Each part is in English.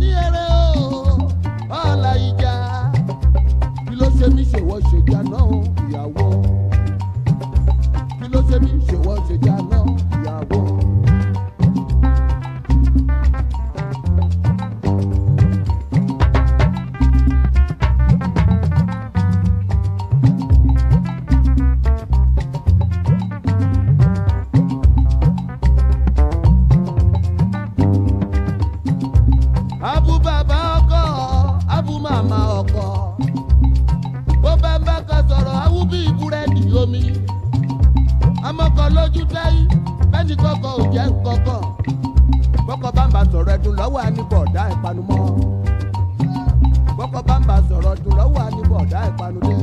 ní eré o ọ̀la ìjà kí ló ṣe mí ṣèwọ́ ṣèjà náà ìyàwó kí ló ṣe mí ṣèwọ́ ṣèjà náà ìyàwó. Abu bàbá ọkọ, abu màmá ọkọ. Bó bá ń bá kan sọ̀rọ̀, awú bí búrẹ́dì omi. Amọ́kọ lójú táyì, bẹ́ẹ̀ni kọ́kọ́ ò jẹ́ nkọ́kọ́. Bọ́kọ bá ń bá sọ̀rọ̀ ẹ̀dùn lọ́wọ́ àníbọ̀dá ìpanumọ́. Bọ́kọ bá ń bá sọ̀rọ̀ ẹ̀dùn lọ́wọ́ àníbọ̀dá ìpanudé.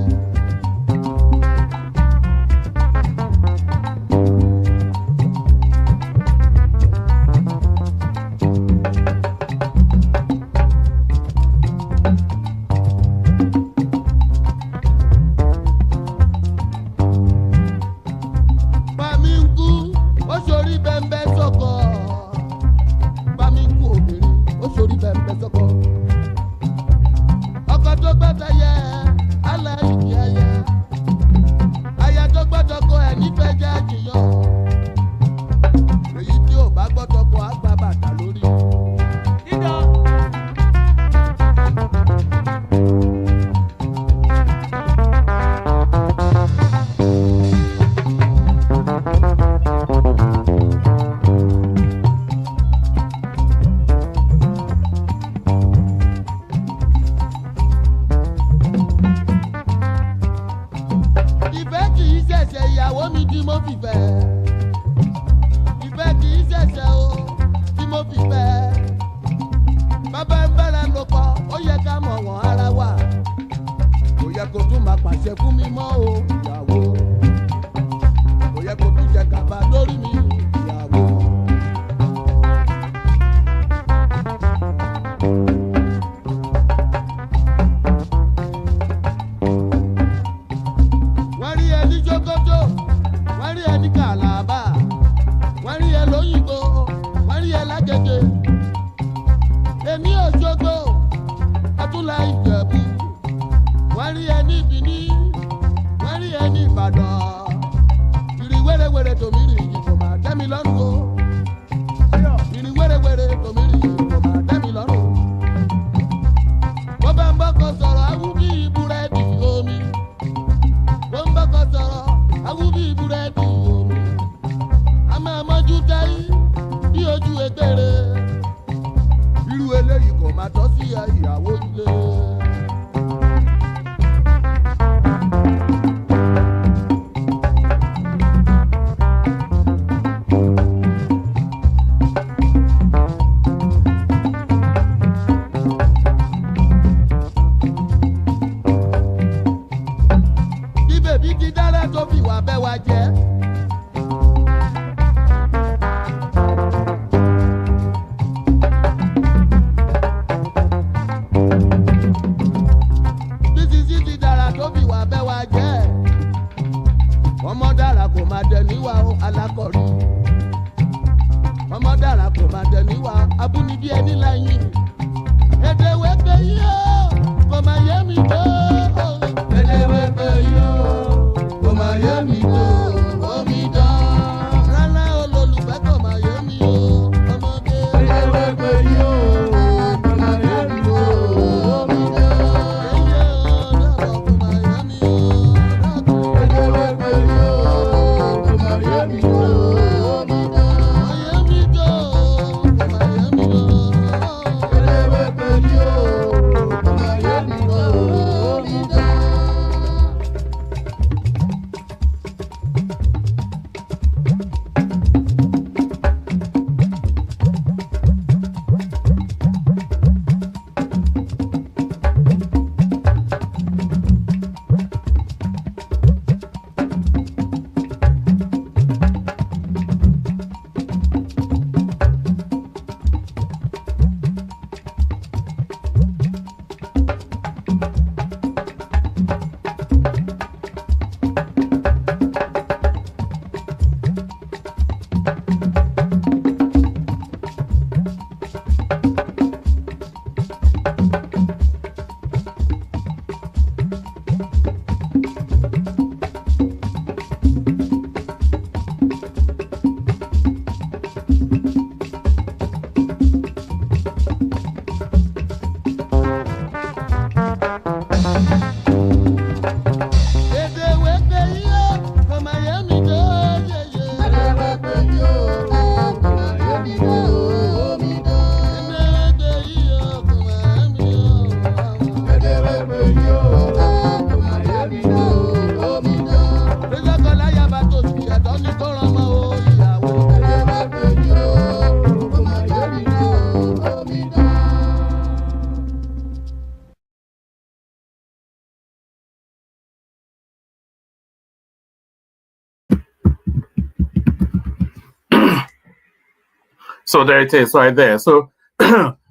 So there it is right there. So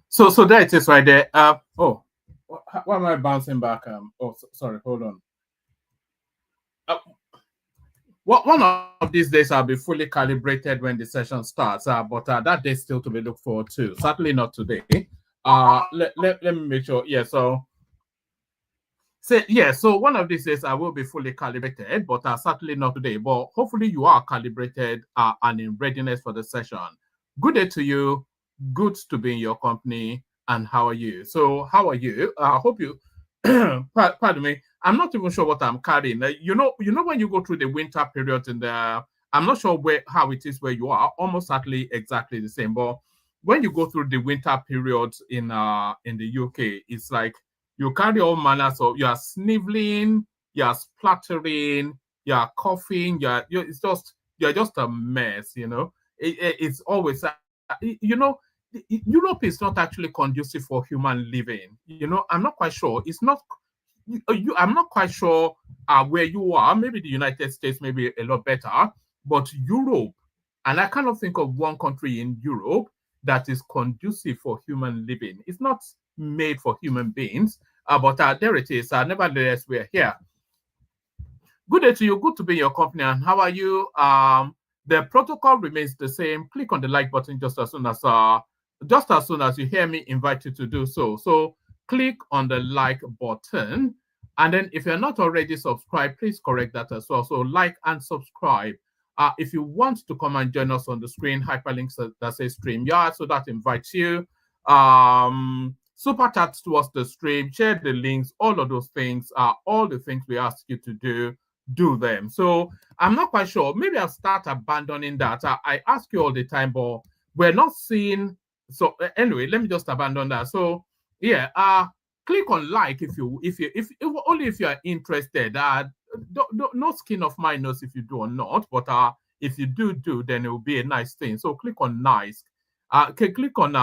so there it is right there. Oh, why am I bouncing back? Sorry, hold on. One of these days I'll be fully calibrated when the session starts, but that day still to be looked forward to. Certainly not today. Let me make sure. Yeah, so one of these days I will be fully calibrated, but certainly not today. But hopefully you are calibrated and in readiness for the session. Good day to you. Good to be in your company. And how are you? So how are you? I hope you. Pardon me. I'm not even sure what I'm carrying. You know when you go through the winter period in the, I'm not sure how it is where you are. Almost certainly exactly the same. But when you go through the winter period in the UK, it's like you carry all manners of, you are sniveling, you are spluttering, you are coughing, you're just a mess. It's always Europe is not actually conducive for human living. I'm not quite sure. It's not. I'm not quite sure where you are. Maybe the United States may be a lot better, but Europe, and I cannot think of one country in Europe that is conducive for human living. It's not made for human beings, but there it is. Nevertheless, we're here. Good day to you. Good to be in your company. And how are you? The protocol remains the same. Click on the like button just as soon as you hear me invite you to do so. So click on the like button. And then if you're not already subscribed, please correct that as well. So like and subscribe. If you want to come and join us on the screen, hyperlinks that says StreamYard, so that invites you. Super chats towards the stream, share the links, all of those things are all the things we ask you to do them. So I'm not quite sure. Maybe I'll start abandoning that. I ask you all the time, but we're not seeing. So anyway, let me just abandon that. So yeah, click on like if only if you are interested. No skin of mine knows if you do or not, but if you do, then it will be a nice thing. So click on nice. Click on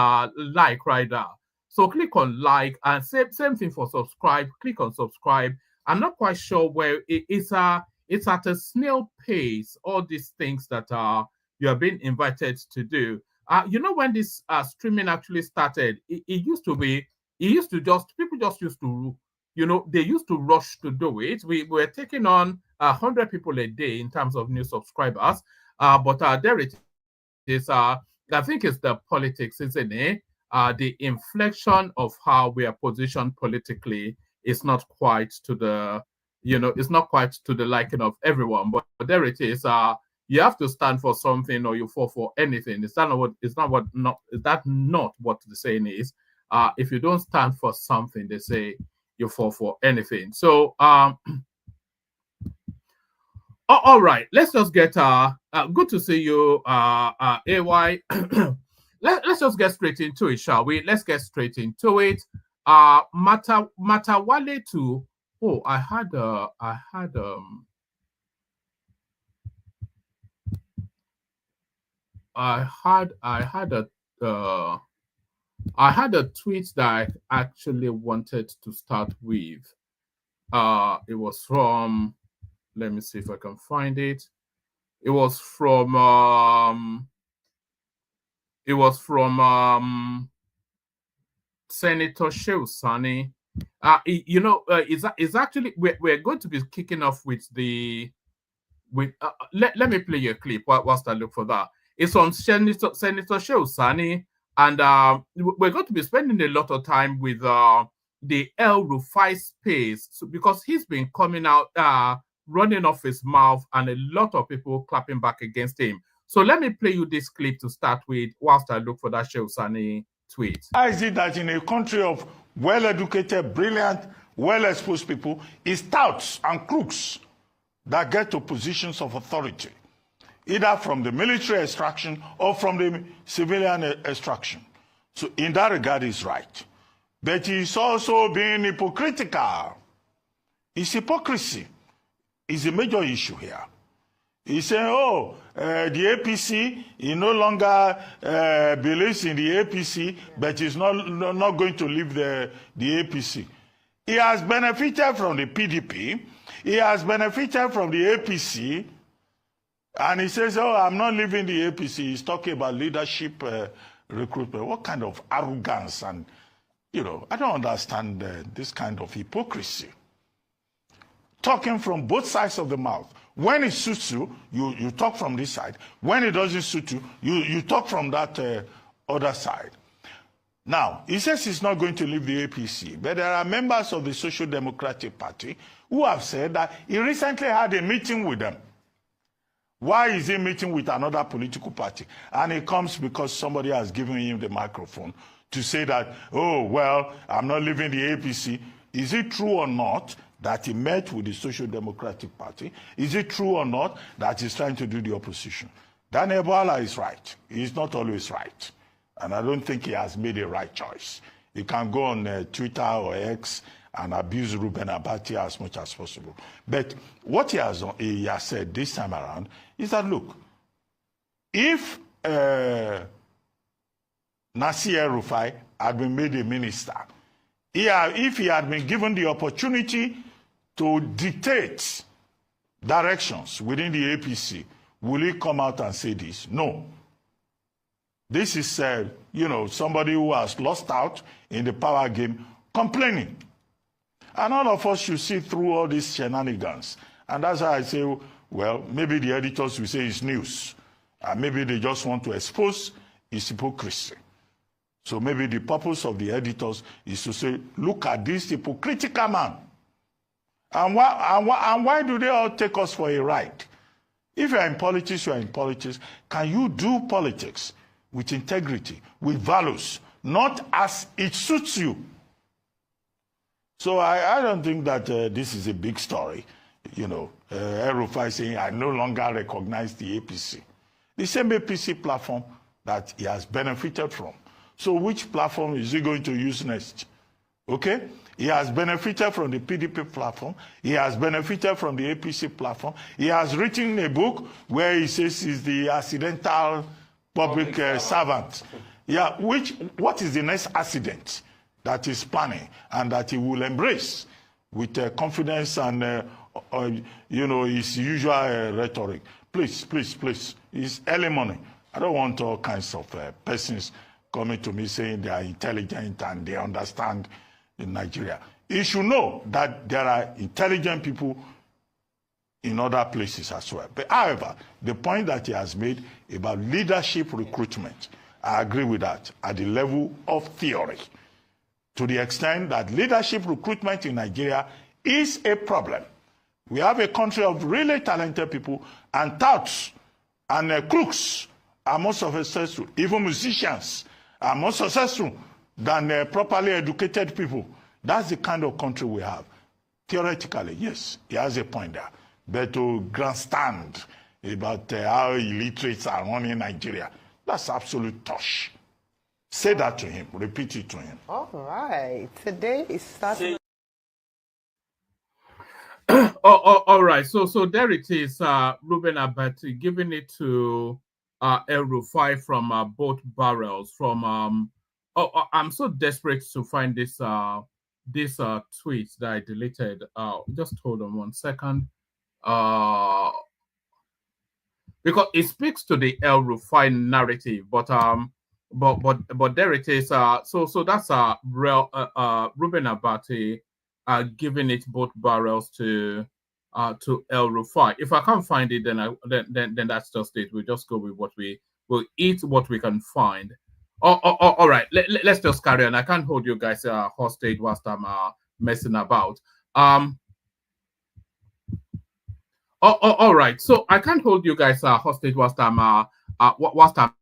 like right there. So click on like and same thing for subscribe. Click on subscribe. I'm not quite sure where it's at a snail pace. All these things that you are being invited to do. When this streaming actually started, it used to people just used to, they used to rush to do it. We were taking on 100 people a day in terms of new subscribers. But there it is. I think it's the politics, isn't it? The inflection of how we are positioned politically is not quite to the, it's not quite to the liking of everyone. But there it is. You have to stand for something or you fall for anything. Is that not what the saying is? If you don't stand for something, they say you fall for anything. So all right, let's just get good to see you, AY. Let's just get straight into it, shall we? Let's get straight into it. Matawalle to I had a tweet that I actually wanted to start with. It was from, let me see if I can find it. It was from Senator Shani. It's actually we're going to be kicking off with let me play you a clip whilst I look for that. It's on Senator Shani, and we're going to be spending a lot of time with the El-Rufai space, because he's been coming out running off his mouth, and a lot of people clapping back against him. So let me play you this clip to start with whilst I look for that Shani tweet. How is it that in a country of well-educated, brilliant, well-exposed people, it's touts and crooks that get to positions of authority, either from the military extraction or from the civilian extraction? So in that regard, he's right. But he's also being hypocritical. His hypocrisy is a major issue here. He's saying, the APC, he no longer believes in the APC, but he's not going to leave the APC. He has benefited from the PDP. He has benefited from the APC. And he says, oh, I'm not leaving the APC. He's talking about leadership recruitment. What kind of arrogance? And, you know, I don't understand this kind of hypocrisy. Talking from both sides of the mouth. When it suits you, you talk from this side. When it doesn't suit you, you talk from that other side. Now, he says he's not going to leave the APC, but there are members of the Social Democratic Party who have said that he recently had a meeting with them. Why is he meeting with another political party? And it comes because somebody has given him the microphone to say that, oh, well, I'm not leaving the APC. Is it true or not that he met with the Social Democratic Party? Is it true or not that he's trying to do the opposition? Daniel Bwala is right. He's not always right. And I don't think he has made a right choice. He can go on Twitter or X and abuse Ruben Abati as much as possible. But what he has said this time around is that, look, if Nasir El-Rufai had been made a minister, if he had been given the opportunity to dictate directions within the APC, will he come out and say this? No. This is, you know, somebody who has lost out in the power game complaining. And all of us should see through all these shenanigans. And that's why I say, well, maybe the editors will say it's news. And maybe they just want to expose his hypocrisy. So maybe the purpose of the editors is to say, look at this hypocritical man. And why do they all take us for a ride? If you're in politics, you're in politics. Can you do politics with integrity, with values, not as it suits you? So I don't think that this is a big story. You know, El-Rufai saying, I no longer recognize the APC. The same APC platform that he has benefited from. So which platform is he going to use next? Okay? He has benefited from the PDP platform. He has benefited from the APC platform. He has written a book where he says he's the accidental public servant. Yeah, what is the next accident that he's planning and that he will embrace with confidence and, you know, his usual rhetoric? Please, please, please. It's early morning. I don't want all kinds of persons coming to me saying they are intelligent and they understand in Nigeria. You should know that there are intelligent people in other places as well. But however, the point that he has made about leadership recruitment, I agree with that at the level of theory. To the extent that leadership recruitment in Nigeria is a problem. We have a country of really talented people, and touts and crooks are more successful. Even musicians are more successful than properly educated people. That's the kind of country we have. Theoretically, yes, he has a point there. But to grandstand about how illiterates are running Nigeria, that's absolute tosh. Say that to him. Repeat it to him. All right. Today is starting. All right. So there it is. Ruben Abati giving it to El-Rufai from both barrels. From I'm so desperate to find this tweet that I deleted. Just hold on 1 second. Because it speaks to the El-Rufai narrative, but there it is. So that's Ruben Abati giving it both barrels to El-Rufai. If I can't find it, then that's just it. We'll just go with we'll eat what we can find. All right. Let's just carry on. I can't hold you guys hostage whilst I'm messing about. All right. So I can't hold you guys hostage whilst I'm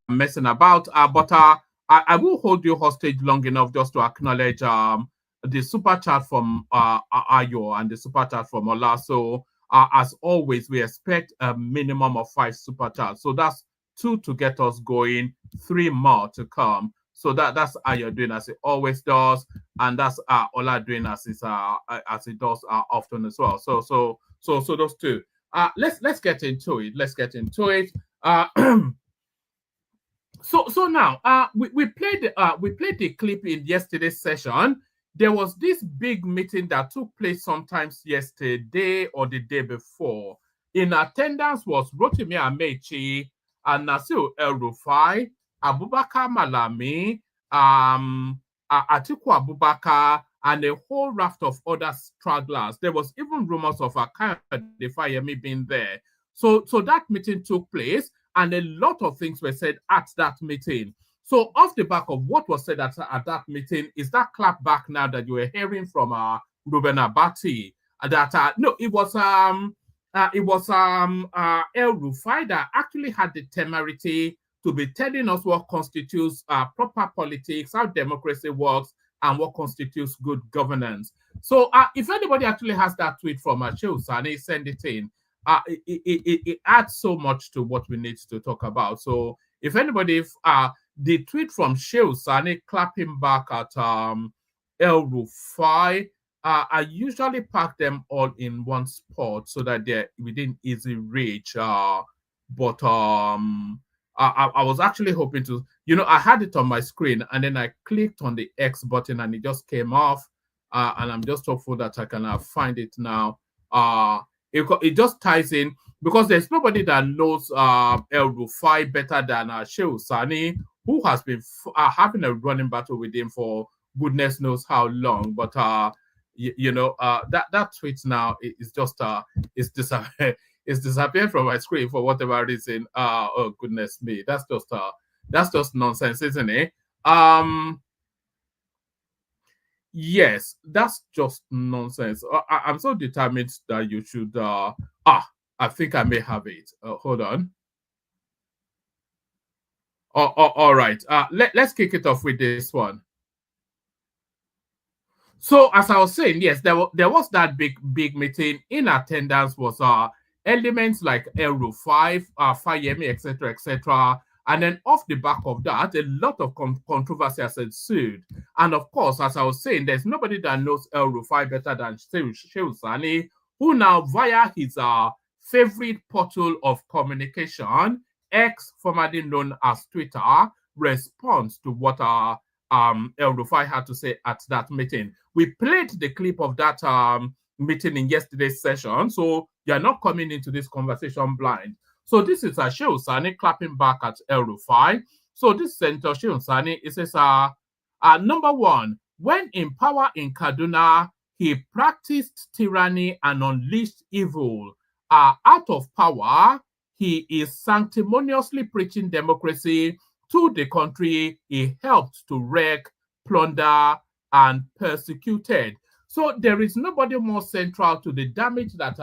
messing about. But I will hold you hostage long enough just to acknowledge the super chat from Ayo and the super chat from Ola. So as always, we expect a minimum of 5 super chats. So that's 2 to get us going, 3 more to come. So that's Ayo doing as it always does, and that's Ola doing as it does often as well. So those 2. Let's get into it. So now we played the clip in yesterday's session. There was this big meeting that took place sometimes yesterday or the day before. In attendance was Rotimi Amaechi, Nasir El-Rufai, Abubakar Malami, Atiku Abubakar, and a whole raft of other stragglers. There was even rumors of Agf Fagbemi being there. So that meeting took place, and a lot of things were said at that meeting. So off the back of what was said at that meeting is that clap back now that you were hearing from Ruben Abati. That no, it was El-Rufai that actually had the temerity to be telling us what constitutes proper politics, how democracy works, and what constitutes good governance. So if anybody actually has that tweet from Shehu Sani, send it in. It adds so much to what we need to talk about. So if anybody, the tweet from Shehu Sani clapping back at El-Rufai, I usually pack them all in one spot so that they're within easy reach. But I was actually hoping to, I had it on my screen and then I clicked on the X button and it just came off. And I'm just hopeful that I can find it now. It just ties in because there's nobody that knows El-Rufai better than Shehu Sani, who has been having a running battle with him for goodness knows how long. But that tweet now is just it's disappeared from my screen for whatever reason. Oh goodness me, that's just nonsense, isn't it? Yes, that's just nonsense. I'm so determined that you should I think I may have it. Hold on. All right. Let's kick it off with this one. So as I was saying, yes, there was that big meeting. In attendance was elements like El-Rufai, Fagbemi, etc. And then off the back of that, a lot of controversy has ensued. And of course, as I was saying, there's nobody that knows El-Rufai better than Shehu Sani, who now via his favorite portal of communication, X, formerly known as Twitter, responds to what El-Rufai had to say at that meeting. We played the clip of that meeting in yesterday's session, so you're not coming into this conversation blind. So this is Shehu Sani clapping back at El-Rufai. So this Senator Shehu Sani, it says, number one, when in power in Kaduna, he practiced tyranny and unleashed evil. Out of power, he is sanctimoniously preaching democracy to the country he helped to wreck, plunder, and persecuted. So there is nobody more central to the damage that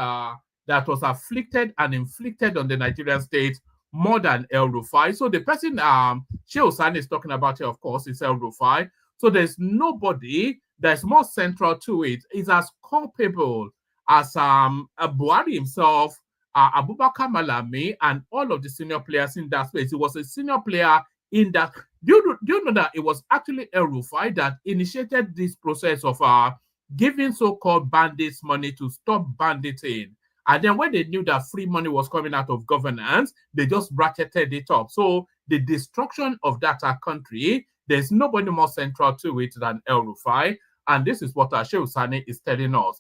was afflicted and inflicted on the Nigerian state more than El-Rufai. So the person Shehu Sani is talking about here, of course, is El-Rufai. So there's nobody that's more central to it. Is as culpable as Buhari himself, Abubakar Malami, and all of the senior players in that space. He was a senior player in that. Do you know that it was actually El-Rufai that initiated this process of giving so-called bandits money to stop banditing? And then when they knew that free money was coming out of governance, they just bracketed it up. So the destruction of that country, there's nobody more central to it than El-Rufai. And this is what Shehu Sani is telling us.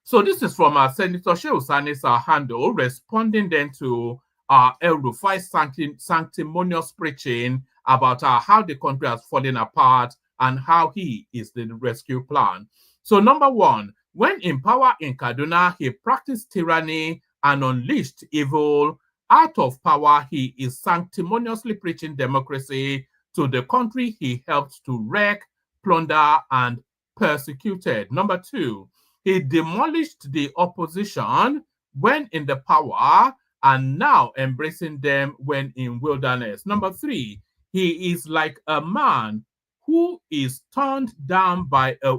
So this is from Senator Shehu Sani's handle, responding then to El-Rufai's sanctimonious preaching about how the country has fallen apart and how he is the rescue plan. So number one, when in power in Kaduna, he practiced tyranny and unleashed evil. Out of power, he is sanctimoniously preaching democracy to the country he helped to wreck, plunder, and persecuted. Number two, he demolished the opposition when in the power and now embracing them when in wilderness. Number three, he is like a man who is turned down by a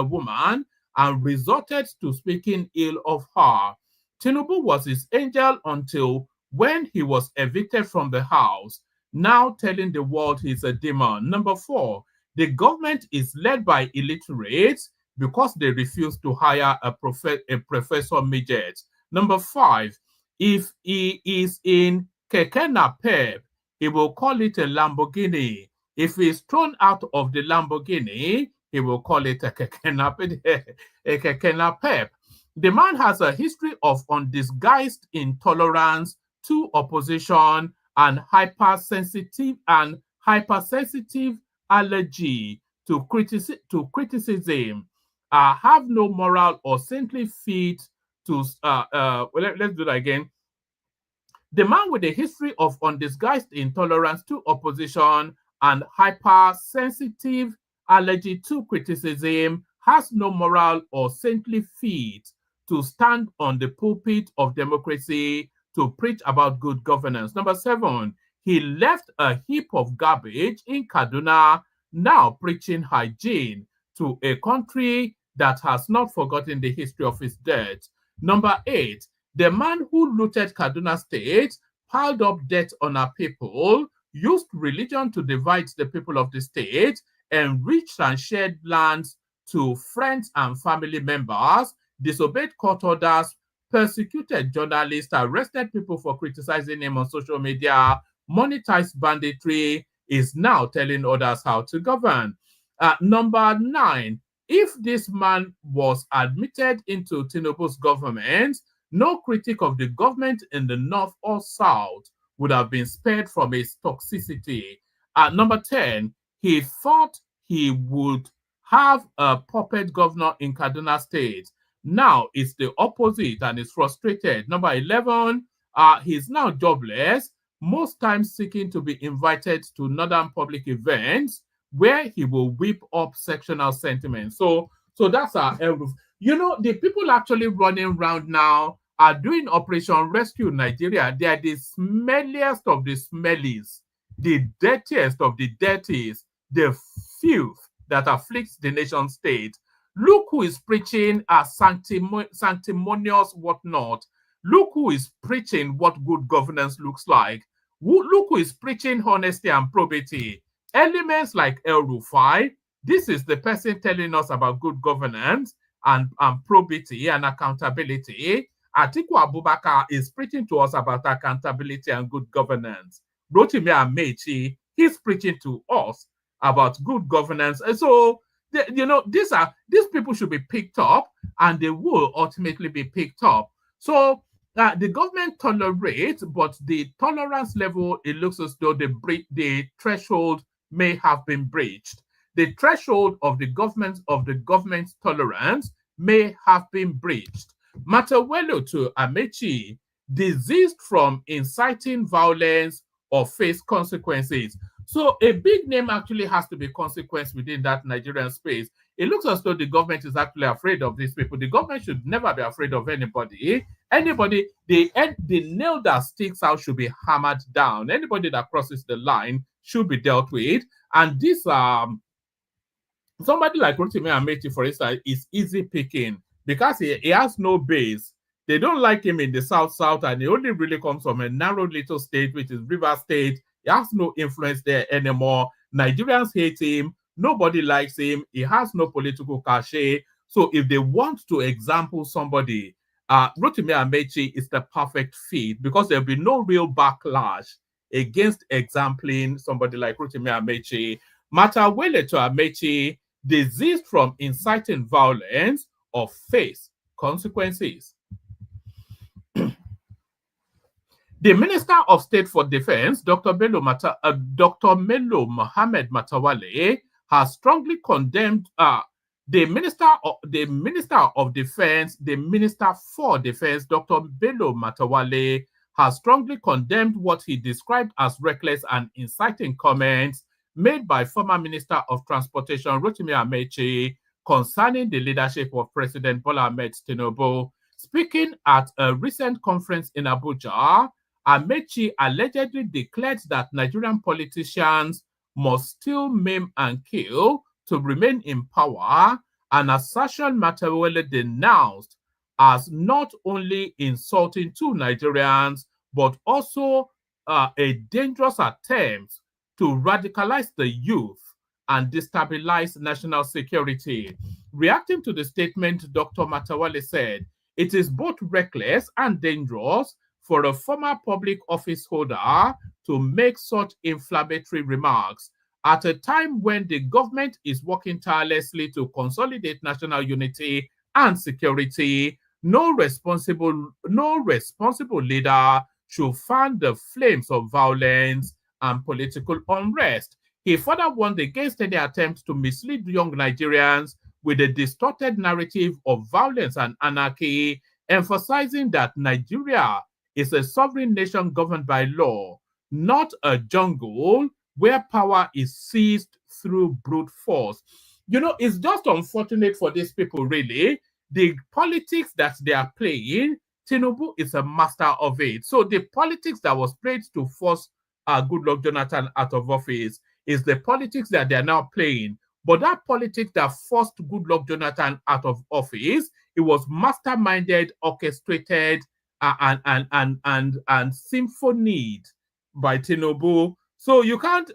woman and resorted to speaking ill of her. Tinubu was his angel until when he was evicted from the house, now telling the world he's a demon. Number four, the government is led by illiterates because they refuse to hire a professor midget. Number five, if he is in Keke Napep, he will call it a Lamborghini. If he's thrown out of the Lamborghini, he will call it a Keke Napep. The man has a history of undisguised intolerance to opposition and hypersensitive allergy to criticism. Have no moral or saintly fit to let's do that again. The man with a history of undisguised intolerance to opposition and hypersensitive allergy to criticism has no moral or saintly fit to stand on the pulpit of democracy to preach about good governance. Number 7, he left a heap of garbage in Kaduna, now preaching hygiene to a country that has not forgotten the history of his death. Number 8, the man who looted Kaduna State, piled up debt on our people, used religion to divide the people of the state, enriched and shared lands to friends and family members, disobeyed court orders, persecuted journalists, arrested people for criticizing him on social media, monetized banditry, is now telling others how to govern. Number 9, if this man was admitted into Tinubu's government, no critic of the government in the north or south would have been spared from its toxicity. Number 10, he thought he would have a puppet governor in Kaduna State. Now it's the opposite and is frustrated. Number 11, he's now jobless, most times seeking to be invited to northern public events where he will whip up sectional sentiments. So that's our El-Rufai. You know, the people actually running around now are doing Operation Rescue Nigeria. They are the smelliest of the smellies, the dirtiest of the dirties, the filth that afflicts the nation state. Look who is preaching a sanctimonious whatnot. Look who is preaching what good governance looks like. Look who is preaching honesty and probity. Elements like El-Rufai, this is the person telling us about good governance and probity and accountability. Atiku Abubakar is preaching to us about accountability and good governance. Rotimi Amaechi, he's preaching to us about good governance. And so, you know, these people should be picked up, and they will ultimately be picked up. So the government tolerates, but the tolerance level, it looks as though the threshold may have been breached. The threshold of the government's tolerance may have been breached. Matawalle to Amaechi, diseased from inciting violence or face consequences. So a big name actually has to be consequence within that Nigerian space. It looks as though the government is actually afraid of these people. The government should never be afraid of anybody. The nail that sticks out should be hammered down. Anybody that crosses the line should be dealt with. And this somebody like Rotimi Amaechi, for instance, is easy picking because he has no base. They don't like him in the South, and he only really comes from a narrow little state, which is River State. He has no influence there anymore. Nigerians hate him. Nobody likes him. He has no political cachet. So if they want to example somebody, Rotimi Amaechi is the perfect fit because there'll be no real backlash against exempling somebody like Rotimi Amaechi. Matawalle to Amaechi, diseased from inciting violence or face consequences. The Minister of State for Defense, Dr. Bello Mohammed Matawalle, has strongly condemned the Minister for Defense, Dr. Bello Matawalle, has strongly condemned what he described as reckless and inciting comments made by former Minister of Transportation Rotimi Amaechi concerning the leadership of President Bola Ahmed Tinubu. Speaking at a recent conference in Abuja, Amaechi allegedly declared that Nigerian politicians must still maim and kill to remain in power, an assertion Matawalle denounced as not only insulting to Nigerians, but also a dangerous attempt to radicalize the youth and destabilize national security. Reacting to the statement, Dr. Matawalle said, "It is both reckless and dangerous for a former public office holder to make such inflammatory remarks at a time when the government is working tirelessly to consolidate national unity and security. No responsible leader should fan the flames of violence and political unrest. He further warned against any attempt to mislead young Nigerians with a distorted narrative of violence and anarchy, emphasizing that Nigeria is a sovereign nation governed by law, not a jungle where power is seized through brute force. You know, it's just unfortunate for these people, really. The politics that they are playing, Tinubu is a master of it. So the politics that was played to force Goodluck Jonathan out of office is the politics that they are now playing. But that politics that forced Goodluck Jonathan out of office, it was masterminded, orchestrated, and symphonied by Tinubu. So you can't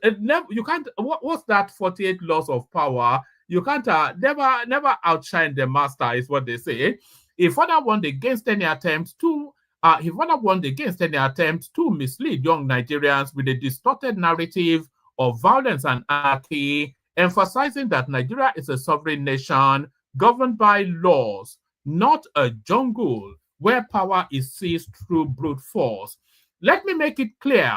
what's that 48 laws of power? You can't never outshine the master, is what they say. He further warned against any attempt to mislead young Nigerians with a distorted narrative of violence and anarchy, emphasizing that Nigeria is a sovereign nation governed by laws, not a jungle where power is seized through brute force. Let me make it clear.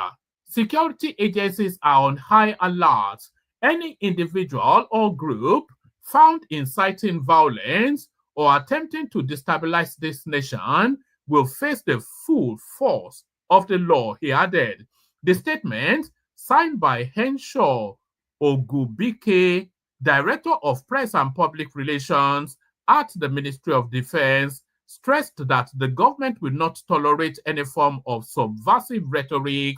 Security agencies are on high alert. Any individual or group found inciting violence or attempting to destabilize this nation will face the full force of the law, he added. The statement, signed by Henshaw Ogubike, Director of Press and Public Relations at the Ministry of Defense, stressed that the government will not tolerate any form of subversive rhetoric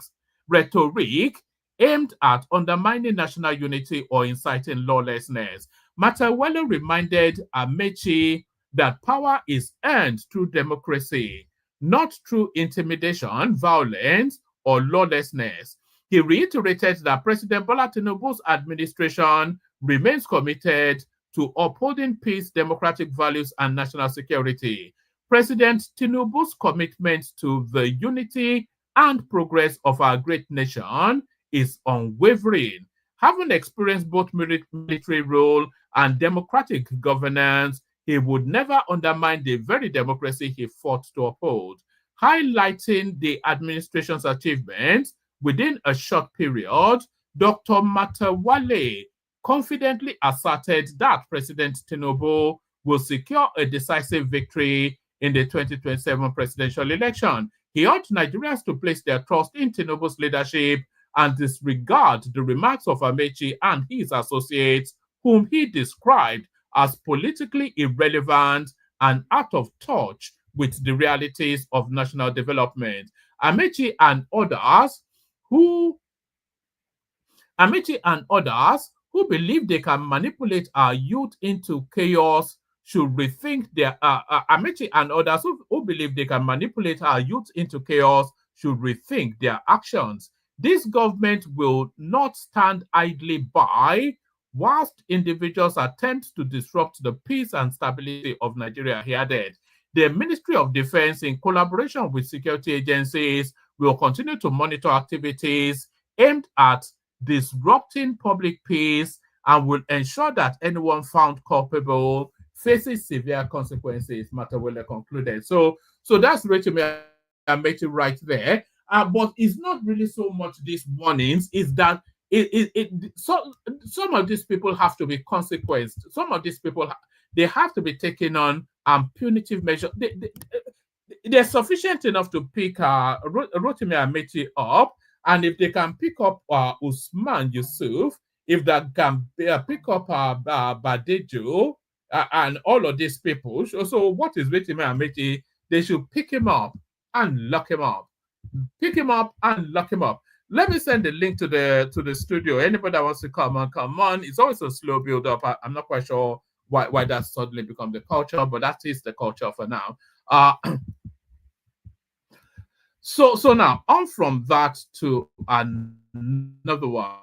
aimed at undermining national unity or inciting lawlessness. Matawalle reminded Amaechi that power is earned through democracy, not through intimidation, violence, or lawlessness. He reiterated that President Bola Tinubu's administration remains committed to upholding peace, democratic values, and national security. President Tinubu's commitment to the unity and progress of our great nation is unwavering. Having experienced both military rule and democratic governance, he would never undermine the very democracy he fought to uphold. Highlighting the administration's achievements within a short period, Dr. Matawalle confidently asserted that President Tinubu will secure a decisive victory in the 2027 presidential election. He urged Nigerians to place their trust in Tinubu's leadership and disregard the remarks of Amaechi and his associates, whom he described as politically irrelevant and out of touch with the realities of national development. Amaechi and others who believe they can manipulate our youth into chaos should rethink their Amaechi and others who believe they can manipulate our youth into chaos should rethink their actions. This government will not stand idly by whilst individuals attempt to disrupt the peace and stability of Nigeria, he added. The Ministry of Defense, in collaboration with security agencies, will continue to monitor activities aimed at disrupting public peace and will ensure that anyone found culpable faces severe consequences, Matawalle concluded. So that's Rachel Amaechi right there. But it's not really so much these warnings, is that some of these people have to be consequenced. Some of these people, they have to be taken on punitive measures. They're sufficient enough to pick Rotimi Amaechi up, and if they can pick up Usman Yusuf, if they can pick up Badejo, and all of these people, so what is Rotimi Amaechi? They should pick him up and lock him up. Pick him up and lock him up. Let me send the link to the studio. Anybody that wants to come on. It's always a slow build up. I'm not quite sure why that suddenly become the culture, but that is the culture for now. So now on from that to another one.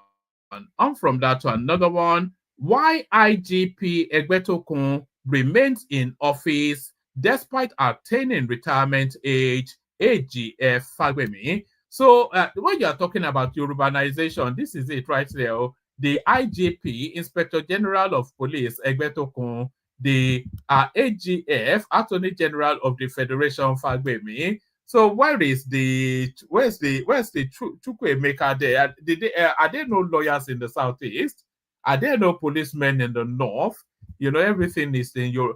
Why IGP Egbetokunis remains in office despite attaining retirement age, Agf Fagbemi. So when you are talking about urbanization, this is it right there. The IGP, Inspector General of Police, Egbetokunis, the AGF, Attorney General of the Federation, Fagbemi. So where's the Chukwuemeka there? Are there no lawyers in the southeast? Are there no policemen in the north? You know, everything is in your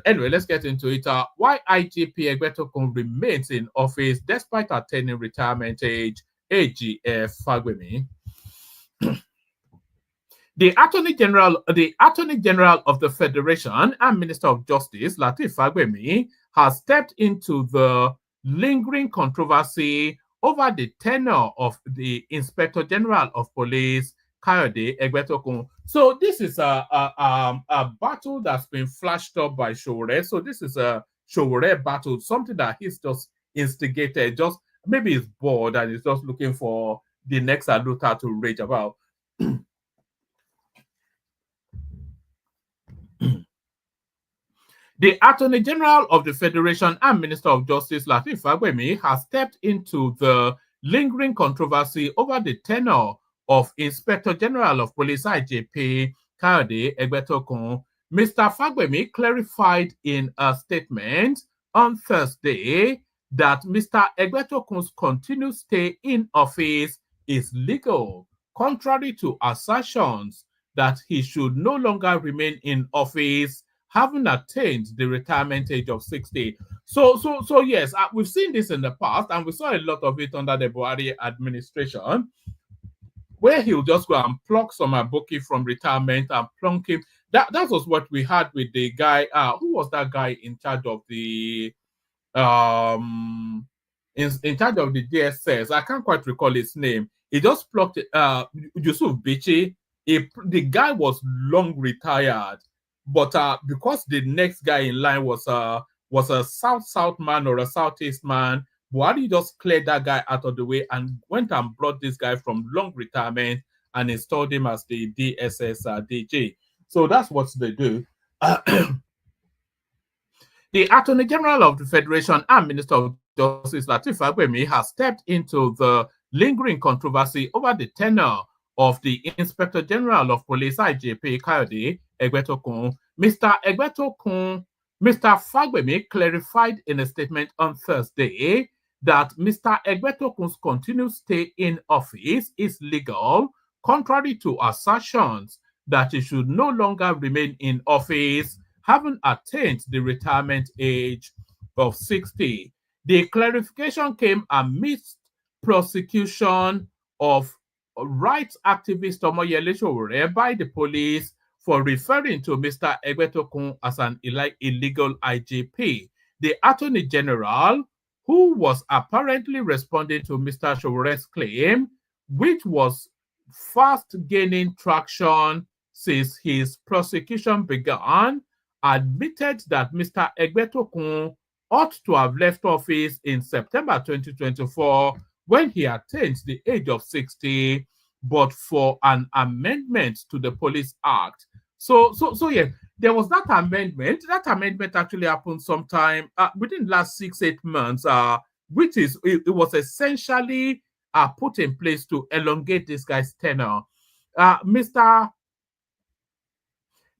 anyway, let's get into it. Why IGP Egbetokunis remains in office despite attaining retirement age, AGF Fagbemi. The Attorney General of the Federation and Minister of Justice, Lateef Fagbemi, has stepped into the lingering controversy over the tenure of the Inspector General of Police, Kayode Egbetokunis. So this is a battle that's been flashed up by Sowore. So this is a Sowore battle, something that he's just instigated. Just maybe he's bored and he's just looking for the next Aluta to rage about. The Attorney General of the Federation and Minister of Justice, Lateef Fagbemi, has stepped into the lingering controversy over the tenure of Inspector General of Police IGP Kayode Egbetokunis. Mr. Fagbemi clarified in a statement on Thursday that Mr. Egbetokunis' continued stay in office is legal, contrary to assertions that he should no longer remain in office having attained the retirement age of 60. So yes, we've seen this in the past, and we saw a lot of it under the Buhari administration, where he'll just go and pluck some Aboki from retirement and plunk him. That was what we had with the guy. Who was that guy in charge of the in charge of the DSS? I can't quite recall his name. He just plucked Yusuf Bichi. The guy was long retired. But because the next guy in line was a South man or a Southeast man, Buhari just cleared that guy out of the way and went and brought this guy from long retirement and installed him as the DSS DG. So that's what they do. The Attorney General of the Federation and Minister of Justice, Lateef Fagbemi, has stepped into the lingering controversy over the tenure of the Inspector General of Police IGP Kayode Egbetokunis. Mr. Fagbemi clarified in a statement on Thursday that Mr. Egbetokunis' continued stay in office is legal, contrary to assertions that he should no longer remain in office, having attained the retirement age of 60. The clarification came amidst prosecution of rights activist Amaechi Sowore by the police for referring to Mr. Egbetokunis as an illegal IGP. The Attorney General, who was apparently responding to Mr. Sowore's claim, which was fast gaining traction since his prosecution began, admitted that Mr. Egbetokunis ought to have left office in September 2024 when he attained the age of 60, but for an amendment to the Police Act. So yeah, there was that amendment. That amendment actually happened sometime within the last 6-8 months, which is it was essentially put in place to elongate this guy's tenure. Mr.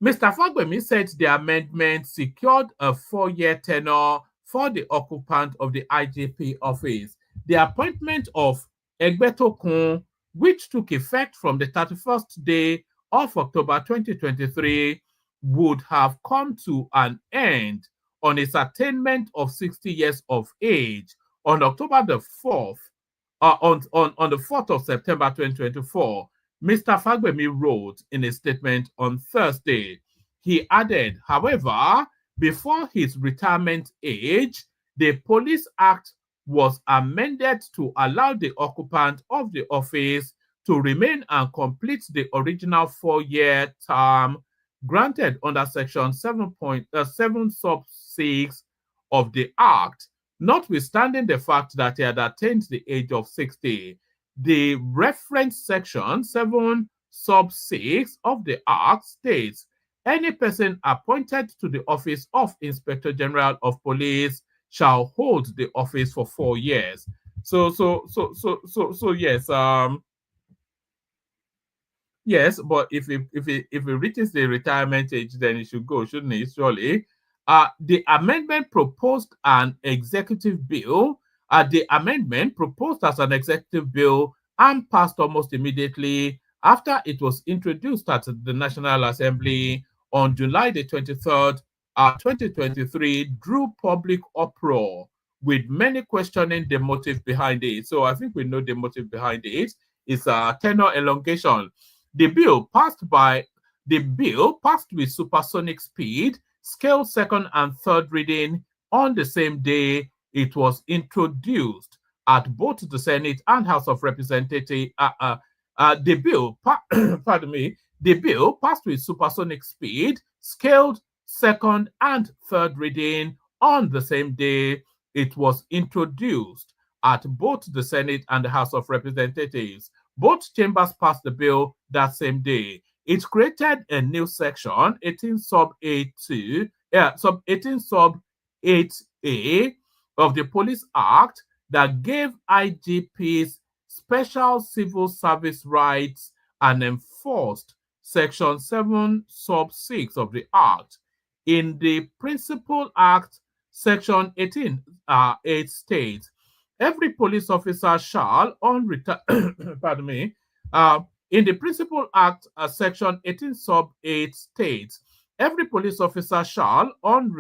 Fagbemi said the amendment secured a 4-year tenure for the occupant of the IGP office. The appointment of Egbetokunis, which took effect from the 31st day of October 2023, would have come to an end on his attainment of 60 years of age on October the 4th, on the 4th of September 2024, Mr. Fagbemi wrote in a statement on Thursday. He added, however, before his retirement age, the Police Act was amended to allow the occupant of the office to remain and complete the original 4-year term granted under Section 7 sub 6 of the Act, notwithstanding the fact that he had attained the age of 60. The reference Section 7 sub 6 of the Act states, any person appointed to the office of Inspector General of Police shall hold the office for 4 years. So yes, Yes, but if it reaches the retirement age, then it should go, shouldn't it? Surely. The amendment proposed an executive bill. The amendment proposed as an executive bill and passed almost immediately after it was introduced at the National Assembly on July the 23rd, 2023, drew public uproar with many questioning the motive behind it. So I think we know the motive behind it. It's a tenure elongation. The bill passed with supersonic speed, scaled second and third reading on the same day it was introduced at both the Senate and House of Representatives. Pardon me, the bill passed with supersonic speed, scaled second and third reading on the same day it was introduced at both the Senate and the House of Representatives. Both chambers passed the bill that same day. It created a new section, 18 sub A2, sub 18 sub 8A of the Police Act that gave IGPs special civil service rights and enforced Section 7 sub 6 of the Act. In the Principal Act, Section 18 8 states, every police officer shall, pardon me, in the Principal Act, Section 18 sub 8 states, every police officer shall, on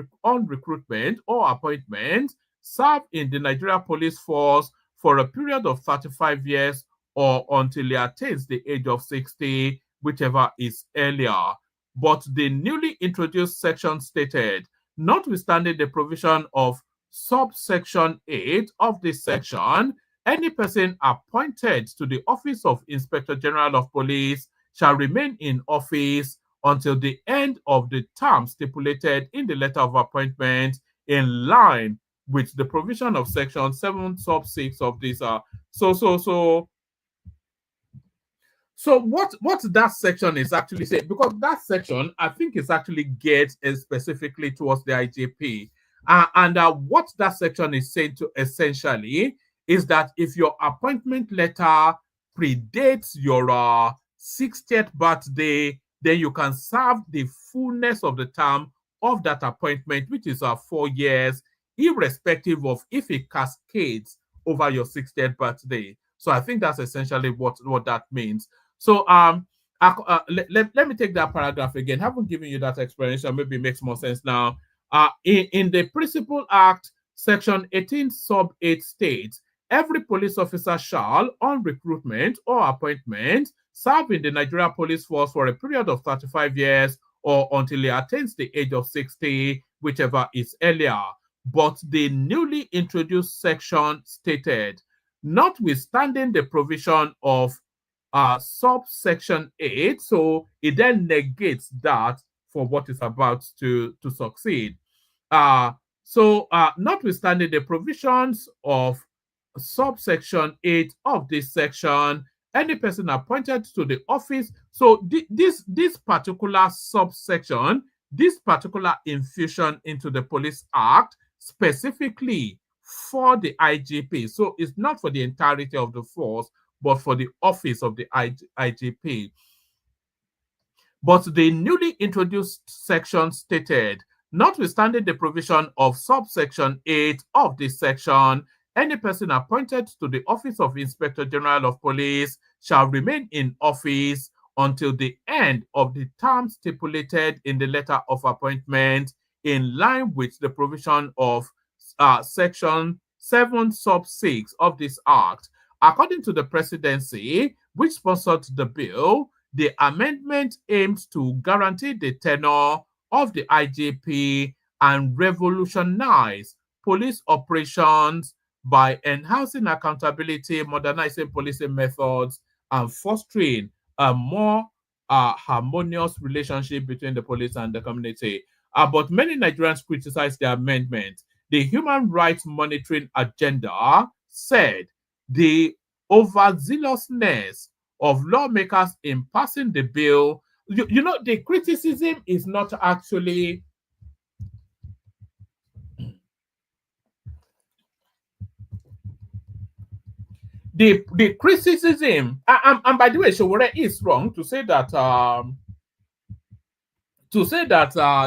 recruitment or appointment, serve in the Nigeria Police Force for a period of 35 years or until he attains the age of 60, whichever is earlier. But the newly introduced section stated, notwithstanding the provision of subsection 8 of this section, any person appointed to the office of Inspector General of Police shall remain in office until the end of the term stipulated in the letter of appointment, in line with the provision of section 7 sub 6 of this. So what that section is actually saying, because that section, I think, is actually geared specifically towards the IGP. And what that section is saying to essentially is that if your appointment letter predates your 60th birthday, then you can serve the fullness of the term of that appointment, which is 4 years, irrespective of if it cascades over your 60th birthday. So I think that's essentially what that means. So let me take that paragraph again. I haven't given you that explanation. Maybe it makes more sense now. In the Principal Act, Section 18 sub 8 states, every police officer shall, on recruitment or appointment, serve in the Nigeria Police Force for a period of 35 years or until he attains the age of 60, whichever is earlier. But the newly introduced section stated, notwithstanding the provision of subsection 8, so it then negates that for what is about to succeed. Notwithstanding the provisions of subsection 8 of this section, any person appointed to the office, so this particular subsection, this particular infusion into the Police Act, specifically for the IGP, so it's not for the entirety of the force, but for the office of the IGP. But the newly introduced section stated, notwithstanding the provision of subsection 8 of this section, any person appointed to the office of Inspector General of Police shall remain in office until the end of the term stipulated in the letter of appointment, in line with the provision of section 7 sub 6 of this act. According to the presidency, which sponsored the bill, the amendment aims to guarantee the tenure of the IGP and revolutionize police operations by enhancing accountability, modernizing policing methods, and fostering a more harmonious relationship between the police and the community. But many Nigerians criticized the amendment. The Human Rights Monitoring Agenda said the overzealousness of lawmakers in passing the bill, the criticism is not actually the criticism, and by the way, Showore is wrong to say that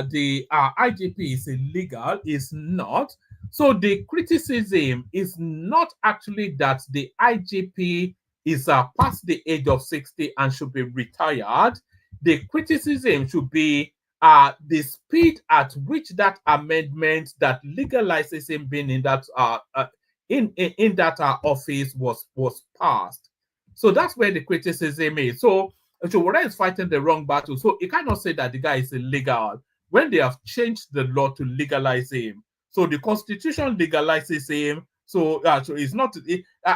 the IGP is illegal. Is not. So the criticism is not actually that the IGP is past the age of 60 and should be retired. The criticism should be the speed at which that amendment that legalizes him being in that in that office was passed. So that's where the criticism is. So Showore is fighting the wrong battle. So you cannot say that the guy is illegal when they have changed the law to legalize him. So the constitution legalizes him. So it's not,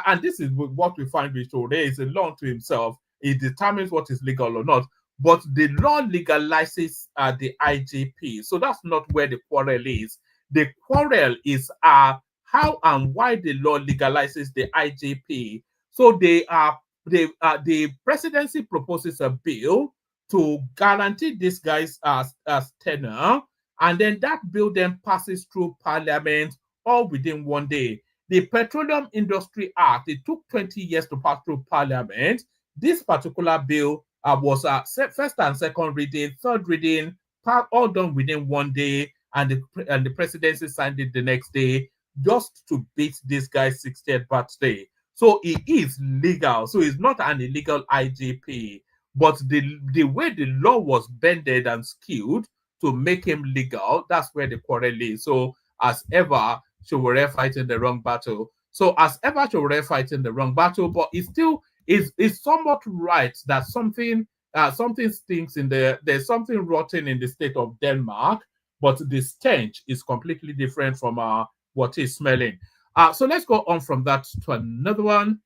and this is what we find with Showore is a law to himself. He determines what is legal or not. But the law legalizes the IGP. So that's not where the quarrel is. The quarrel is how and why the law legalizes the IGP. So the presidency proposes a bill to guarantee this guy's tenure, and then that bill then passes through parliament all within one day. The Petroleum Industry Act, it took 20 years to pass through parliament. This particular bill was first and second reading, third reading, all done within one day, and the presidency signed it the next day just to beat this guy's 60th birthday. So it is legal. So it's not an illegal IGP. But the way the law was bended and skewed to make him legal, that's where the quarrel is. So as ever, Showore fighting the wrong battle. So as ever, Showore fighting the wrong battle, but it still is somewhat right that something stinks in there's something rotten in the state of Denmark, but the stench is completely different from what he's smelling. So let's go on from that to another one.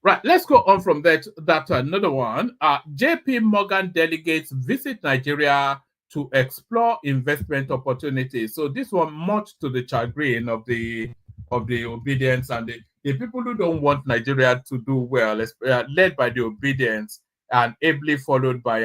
Right, let's go on from that to another one. JP Morgan delegates visit Nigeria to explore investment opportunities. So this one much to the chagrin of the obedience and the people who don't want Nigeria to do well, led by the obedience and ably followed by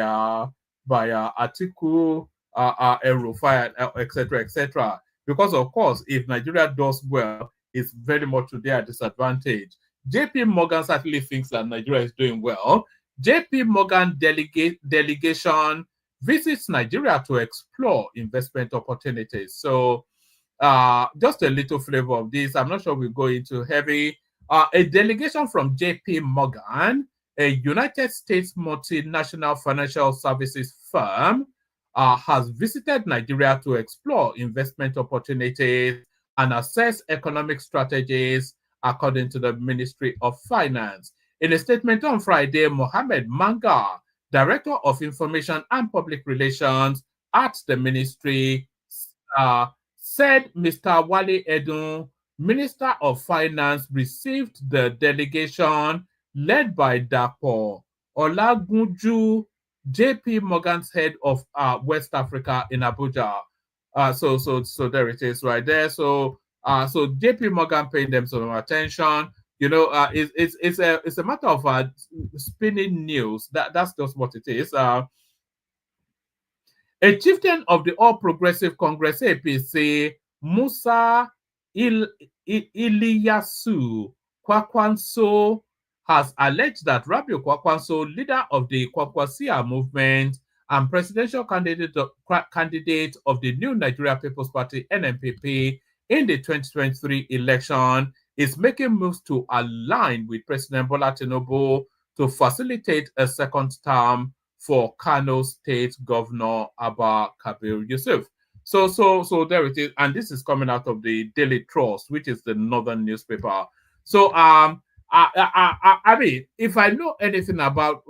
Atiku, El-Rufai, etc., etc. Because of course, if Nigeria does well, it's very much to their disadvantage. JP Morgan certainly thinks that Nigeria is doing well. JP Morgan delegation visits Nigeria to explore investment opportunities. So just a little flavor of this. I'm not sure we'll go into heavy. A delegation from JP Morgan, a United States multinational financial services firm, has visited Nigeria to explore investment opportunities and assess economic strategies, according to the Ministry of Finance. In a statement on Friday, Mohammed Manga, Director of Information and Public Relations at the ministry, said Mr. Wale Edun, Minister of Finance, received the delegation led by Dapo Olagunju, JP Morgan's head of West Africa in Abuja. So there it is right there. So JP Morgan paying them some attention. You know, it's a matter of spinning news. That's just what it is. A chieftain of the All Progressive Congress APC, Musa Iliyasu Kwankwaso, has alleged that Rabiu Kwankwaso, leader of the Kwankwasia movement and presidential candidate of the New Nigeria People's Party (NNPP) in the 2023 election, is making moves to align with President Bola Tinubu to facilitate a second term for Kano State Governor Abba Kabir Yusuf. So there it is, and this is coming out of the Daily Trust, which is the northern newspaper. So I mean, if I know anything about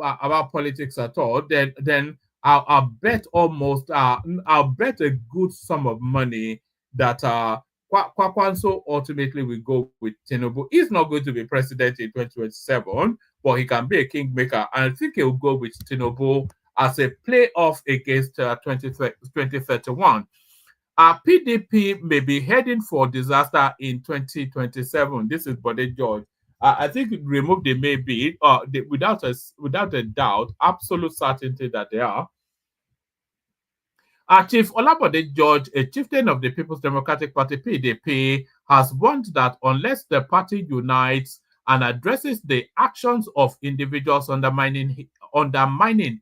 politics at all, then I'll bet I'll bet a good sum of money that Kwankwaso ultimately will go with Tinubu. He's not going to be president in 2027, but he can be a kingmaker. And I think he'll go with Tinubu as a playoff against 2031. PDP may be heading for disaster in 2027. This is Bode George. I think remove the maybe, without a doubt, absolute certainty that they are. Chief Olabode George, a chieftain of the People's Democratic Party (PDP), has warned that unless the party unites and addresses the actions of individuals undermining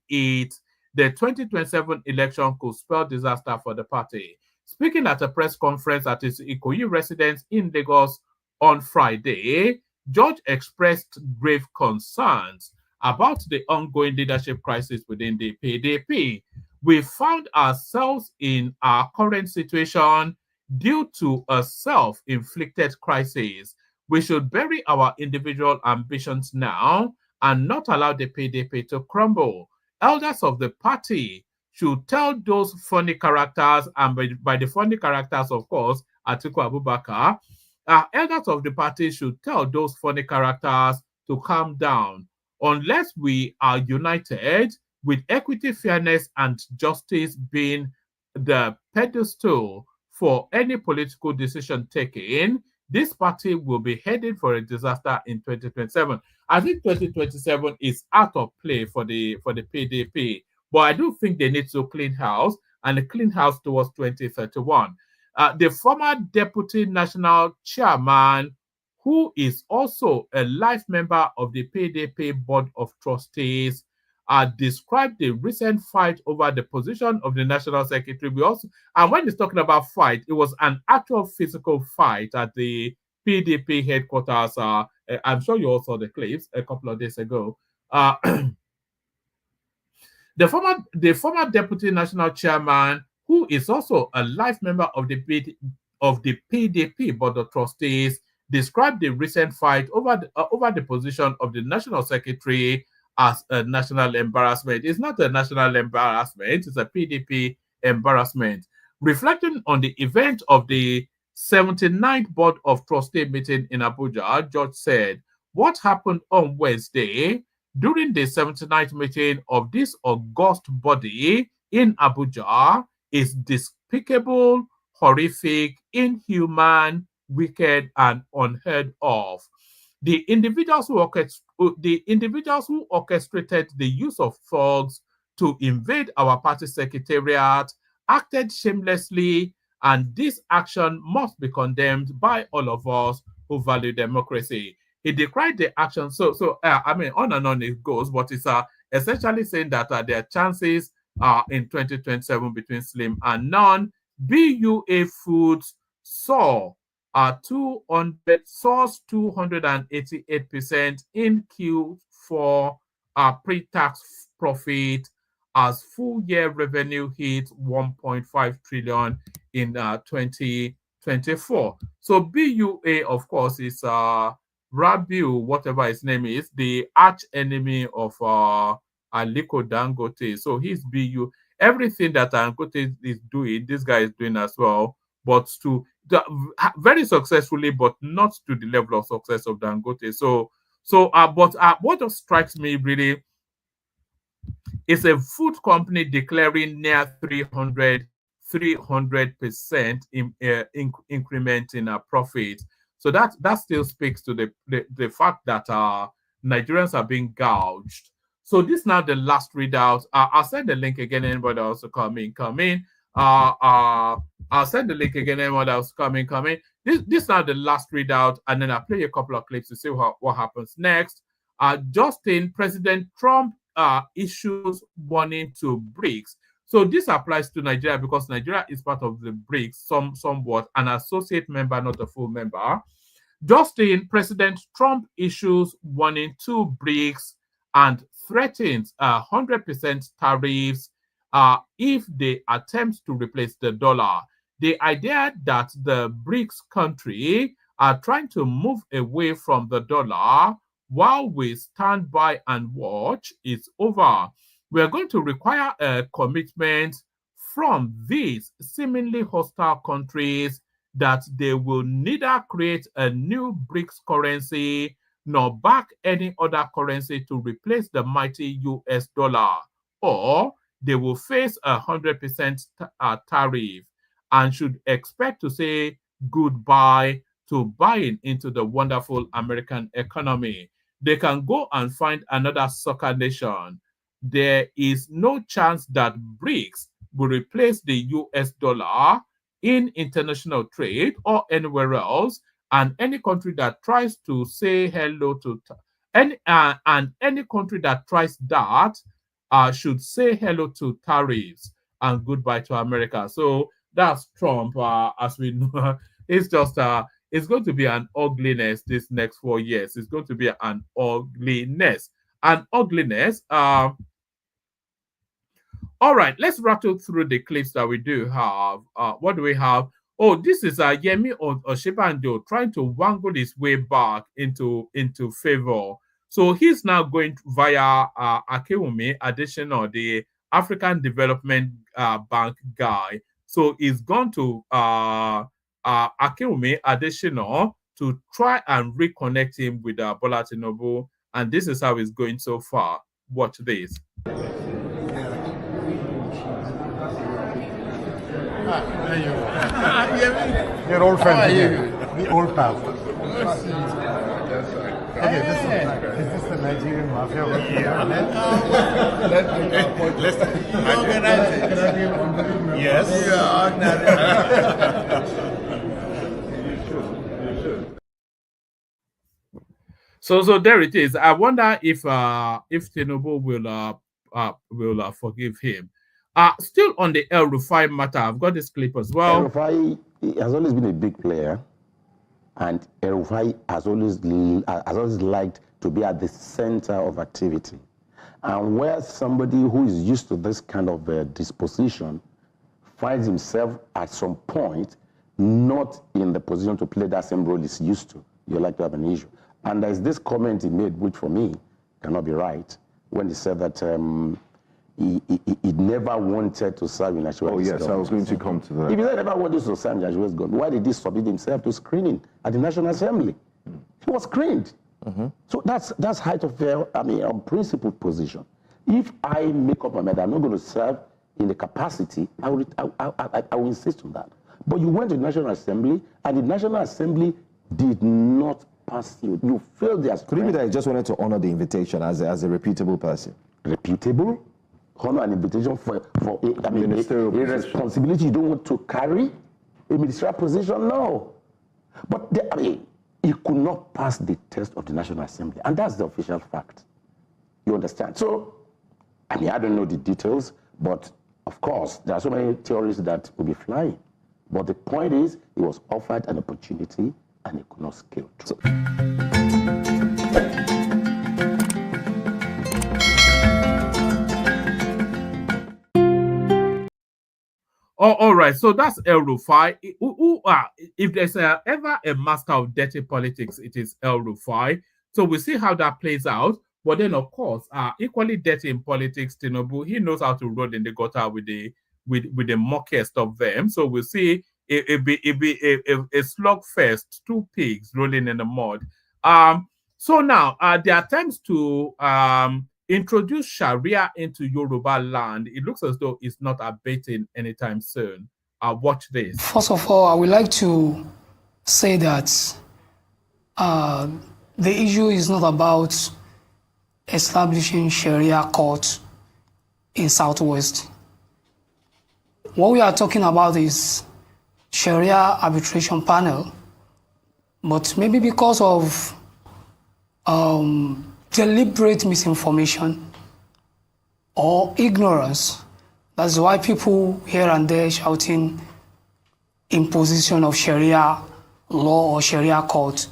it, the 2027 election could spell disaster for the party. Speaking at a press conference at his Ikoyi residence in Lagos on Friday, George expressed grave concerns about the ongoing leadership crisis within the PDP. We found ourselves in our current situation due to a self-inflicted crisis. We should bury our individual ambitions now and not allow the PDP to crumble. Elders of the party should tell those funny characters, and by the funny characters, of course, Atiku Abubakar, elders of the party should tell those funny characters to calm down. Unless we are united, with equity, fairness, and justice being the pedestal for any political decision taken, this party will be headed for a disaster in 2027. I think 2027 is out of play for the PDP, but I do think they need to clean house and clean house towards 2031. The former deputy national chairman, who is also a life member of the PDP Board of Trustees, described the recent fight over the position of the national secretary. And when he's talking about fight, it was an actual physical fight at the PDP headquarters. I'm sure you all saw the clips a couple of days ago. The former deputy national chairman, who is also a life member of the PDP Board of Trustees, described the recent fight over the position of the national secretary as a national embarrassment. It's not a national embarrassment, it's a PDP embarrassment. Reflecting on the event of the 79th Board of Trustees meeting in Abuja, George said, "What happened on Wednesday during the 79th meeting of this august body in Abuja is despicable, horrific, inhuman, wicked, and unheard of. The individuals who orchestrated the use of thugs to invade our party secretariat acted shamelessly, and this action must be condemned by all of us who value democracy." He decried the action. I mean, on and on it goes, but it's essentially saying that there are chances in 2027 between slim and none. BUA Foods saw 288% in Q4 pre-tax profit as full year revenue hit 1.5 trillion in 2024. So BUA, of course, is Rabiu, whatever his name is, the arch enemy of Aliko Dangote. So he's BU. Everything that Dangote is doing, this guy is doing as well, but very successfully, but not to the level of success of Dangote. But what just strikes me really is a food company declaring near 300% increment in profit. So that still speaks to the fact that Nigerians are being gouged. So this is now the last readout. I'll send the link again. Anybody else to come in. I'll send the link again. Anyone else come in. This is now the last readout, and then I'll play a couple of clips to see what happens next. Justin, President Trump issues warning to BRICS. So this applies to Nigeria because Nigeria is part of the BRICS, somewhat an associate member, not a full member. Justin, President Trump issues warning to BRICS and threatens 100% tariffs if they attempt to replace the dollar. The idea that the BRICS countries are trying to move away from the dollar while we stand by and watch is over. We are going to require a commitment from these seemingly hostile countries that they will neither create a new BRICS currency nor back any other currency to replace the mighty US dollar, or they will face 100% tariff and should expect to say goodbye to buying into the wonderful American economy. They can go and find another sucker nation. There is no chance that BRICS will replace the US dollar in international trade or anywhere else, and any country that tries to say hello to any country that tries that should say hello to tariffs and goodbye to America. So that's Trump, as we know. It's just it's going to be an ugliness this next 4 years. It's going to be an ugliness. All right, let's rattle through the clips that we do have. What do we have? Oh, this is Yemi Oshibanjo trying to wangle his way back into favor. So he's now going via Akewumi Additional, the African Development Bank guy. So he's gone to Akewumi Additional to try and reconnect him with Bola Tinubu. And this is how it's going so far. Watch this. You're old friends again. The old pal. Okay, is this the Nigerian mafia over here? Yes. So there it is. I wonder if Tinubu will forgive him. Still on the El-Rufai matter, I've got this clip as well. El-Rufai has always been a big player, and El-Rufai has always liked to be at the center of activity. And where somebody who is used to this kind of disposition finds himself at some point not in the position to play that same role he's used to, you're like to have an issue. And there's this comment he made, which for me cannot be right, when he said that he never wanted to serve in Nigeria's government. Oh yes, I was going to come to that. If he never wanted to serve in Nigeria's government, why did he submit himself to screening at the National Assembly? He was screened. So that's height of unprincipled position. If I make up my mind, I'm not going to serve in the capacity, I will insist on that. But you went to the National Assembly, and the National Assembly did not pass you. You failed their screening. Could it be that I just wanted to honor the invitation as a reputable person? Reputable? Honor an invitation for a responsibility you don't want to carry? A ministerial position? No. But he could not pass the test of the National Assembly, and that's the official fact. You understand? So, I don't know the details, but of course, there are so many theories that will be flying. But the point is, he was offered an opportunity, and he could not scale through. All right, so that's El-Rufai. If there's ever a master of dirty politics, it is El-Rufai. So we'll see how that plays out. But then, of course, equally dirty in politics, Tinubu, he knows how to roll in the gutter with the muckiest of them. So we'll see it be a slugfest, two pigs rolling in the mud. So now there are attempts to introduce Sharia into Yoruba land. It looks as though it's not abating anytime soon. Watch this. First of all, I would like to say that the issue is not about establishing Sharia court in Southwest. What we are talking about is Sharia arbitration panel, but maybe because of deliberate misinformation or ignorance, that's why people here and there shouting imposition of Sharia law or Sharia court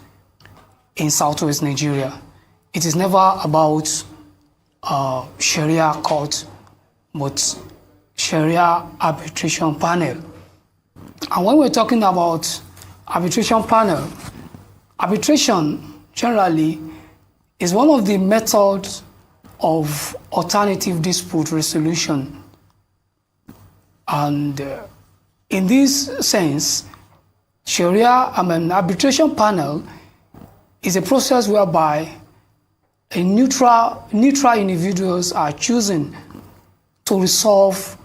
in Southwest Nigeria. It is never about Sharia court, but Sharia arbitration panel. And when we're talking about arbitration panel, arbitration generally is one of the methods of alternative dispute resolution. And in this sense, arbitration panel is a process whereby neutral individuals are chosen to resolve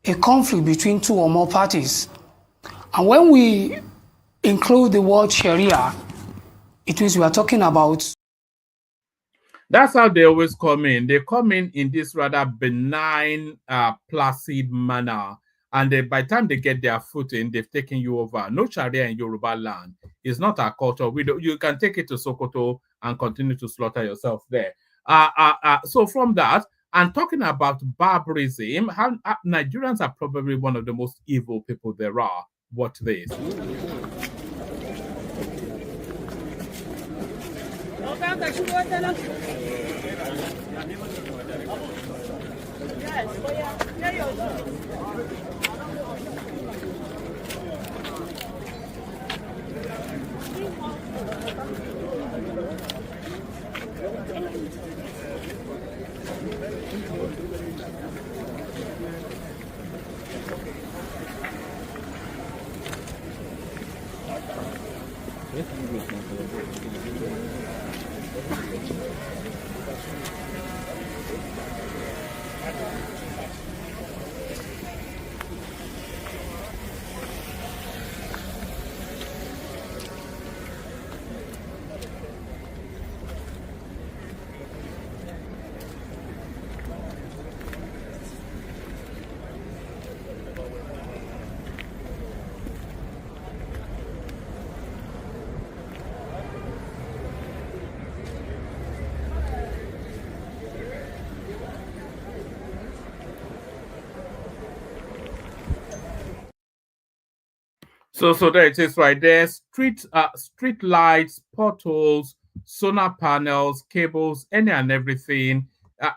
a conflict between two or more parties. And when we include the word Sharia, it means we are talking about. That's how they always come in. They come in this rather benign, placid manner. And by the time they get their foot in, they've taken you over. No Sharia in Yoruba land. It's not our culture. You can take it to Sokoto and continue to slaughter yourself there. So from that, and talking about barbarism, Nigerians are probably one of the most evil people there are. Watch this. So there it is right there. Street lights, potholes, solar panels, cables, any and everything.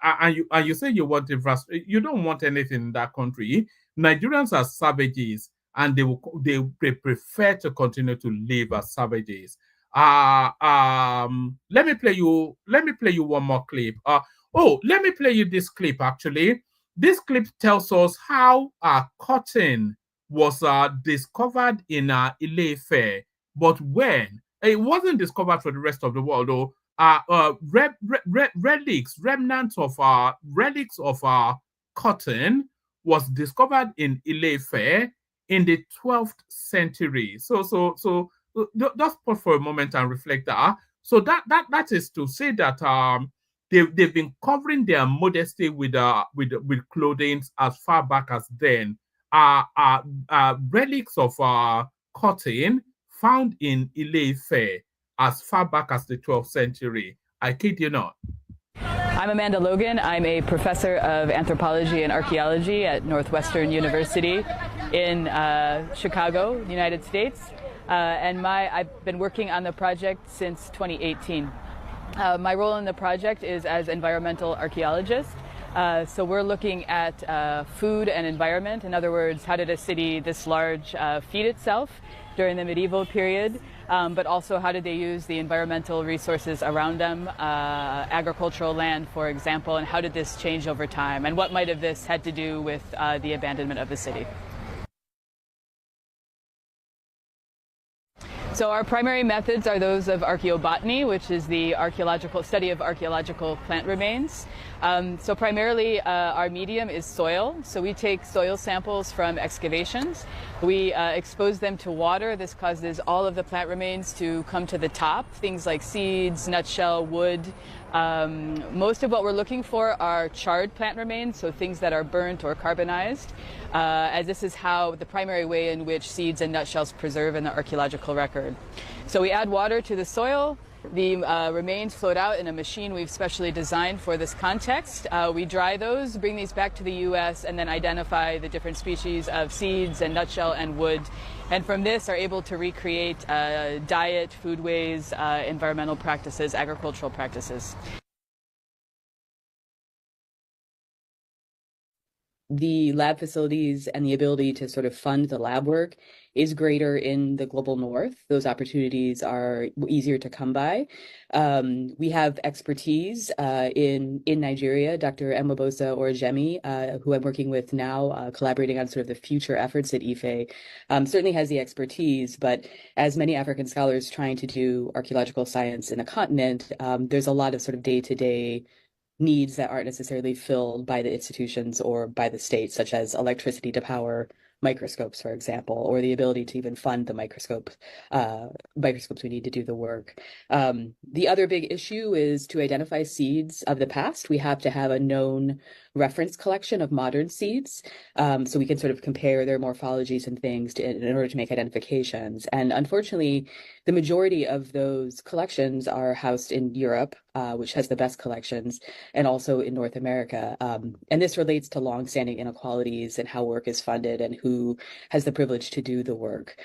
And you say you want infrastructure. You don't want anything in that country. Nigerians are savages, and they prefer to continue to live as savages. Let me play you one more clip. Let me play you this clip actually. This clip tells us how cotton was discovered in Ile-Ife, but when it wasn't discovered for the rest of the world, though, remnants of cotton was discovered in Ile-Ife in the 12th century. So just pause for a moment and reflect that. So that is to say that they've been covering their modesty with clothing as far back as then. Relics of cotton found in Ile-Ife as far back as the 12th century. I kid you not. I'm Amanda Logan. I'm a professor of anthropology and archaeology at Northwestern University in Chicago, United States. And I've been working on the project since 2018. My role in the project is as environmental archaeologist. So we're looking at food and environment. In other words, how did a city this large feed itself during the medieval period? But also how did they use the environmental resources around them, agricultural land, for example, and how did this change over time? And what might have this had to do with the abandonment of the city? So our primary methods are those of archaeobotany, which is the archaeological study of archaeological plant remains. So primarily our medium is soil. So we take soil samples from excavations. We expose them to water. This causes all of the plant remains to come to the top, things like seeds, nutshell, wood. Most of what we're looking for are charred plant remains, so things that are burnt or carbonized, as this is how the primary way in which seeds and nutshells preserve in the archaeological record. So we add water to the soil. The remains float out in a machine we've specially designed for this context. We dry those, bring these back to the U.S., and then identify the different species of seeds and nutshell and wood. And from this are able to recreate diet, foodways, environmental practices, agricultural practices. The lab facilities and the ability to sort of fund the lab work is greater in the global north. Those opportunities are easier to come by. We have expertise in Nigeria. Dr. Mwabosa Orejemi, who I'm working with now, collaborating on sort of the future efforts at Ife, certainly has the expertise, but as many African scholars trying to do archaeological science in the continent, there's a lot of sort of day-to-day needs that aren't necessarily filled by the institutions or by the state, such as electricity to power microscopes, for example, or the ability to even fund the microscopes we need to do the work. The other big issue is to identify seeds of the past. We have to have a known reference collection of modern seeds, so we can sort of compare their morphologies and things in order to make identifications. And unfortunately, the majority of those collections are housed in Europe, which has the best collections, and also in North America. And this relates to longstanding inequalities and how work is funded and who has the privilege to do the work.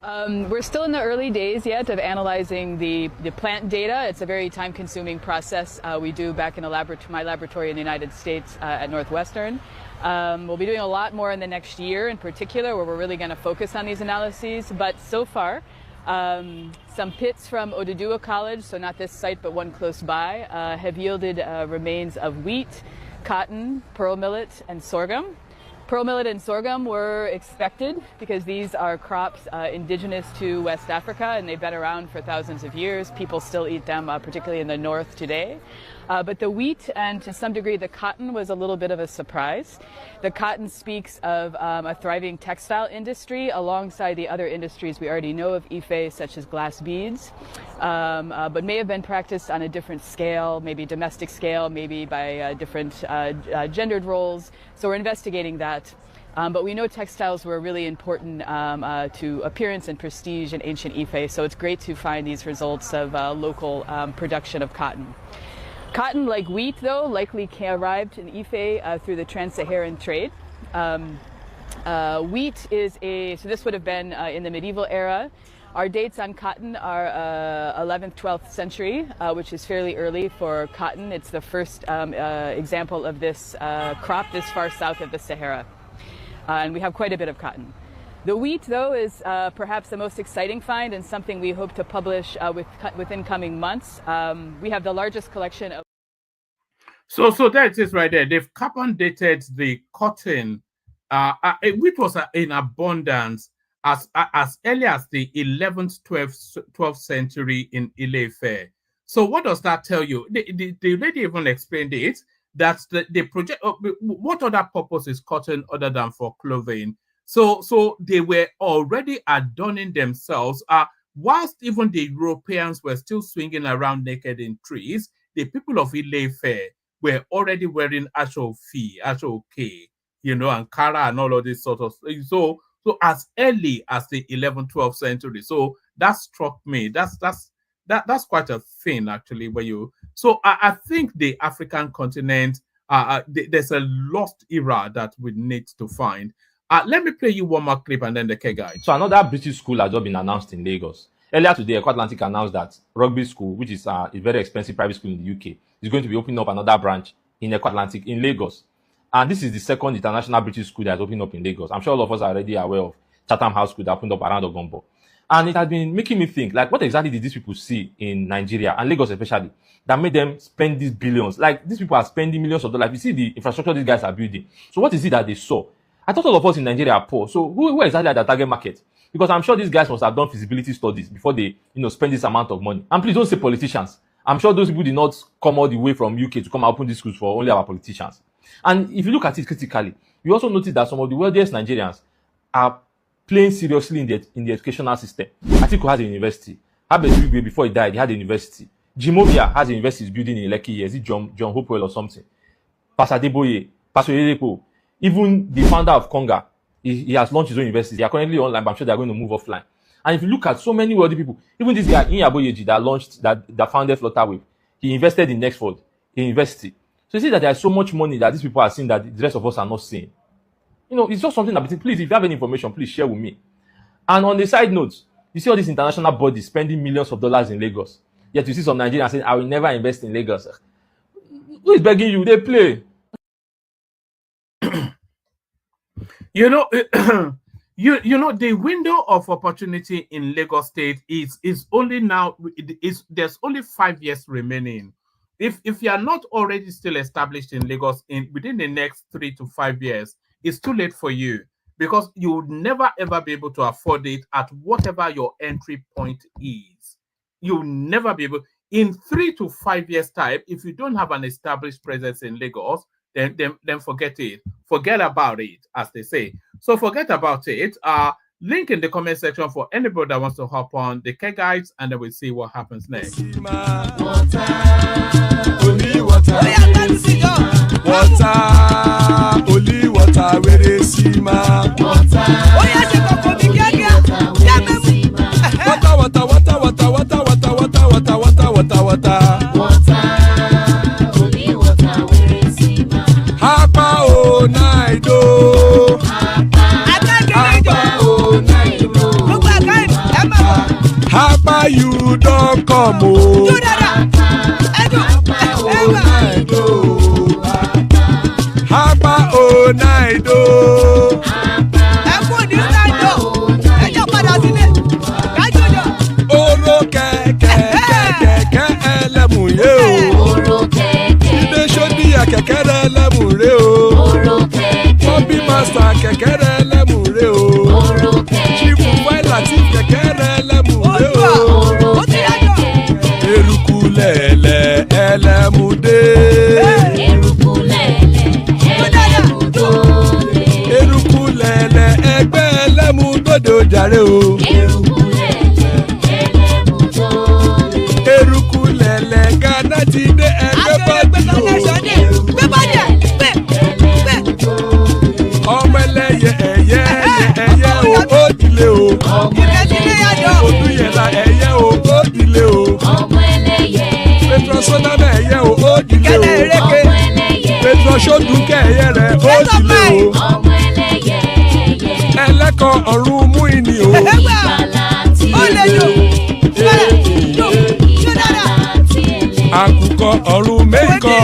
We're still in the early days yet of analyzing the plant data. It's a very time-consuming process we do back in my laboratory in the United States at Northwestern. We'll be doing a lot more in the next year in particular, where we're really going to focus on these analyses. But so far, some pits from Oduduwa College, so not this site but one close by, have yielded remains of wheat, cotton, pearl millet, and sorghum. Pearl millet and sorghum were expected because these are crops indigenous to West Africa, and they've been around for thousands of years. People still eat them, particularly in the north today. But the wheat and to some degree the cotton was a little bit of a surprise. The cotton speaks of a thriving textile industry alongside the other industries we already know of Ife, such as glass beads, but may have been practiced on a different scale, maybe domestic scale, maybe by different gendered roles. So we're investigating that. But we know textiles were really important to appearance and prestige in ancient Ife, so it's great to find these results of local production of cotton. Cotton, like wheat, though, likely arrived in Ife through the trans-Saharan trade. Wheat is so this would have been in the medieval era. Our dates on cotton are 11th, 12th century, which is fairly early for cotton. It's the first example of this crop this far south of the Sahara. And we have quite a bit of cotton. The wheat, though, is perhaps the most exciting find and something we hope to publish within coming months. We have the largest collection of... So there it is right there. They've carbon dated the cotton, which was in abundance as early as the 11th, 12th century in Ile-Ife. So what does that tell you? The lady even explained it, that the project, what other purpose is cotton other than for clothing? So they were already adorning themselves. Whilst even the Europeans were still swinging around naked in trees, the people of Ile-Ife were already wearing Ashofi, Ashoke, Ankara and all of this sort of things. So as early as the 11th, 12th century. So that struck me. That's quite a thing, actually. I think the African continent, there's a lost era that we need to find. Let me play you one more clip and then the K guide. So another British school has just been announced in Lagos. Earlier today, Eco Atlantic announced that Rugby School, which is a very expensive private school in the UK, is going to be opening up another branch in Eco Atlantic in Lagos. And this is the second international British school that is opening up in Lagos. I'm sure all of us are already aware of Chatham House School that opened up around Ogombo. And it has been making me think, like, what exactly did these people see in Nigeria, and Lagos especially, that made them spend these billions? Like, these people are spending millions of dollars. You see the infrastructure these guys are building. So what is it that they saw? I thought all of us in Nigeria are poor. So who exactly are the target market? Because I'm sure these guys must have done feasibility studies before they, spend this amount of money. And please don't say politicians. I'm sure those people did not come all the way from UK to come and open these schools for only our politicians. And if you look at it critically, you also notice that some of the wealthiest Nigerians are playing seriously in the educational system. Atiku has a university. Abati, before he died, he had a university. Jimovia has a university building in Lekki. Is it John Hopewell or something? Pastor Adeboye, Pastor Edepo, even the founder of Konga, he has launched his own university. They are currently online, but I'm sure they are going to move offline. And if you look at so many wealthy people, even this guy, Inyaboyeji, that founded Flutterwave, he invested in Nextford, in university. So you see that there is so much money that these people are seeing that the rest of us are not seeing. It's just something that, please, if you have any information, please share with me. And on the side note, you see all these international bodies spending millions of dollars in Lagos. Yet you see some Nigerians saying, I will never invest in Lagos. Who is begging you? They play. The window of opportunity in Lagos State is only now. There's only 5 years remaining. If you are not already still established in Lagos within the next 3 to 5 years, it's too late for you, because you would never ever be able to afford it at whatever your entry point is. You'll never be able. In 3 to 5 years' time, if you don't have an established presence in Lagos, then forget it. Forget about it, as they say. So forget about it. Link in the comment section for anybody that wants to hop on the K guides, and then we'll see what happens next. Only water, where they see ma. Water, Hapa o naido. Hapa you don't come o. Hapa o naido. Oro kẹ̀kẹ́ ẹlẹ́mùrè o. Ilé ṣọ́díyà kẹ̀kẹ́ ẹlẹ́mùrè o. Bobby master kẹ̀kẹ́ ẹlẹ́mùrè o. Chifu Faila ti kẹ̀kẹ́ ẹlẹ́mùrè o. Eruku lẹ̀lẹ̀ ẹlẹ́mùdé. Eruku lẹ̀lẹ̀ ẹgbẹ́ ẹlẹ́mùdódò jàre o. Eruku lẹ̀lẹ̀ Ghana ti dé ẹgbẹ́ bọ́dì o. Ọmọ ẹlẹ́yẹ ẹyẹ o ó dìlé o. Odúyẹ̀lá ẹyẹ o ó dìlé o. Petrosoname ẹyẹ o ó dìlé o. Petrosodúnkẹ́ ẹyẹ rẹ̀ ó dìlé o. Ẹlẹ́kọ̀ ọ̀run mú ìní o. Àkùkọ ọ̀run mẹ́kọ̀.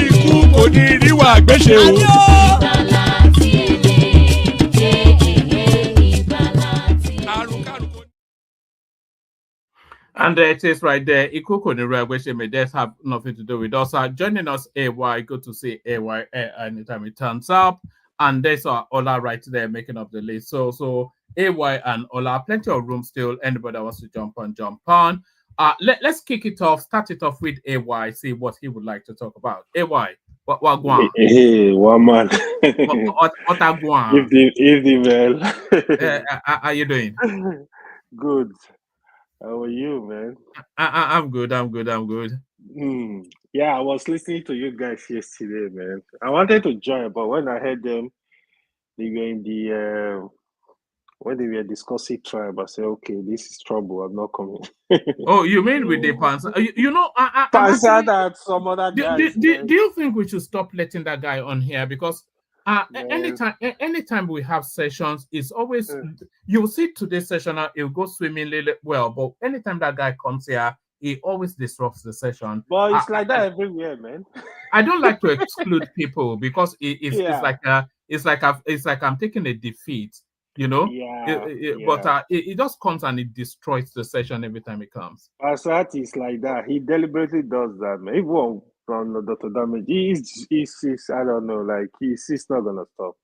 Ikú kò ní ríwà gbéṣe o. And it is right there. Ikuko Nira, which may just have nothing to do with us. Joining us, AY, good to see AY anytime it turns up. And there's Ola right there making up the list. So AY and Ola, plenty of room still. Anybody that wants to jump on. Let's kick it off, start it off with AY, see what he would like to talk about. AY, what going? Hey, one man. What are going? Evening, man. How are you doing? Good. How are you, man? I'm good. Yeah, I was listening to you guys yesterday, man. I wanted to join, but when I heard them, they were in the when they were discussing tribe, I said, "Okay, this is trouble. I'm not coming." Oh, you mean with the Pansa? You know, Pansa that some other guys. Do you think we should stop letting that guy on here? Because anytime we have sessions, it's always you'll see today's session, it'll go swimmingly well, but anytime that guy comes here, he always disrupts the session. But it's like that everywhere, man. I don't like to exclude people because it's like I'm taking a defeat, you know. But it just comes and it destroys the session every time it comes. Asat is like that. He deliberately does that, man. Even from the Dr. Damage, he's I don't know, like he's not gonna stop.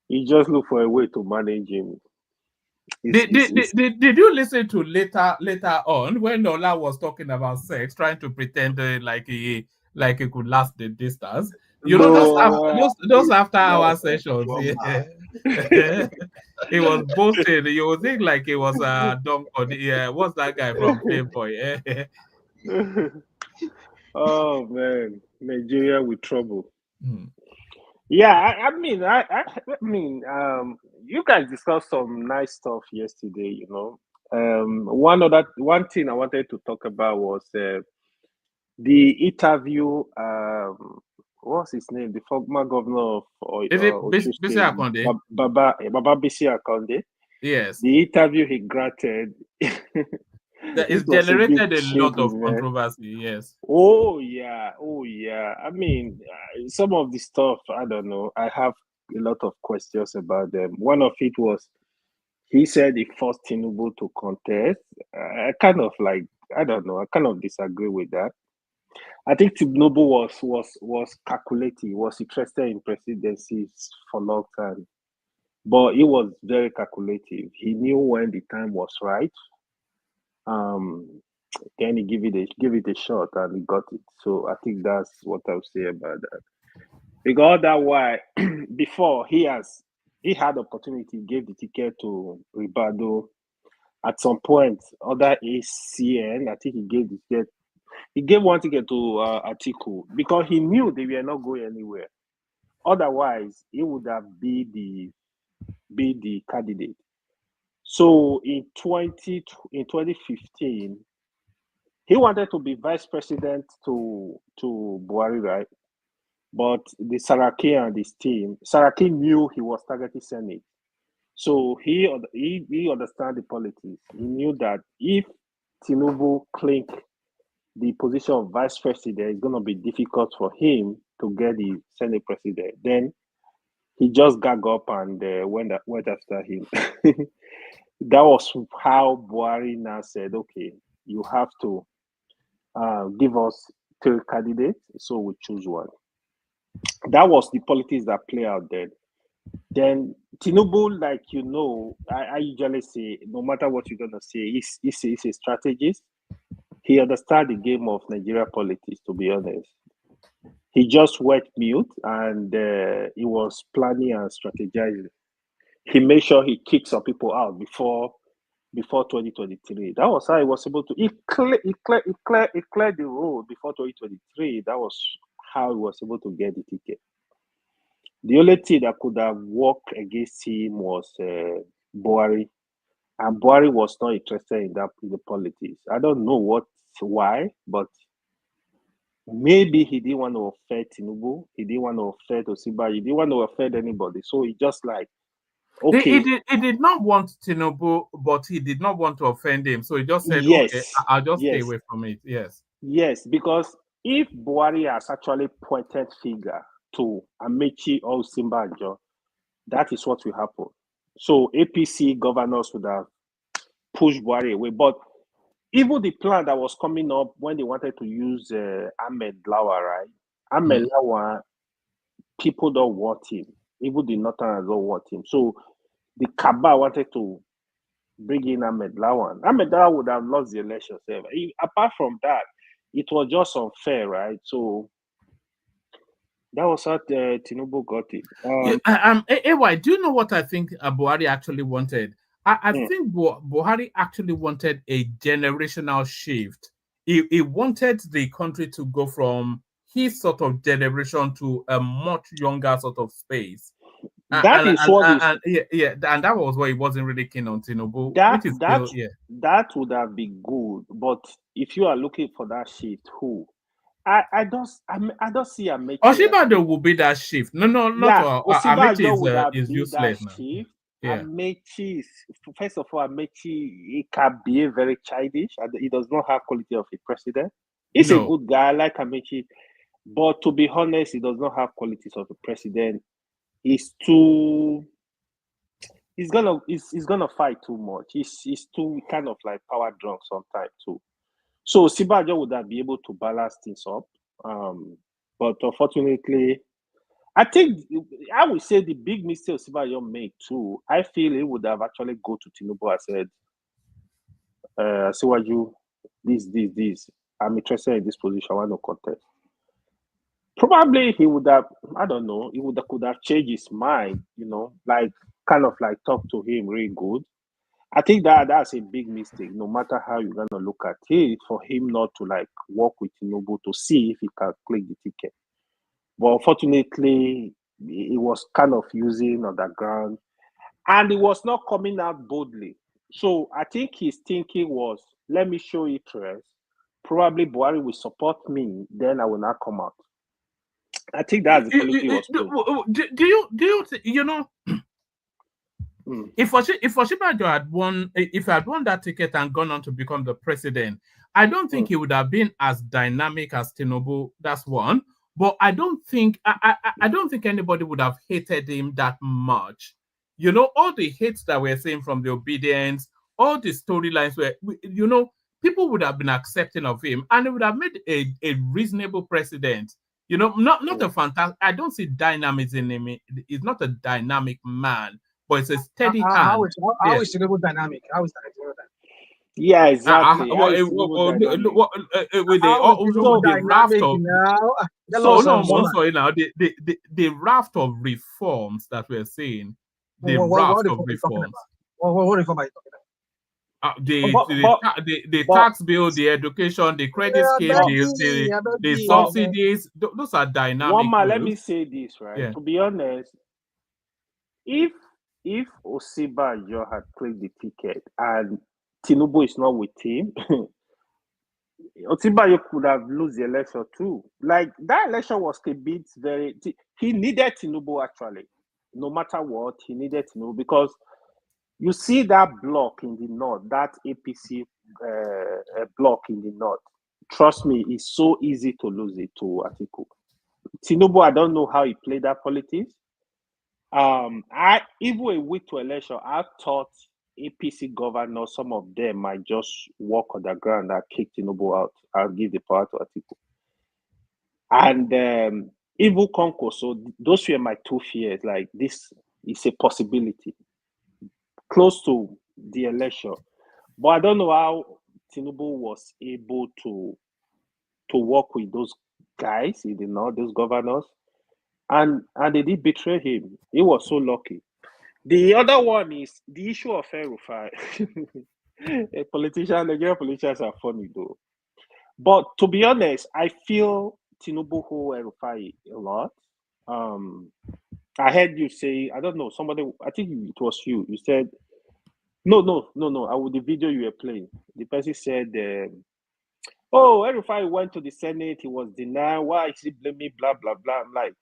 He just look for a way to manage him. Did you listen to later on when Ola was talking about sex, trying to pretend like he could last the distance? You know, those after hour sessions. Yeah. He was boasting. You would think like he was a dumb. What's that guy from Playboy? Oh man, Nigeria with trouble. Yeah, I mean, you guys discussed some nice stuff yesterday. You know, one thing I wanted to talk about was the interview. What's his name? The former governor of Is it Bisi Akonde? Baba Bisi Akonde. Yes. The interview he granted. It's generated a lot of controversy. Yes. Oh yeah. I mean, some of the stuff, I don't know. I have a lot of questions about them. One of it was he said he forced Tinubu to contest. I kind of like, I don't know. I kind of disagree with that. I think Tinubu was calculating. He was interested in presidencies for a long time, but he was very calculative. He knew when the time was right. then he give it a shot and he got it. So I think that's what I'll say about that. Because that why before he had opportunity, gave the ticket to Ribado. At some point, other ACN, I think he gave the ticket. He gave one ticket to Atiku because he knew they were not going anywhere. Otherwise, he would have be the candidate. So in 2015, he wanted to be vice president to Buhari, right? But the Saraki and his team, Saraki knew he was targeting Senate. So he understand the politics. He knew that if Tinubu clink the position of vice president, it's going to be difficult for him to get the Senate president. Then he just gag up and went after him. That was how Buhari now said, okay, you have to give us 3 candidates, so we choose one. That was the politics that play out there. Then Tinubu, like I usually say, no matter what you're gonna say, he's a strategist. He understands the game of Nigeria politics, to be honest. He just went mute and he was planning and strategizing. He made sure he kicked some people out before 2023. That was how he was able to. He cleared the road before 2023. That was how he was able to get the ticket. The only thing that could have worked against him was Buhari, and Buhari was not interested in the politics. I don't know why, but maybe he didn't want to offend Tinubu. He didn't want to offend Osiba. He didn't want to offend anybody. So he just like, okay. He did not want Tinubu, but he did not want to offend him. So he just said, yes, okay, I'll just stay away from it. Yes. Yes, because if Buhari has actually pointed finger to Amaechi or Simbajo, that is what will happen. So APC governors would have pushed Buhari away. But even the plan that was coming up when they wanted to use Ahmed Lawa, right? Ahmed Lawa, people don't want him. Even the Northerners don't want him. So the Kaaba wanted to bring in Ahmed Lawan. Ahmed Lawan would have lost the election. Apart from that, it was just unfair, right? So that was how Tinubu got it. AY, do you know what I think Buhari actually wanted? I think Buhari actually wanted a generational shift. He wanted the country to go from his sort of generation to a much younger sort of space. And that was why he wasn't really keen on Tinubu. That would have been good, but if you are looking for that shift, who? I don't see Amaechi. Osinbajo will be that shift. No, not Amaechi is useless now. Shift. Yeah. Amaechi, first of all, Amaechi, he can be very childish, and he does not have quality of a president. He's a good guy, I like Amaechi, but to be honest, he does not have qualities of a president. He's gonna fight too much. He's too kind of like power drunk sometimes too. So Sibajo would have been able to balance things up. But unfortunately, I think I would say the big mistake Sibajo made too. I feel he would have actually go to Tinubu and said, Siwaju, this. I'm interested in this position. I want to contest. Probably he would have, I don't know, could have changed his mind, like kind of like talk to him really good. I think that's a big mistake, no matter how you're gonna look at it, for him not to like work with Tinubu to see if he can click the ticket. But unfortunately, he was kind of using underground, and he was not coming out boldly. So I think his thinking was, let me show interest. Probably Buhari will support me, then I will not come out. I think that's the quality he was playing. If Osinbajo had won that ticket and gone on to become the president, I don't think he would have been as dynamic as Tinubu. That's one. But I don't think anybody would have hated him that much. All the hates that we're seeing from the obedience, all the storylines where people would have been accepting of him, and it would have made a reasonable president. Not a fantastic. I don't see dynamism in him. He's not a dynamic man, but it's a steady hand. How is Tinubu dynamic? How is Tinubu dynamic? Yeah, exactly. With the raft of the raft of reforms that we're seeing, What reform are you talking about? What reform are you talking about? The tax bill, the education, the credit scheme, the subsidies, those are dynamic. One man, let me say this, right? Yeah. To be honest, if Osinbajo had played the ticket and Tinubu is not with him, Osinbajo could have lost the election too. Like that election was a bit he needed Tinubu actually. No matter what, he needed Tinubu because you see that block in the north, that APC block in the north. Trust me, it's so easy to lose it to Atiku. Tinubu, I don't know how he played that politics. Even a week to election, I thought APC governors, some of them might just walk on the ground and kick Tinubu out. I'll give the power to Atiku. And even Kwankwaso, those were my two fears. Like this is a possibility close to the election, but I don't know how Tinubu was able to work with those guys in the north, those governors, and they did betray him. He was so lucky. The other one is the issue of El-Rufai. Nigerian politicians are funny though. But to be honest, I feel Tinubu who El-Rufai a lot. I heard you say, I don't know, somebody, I think it was you. You said, no. The video you were playing, the person said, El-Rufai went to the Senate, he was denied. Why is he blaming blah, blah, blah? I'm like,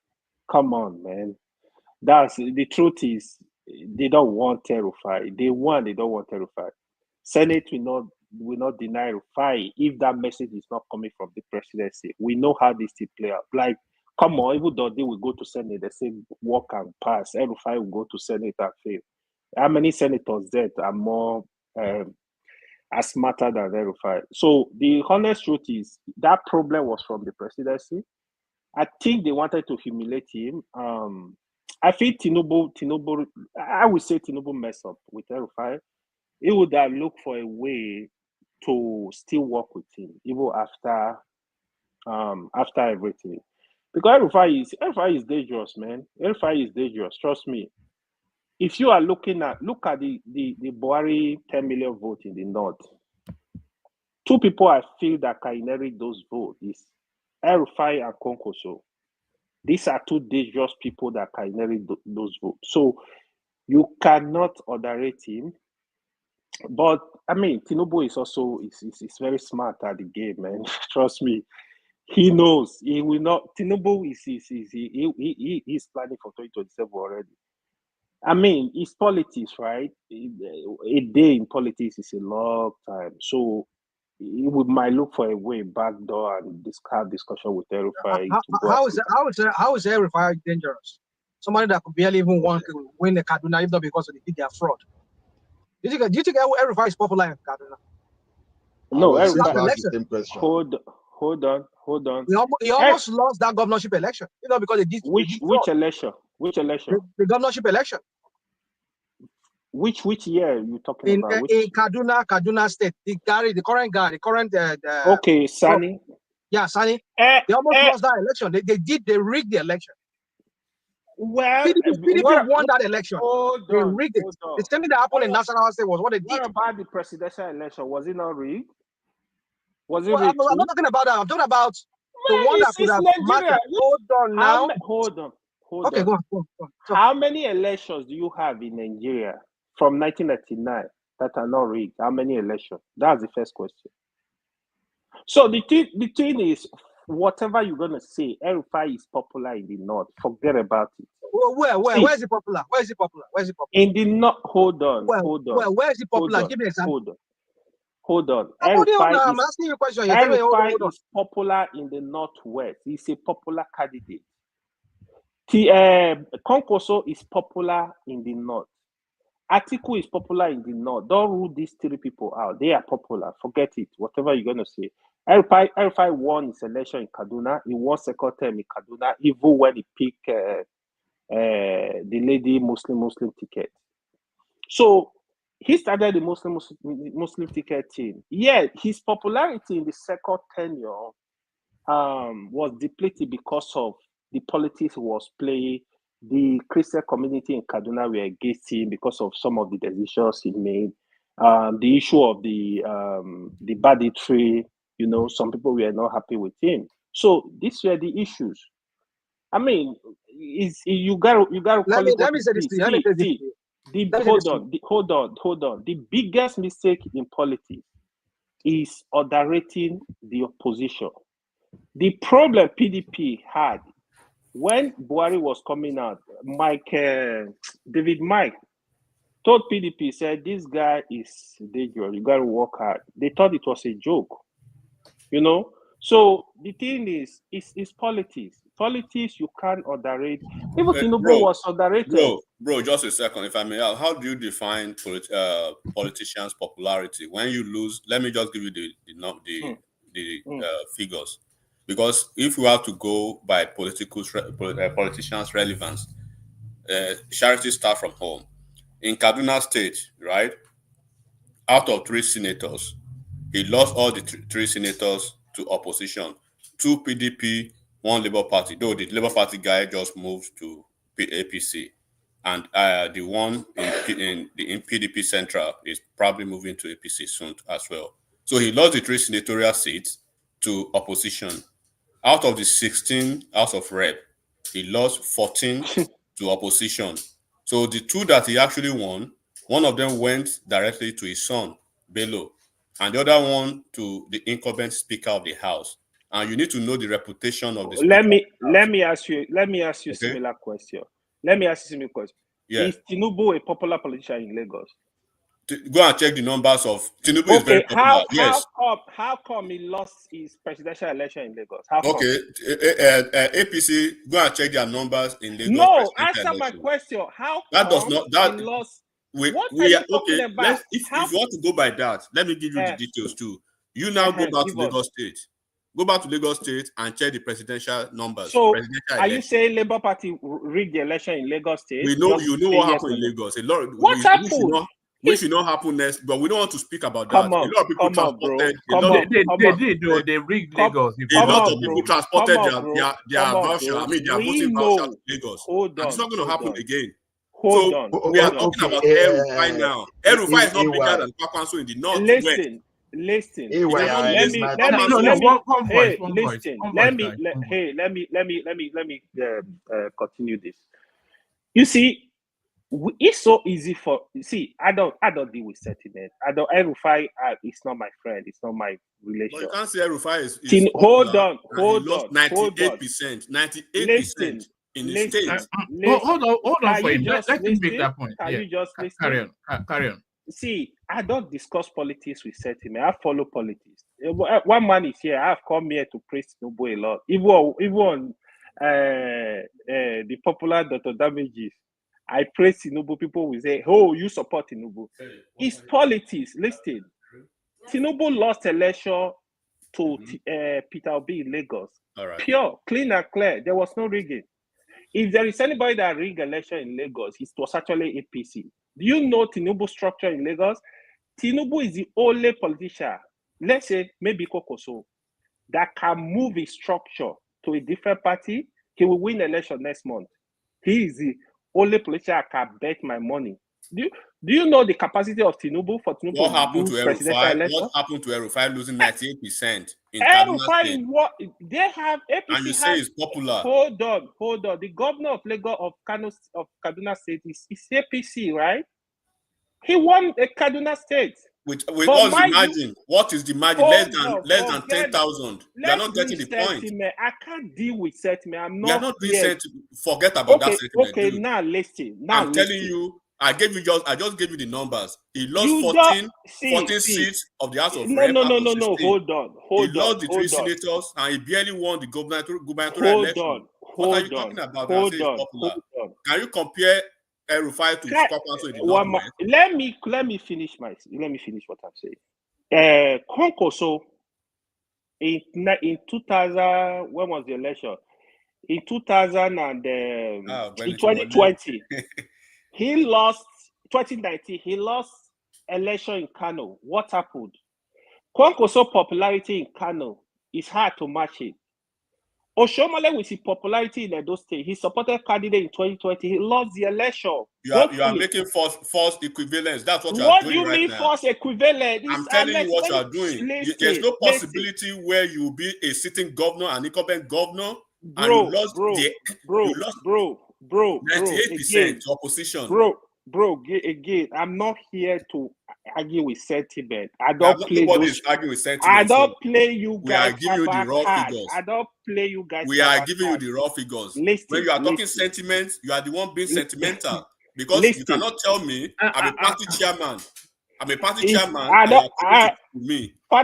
come on, man. The truth is, they don't want El-Rufai. They don't want El-Rufai. Senate will not deny El-Rufai if that message is not coming from the presidency. We know how this thing play out. Like, come on, even though they will go to Senate, they say work and pass. El-Rufai will go to Senate and fail. How many senators there are more are smarter than El-Rufai? So the honest truth is that problem was from the presidency. I think they wanted to humiliate him. I think Tinubu, I would say Tinubu messed up with El-Rufai. He would have looked for a way to still work with him, even after everything. Because El-Rufai is dangerous, man. El-Rufai is dangerous. Trust me. If you are look at the Buhari 10 million vote in the north, two people I feel that can inherit those votes is El-Rufai and Kwankwaso. These are two dangerous people that can inherit those votes. So you cannot underrate him. But I mean, Tinubu is also is very smart at the game, man. Trust me. He knows he will not. Tinubu he's planning for 2027 already. I mean, it's politics, right? A day in politics is a long time. So he might look for a way back door and have discussion with El-Rufai. How is El-Rufai dangerous? Somebody that could barely even want to win the Kaduna if not because they did their fraud. Do you think El-Rufai is popular in Kaduna? No, El-Rufai. Hold on. He almost lost that governorship election. Because they did. Which election? Which election? The governorship election. Which year are you talking about? In Kaduna State, the current okay, Shani. Yeah, Shani. They almost lost that election. They rigged the election. Well, PDP won that election. They rigged it. The same thing that happened in National State was what they did. What about the presidential election? Was it not rigged? Was it rigged? I'm not talking about that. I'm talking about the one that could have mattered. Hold on. Okay, go on. How many elections do you have in Nigeria from 1999 that are not rigged? How many elections? That's the first question. So the thing is, whatever you're gonna say, El-Rufai is popular in the north. Forget about it. Where is it popular? Where is it popular? In the north. Hold on. Where is it popular? Give me an example. Hold on. I'm asking you a question. El-Rufai is popular in the northwest. He's a popular candidate. Kwankwaso is popular in the north. Atiku is popular in the north. Don't rule these three people out. They are popular. Forget it. Whatever you're going to say. El-Rufai won his election in Kaduna. He won second term in Kaduna, even when he picked the lady Muslim ticket. So he started the Muslim ticket thing. Yeah, his popularity in the second tenure was depleted because of the politics he was playing. The Christian community in Kaduna were against him because of some of the decisions he made. The issue of the banditry, some people were not happy with him. So these were the issues. I mean, you got to call it. Let me say this to you. Hold on. The biggest mistake in politics is underrating the opposition. The problem PDP had when Buhari was coming out, David Mike told PDP, said, this guy is dangerous, you got to work hard. They thought it was a joke, So the thing is, it's politics. Politics, you can't underrate. Even Tinubu was underrated. Bro, just a second, if I may. How do you define politicians' popularity when you lose? Let me just give you the figures, because if we have to go by politicians' relevance, charity start from home. In Kaduna State, right? Out of 3 senators, he lost all the 3 senators to opposition, 2 PDP, 1 Labour Party. Though the Labour Party guy just moved to APC, and the one in PDP Central is probably moving to APC soon as well. So he lost the 3 senatorial seats to opposition. Out of the 16 House of Rep, he lost 14 to opposition. So the 2 that he actually won, one of them went directly to his son, Bello, and the other one to the incumbent Speaker of the House. And you need to know the reputation of the Speaker. Let me ask you a similar question. Yeah. Is Tinubu a popular politician in Lagos? Go and check the numbers of Tinubu. Is very popular. How come he lost his presidential election in Lagos? How come? APC, go and check their numbers in Lagos. No, answer my question. How that does not that he lost? We are okay. If you want to go by that, let me give you the details too. You now go back to Lagos State. Go back to Lagos State and check the presidential numbers. So, are you saying Labour Party rigged the election in Lagos State? We know what happened in Lagos. What happened? Which should not happen next, but we don't want to speak about that. A lot of people transported. They rigged Lagos. A lot of people transported their voucher. I mean, their voting voucher to Lagos. And it's not going to happen again. We are talking about El-Rufai now. El-Rufai is not bigger than Kwankwaso in the north. Listen. Let me continue this. You see, it's so easy I don't deal with sentiment. El-Rufai is not my friend. It's not my relation. But you can't say El-Rufai is hold on. 98%. 98% in the state. Hold on for him. Let him make that point. Can you just listen? Carry on. See, I don't discuss politics with sentiment. I follow politics. One man is here. I've come here to praise Tinubu a lot. Even the popular Dr. Damages, I praise Tinubu. People will say, "Oh, you support Tinubu." It's politics. Listen, Tinubu lost election to Peter Obi in Lagos. Right. Pure, clean and clear. There was no rigging. If there is anybody that rigged election in Lagos, it was actually APC. Do you know Tinubu structure in Lagos? Tinubu is the only politician, let's say maybe Kwankwaso, that can move his structure to a different party. He will win election next month. He is the only politician I can bet my money. Do you know the capacity of Tinubu for Tinubu what happened to El-Rufai? What happened to El-Rufai losing 98% in Kaduna State? What they have APC and you say it's popular. Hold on. The governor of Lagos of Kaduna State is APC, right? He won a Kaduna State. What is the margin? Less than 10,000. You are not getting the point. I can't deal with sentiment. I'm not. You are not doing sentiment. Forget about that sentiment. Okay, dude. Now listen. I'm telling you. I just gave you the numbers. He lost 14 seats of the House of Rep. No. Hold on. He lost the 3 senators and he barely won the gubernatorial election. What are you talking about? Can you compare El-Rufai to Kwankwaso in the Northwest? Let me finish what I'm saying. Kwankwaso in 2000, when was the election? In 2000 and in 2020. He lost 2019. He lost election in Kano, what happened? Kwankwaso popularity in Kano is hard to match it. Oshomole with his popularity in Edo State, he supported candidate in 2020. He lost the election. You are making false equivalence. That's what you are What doing do you right mean now. false equivalent? I'm telling you what you are doing. There's no possibility where you will be a sitting governor, an incumbent governor, and you lost 98% to opposition. Bro, again, I'm not here to argue with sentiment. Nobody's arguing with sentiment. I don't play you guys. We are giving you the raw figures. I don't play you guys. We are giving you the raw figures. When you are talking sentiment, you are the one being sentimental. Because you cannot tell me I'm a party chairman. I'm a party chairman. All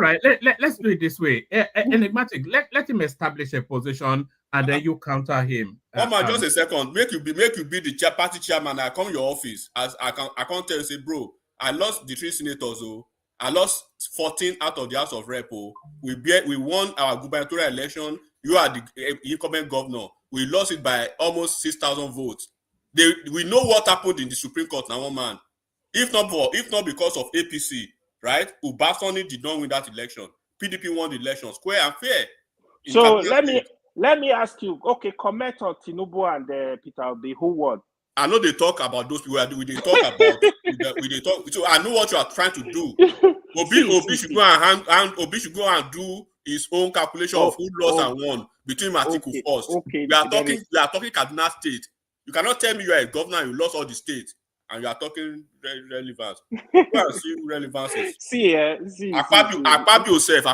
right. Let's do it this way. Enigmatic. Let him establish a position, and then you counter him. Just a second. Make you be the party chairman. I come to your office. As I can't tell you, say, bro, I lost the 3 senators. Oh, I lost 14 out of the House of Rep. Oh, we won our gubernatorial election. You are the incumbent governor. We lost it by almost 6,000 votes. We know what happened in the Supreme Court now, one man. If not because of APC, right? Ubasani did not win that election. PDP won the election, square and fair. So let me ask you. Okay, comment on Tinubu and Peter Obi. Who won? I know they talk about those people. We they talk about. We talk. So I know what you are trying to do. Obi should go and do his own calculation of who lost and won between Atiku first. Okay, we are talking Kaduna State. You cannot tell me you are a governor and you lost all the states and you are talking relevance. Go and see relevances. See. Akpabio self,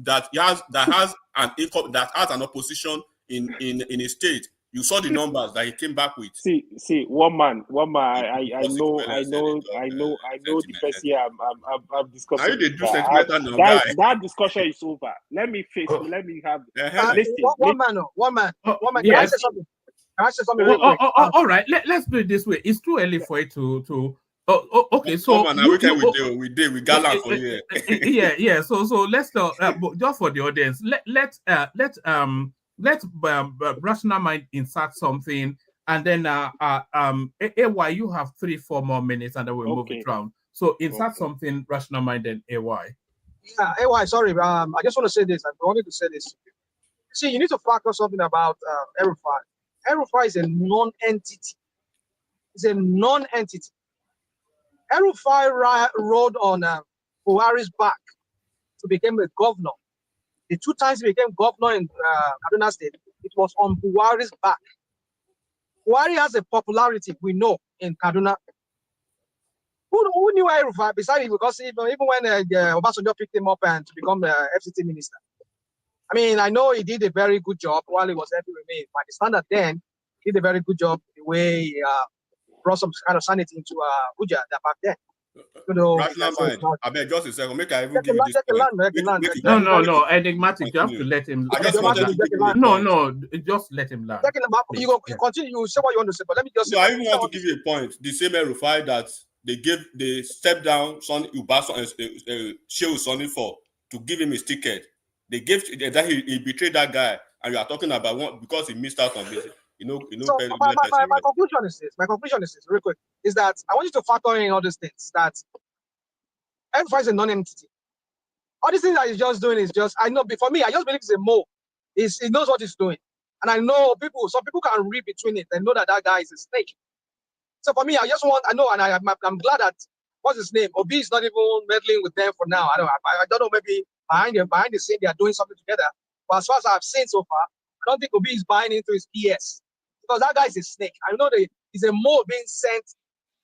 that has an income, that has an opposition in a state. You saw the numbers that he came back with. See, one man. I know the person here I'm discussing. Now you do sentimental now, that discussion is over. Let me have. One man. Yes. Can I say something? All right. Let's do it this way. It's too early for it to. Okay. So we gallant for you. Yeah. So let's just for the audience. Let rational mind insert something, and then AY, you have 3-4 more minutes, and then we'll move it around. So insert something, rational mind, and AY. Yeah, AY. Sorry, I just want to say this. I wanted to say this. See, you need to factor something about El-Rufai. El-Rufai is a non-entity. It's a non-entity. El-Rufai rode on Buhari's back to become a governor. The 2 times he became governor in Kaduna State, it was on Buhari's back. Buhari has a popularity, we know, in Kaduna. Who knew El-Rufai besides him? Because even when Obasanjo picked him up and to become the FCT minister, I mean, I know he did a very good job while he was FCT. By the standard then, he did a very good job the way he brought some kind of sanity into Abuja back then. I mean, just a second. Make I even give you this. No. Enigmatic. You have to let him. No. Just let him learn. You continue. You say what you want to say, but let me just. No, I even want to give you a point. The same El-Rufai that they stepped down Sonny Shehu Sonny for to give him his ticket. They gave that he betrayed that guy, and you are talking about one because he missed out on this. So my conclusion is this, real quick, is that I want you to factor in all these things. That El-Rufai is a non-entity. All these things that he's just doing is just, I know, for me, I just believe it's a mole. He knows what he's doing. And I know some people can read between it and know that guy is a snake. So for me, I'm glad that, what's his name? Obi is not even meddling with them for now. I don't know, maybe behind the scene, they are doing something together. But as far as I've seen so far, I don't think Obi is buying into his BS. Because that guy is a snake. I know he's a mole being sent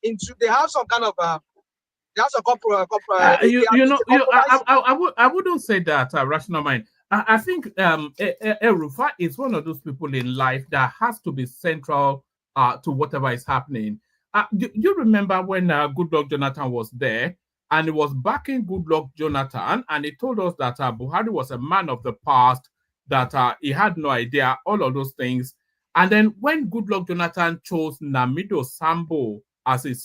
into. They have some kind of. They have some I wouldn't say that. Rational mind. I think El-Rufai is one of those people in life that has to be central to whatever is happening. Do you remember when Goodluck Jonathan was there and he was backing Goodluck Jonathan, and he told us that Buhari was a man of the past, that he had no idea, all of those things. And then when Goodluck Jonathan chose Namido Sambo as his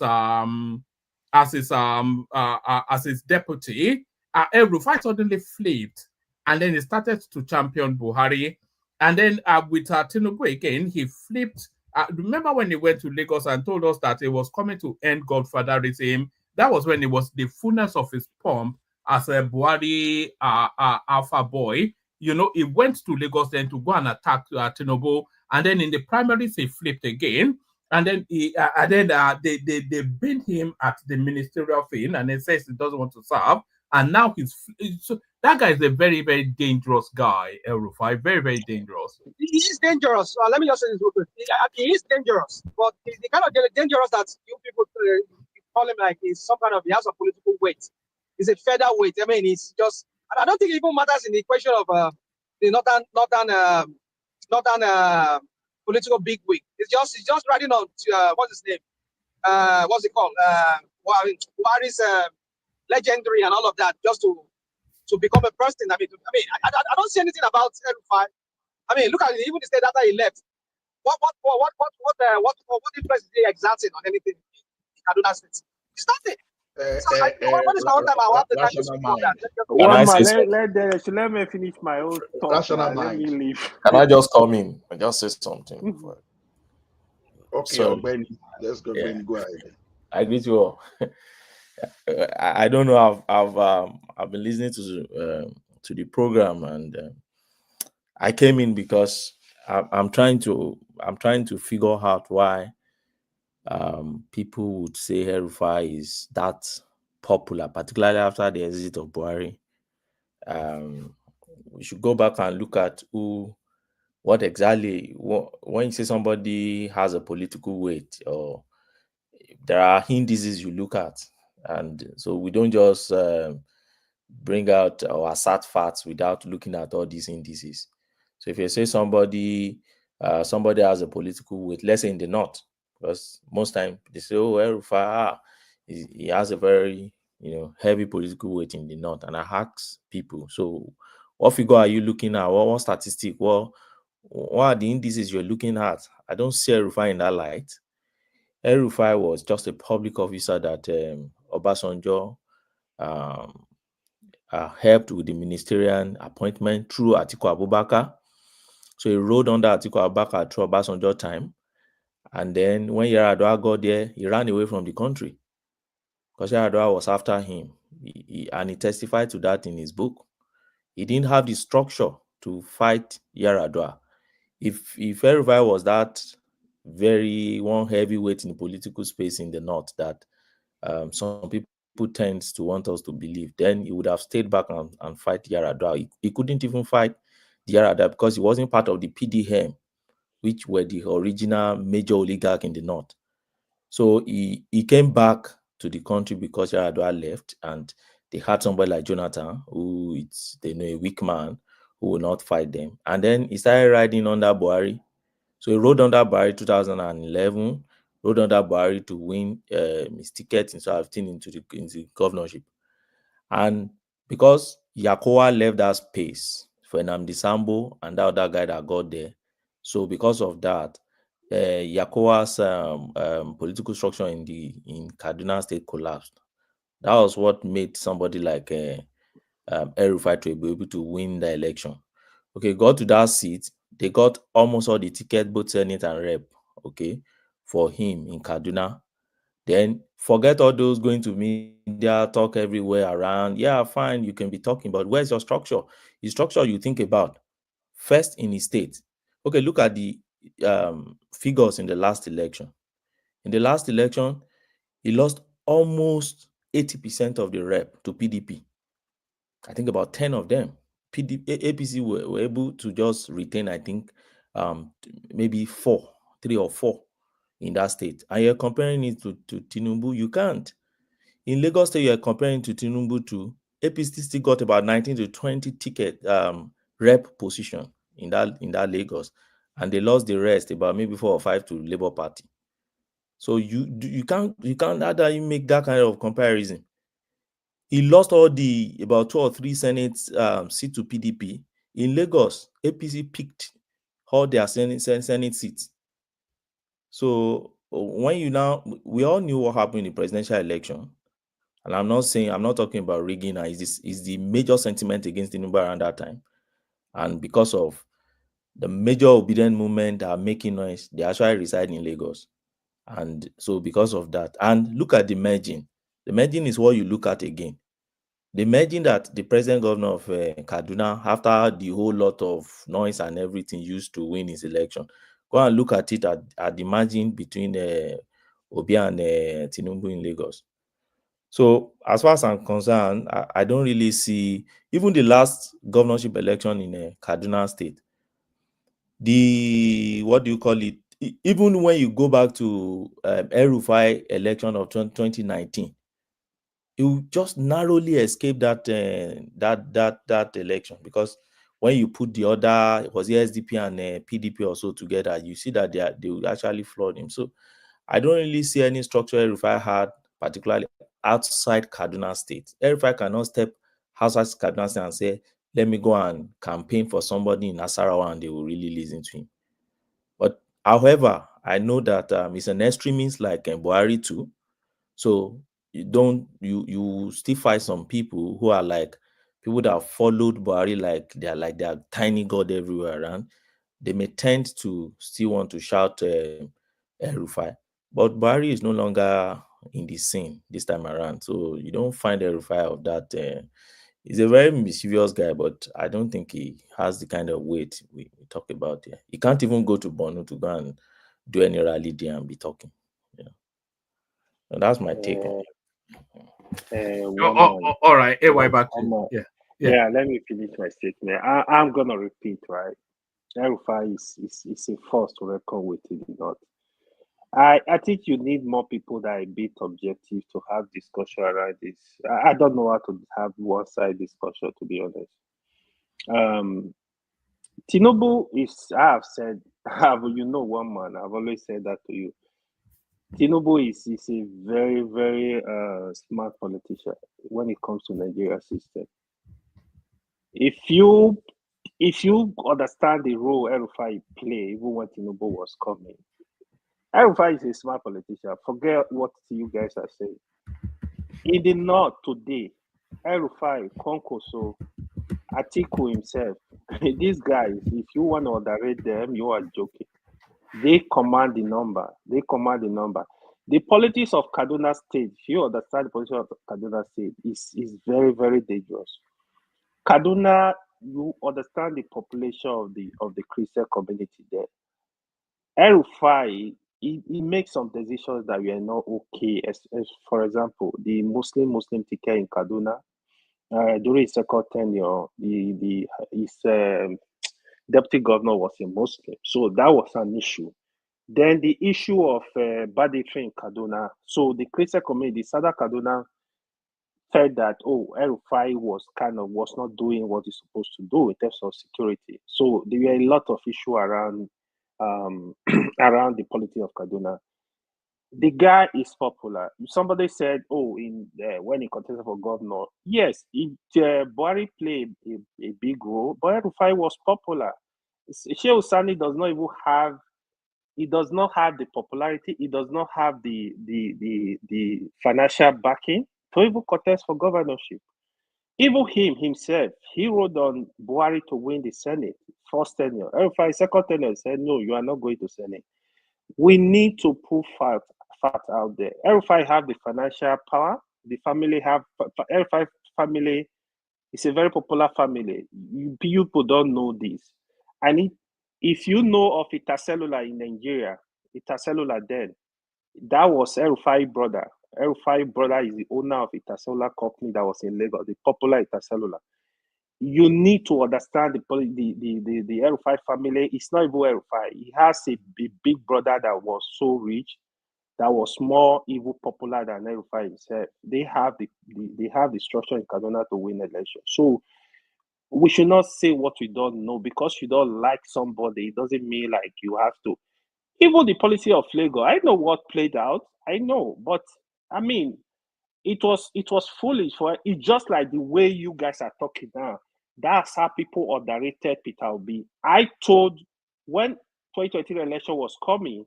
deputy, El-Rufai suddenly flipped, and then he started to champion Buhari. And then with Tinubu again, he flipped remember when he went to Lagos and told us that he was coming to end godfatherism? That was when it was the fullness of his pomp as a Buhari alpha boy. You know, he went to Lagos then to go and attack Tinubu, and then in the primaries he flipped again, and then they banned him at the ministerial thing, and he says he doesn't want to serve, and now so that guy is a very, very dangerous guy, El-Rufai, very, very dangerous. He is dangerous. Let me just say this real quick. He is dangerous, but he's the kind of dangerous that you people call him like he's some kind of, he has a political weight. He's a featherweight. I mean, it's just, I don't think it even matters in the question of the northern political bigwig. It's just riding on to, what's his name? What's it called? Buhari's legendary and all of that, just to become a person. I don't see anything about El-Rufai. I mean, look at it, even the state after he left. What influence is he exerting on anything in Kaduna State? It's nothing. What is my own time? I have the time to speak about that. Let me finish my own thought. Let me leave. Can I just come in and just say something? Okay, So, Benny, let's go. yeah. Benny, go ahead. I greet you all. I don't know. I've been listening to the program, and I came in because I'm trying to figure out why people would say El-Rufai is that popular, particularly after the exit of Buhari. We should go back and look at what exactly, when you say somebody has a political weight, or there are indices you look at, and so we don't just bring out or assert facts without looking at all these indices. So if you say somebody has a political weight, let's say in the north, because most time they say, oh, El-Rufai, he has a very heavy political weight in the north. And I ask people, so what figure are you looking at? What statistic? What are the indices you're looking at? I don't see El-Rufai in that light. El-Rufai was just a public officer that Obasanjo helped with the ministerial appointment through Atiku Abubakar. So he rode under Atiku Abubakar through Obasanjo time. And then when Yar'Adua got there, he ran away from the country because Yar'Adua was after him. And he testified to that in his book. He didn't have the structure to fight Yar'Adua. If El-Rufai was that very one heavyweight in the political space in the north that some people tend to want us to believe, then he would have stayed back and fight Yar'Adua. He couldn't even fight Yar'Adua because he wasn't part of the PDM, which were the original major oligarch in the north. So he came back to the country because Yar'Adua left, and they had somebody like Jonathan, who they know a weak man who will not fight them. And then he started riding under Buhari. So he rode under Buhari 2011, rode under Buhari to win his ticket in 2015 into the governorship. And because Yakowa left that space for Nnamdi Sambo and that other guy that got there, so because of that, Yakowa's political structure in Kaduna State collapsed. That was what made somebody like El-Rufai to be able to win the election. Okay, got to that seat. They got almost all the tickets, both Senate and Rep, okay, for him in Kaduna. Then forget all those going to media, talk everywhere around. Yeah, fine, you can be talking, but where's your structure? The structure you think about first in his state. Okay, look at the figures in the last election. In the last election, he lost almost 80% of the rep to PDP. I think about 10 of them. APC were able to just retain, I think, maybe 3 or 4 in that state. And you're comparing it to Tinubu, you can't. In Lagos State, you're comparing to Tinubu to APC still got about 19 to 20 ticket rep position in that Lagos. And they lost the rest, about maybe 4 or 5 to Labour Party. So you can't make that kind of comparison. He lost about 2 or 3 Senate seats to PDP. In Lagos, APC picked all their Senate seats. So we all knew what happened in the presidential election. And I'm not talking about rigging. Is the major sentiment against Tinubu around that time. And because of the major obedient movement that are making noise, they actually reside in Lagos. And so because of that, and look at the merging. The merging is what you look at again. The merging that the present governor of Kaduna, after the whole lot of noise and everything, used to win his election. Go and look at it at the margin between Obi and Tinubu in Lagos. So as far as I'm concerned, I don't really see, even the last governorship election in Kaduna State, the, what do you call it? Even when you go back to El-Rufai election of 2019, you just narrowly escaped that election, because when you put the other, was the SDP and PDP also together, you see that they would actually flawed him. So I don't really see any structure El-Rufai had, particularly outside Kaduna State. El-Rufai cannot step outside Kaduna State and say, let me go and campaign for somebody in Nasarawa and they will really listen to him. But however, I know that it's an extremist like Buhari too. So you still find some people who are like people that have followed Buhari like they are tiny god everywhere around. They may tend to still want to shout El-Rufai, but Buhari is no longer in the scene this time around. So you don't find El-Rufai of that. He's a very mischievous guy, but I don't think he has the kind of weight we talk about here. He can't even go to Borno to go and do any rally there and be talking. And that's my take on it. All right. Yeah. Let me finish my statement. I'm gonna repeat, right? El-Rufai is a force to reckon with in the north. I think you need more people that are a bit objective to have discussion around this. I don't know how to have one-side discussion, to be honest. Tinubu is, I have said, you know, one man, I've always said that to you. Tinubu is a very, very smart politician when it comes to Nigeria system. If you understand the role El-Rufai played even when Tinubu was coming, El-Rufai is a smart politician. Forget what you guys are saying. In the north today, El-Rufai, Kwankwaso, Atiku himself, these guys, if you want to underrate them, you are joking. They command the number. The politics of Kaduna State, if you understand the politics of Kaduna State, is very, very dangerous. Kaduna, you understand the population of the Christian community there. El-Rufai, he makes some decisions that were not okay. As for example, the Muslim ticket in Kaduna, during his second tenure, his deputy governor was a Muslim, so that was an issue. Then the issue of banditry in Kaduna. So the Christian community, Southern Kaduna, felt that El-Rufai was not doing what he's supposed to do in terms of security. So there were a lot of issues around around the politics of Kaduna. The guy is popular. Somebody said, when he contested for governor, yes, Buhari played a big role, but El-Rufai was popular. Shehu Sani does not even have. He does not have the popularity. He does not have the financial backing to even contest for governorship. Even himself, he wrote on Buhari to win the Senate, first tenure. El-Rufai, second tenure, said, no, you are not going to Senate. We need to put fact out there. El-Rufai have the financial power. The family have, El-Rufai family is a very popular family. People don't know this. And if you know of Itacellular in Nigeria, Itacellular then, that was El-Rufai brother. El-Rufai brother is the owner of Itacellular company that was in Lagos, the popular Itacellular. You need to understand the El-Rufai family. It's not even El-Rufai. He has a big brother that was so rich, that was more even popular than El-Rufai himself. They have the structure in Kaduna to win election. So we should not say what we don't know. Because you don't like somebody, it doesn't mean like you have to. Even the policy of Lagos, I know what played out. I know, but I mean, it was foolish. It's just like the way you guys are talking now. That's how people underrated Peter Obi. I told when 2023 election was coming,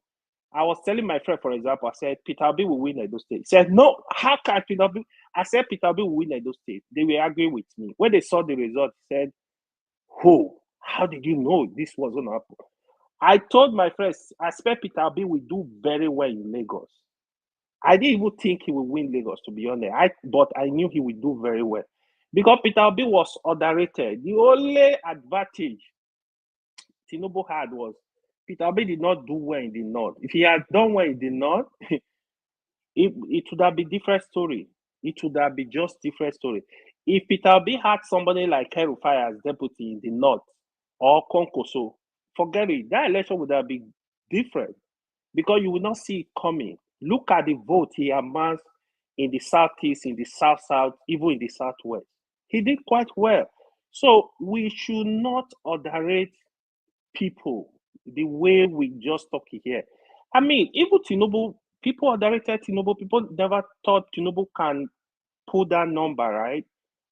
I was telling my friend, for example, I said Peter Obi will win Edo State. He said, no, how can Peter Obi? I said Peter Obi will win Edo State. They were arguing with me. When they saw the result, they said, who? How did you know this was going to happen? I told my friends, I expect Peter Obi will do very well in Lagos. I didn't even think he would win Lagos, to be honest. But I knew he would do very well. Because Peter Obi was underrated. The only advantage Tinubu had was Peter Obi did not do well in the north. If he had done well in the north, it would have been different story. It would have been just different story. If Peter Obi had somebody like El-Rufai as deputy in the north or Kwankwaso, forget it. That election would have been different because you will not see it coming. Look at the vote he amassed in the southeast, in the south-south, even in the southwest. He did quite well. So we should not underrate people the way we just talk here. I mean, even Tinubu, people underrated Tinubu. People never thought Tinubu can pull that number, right?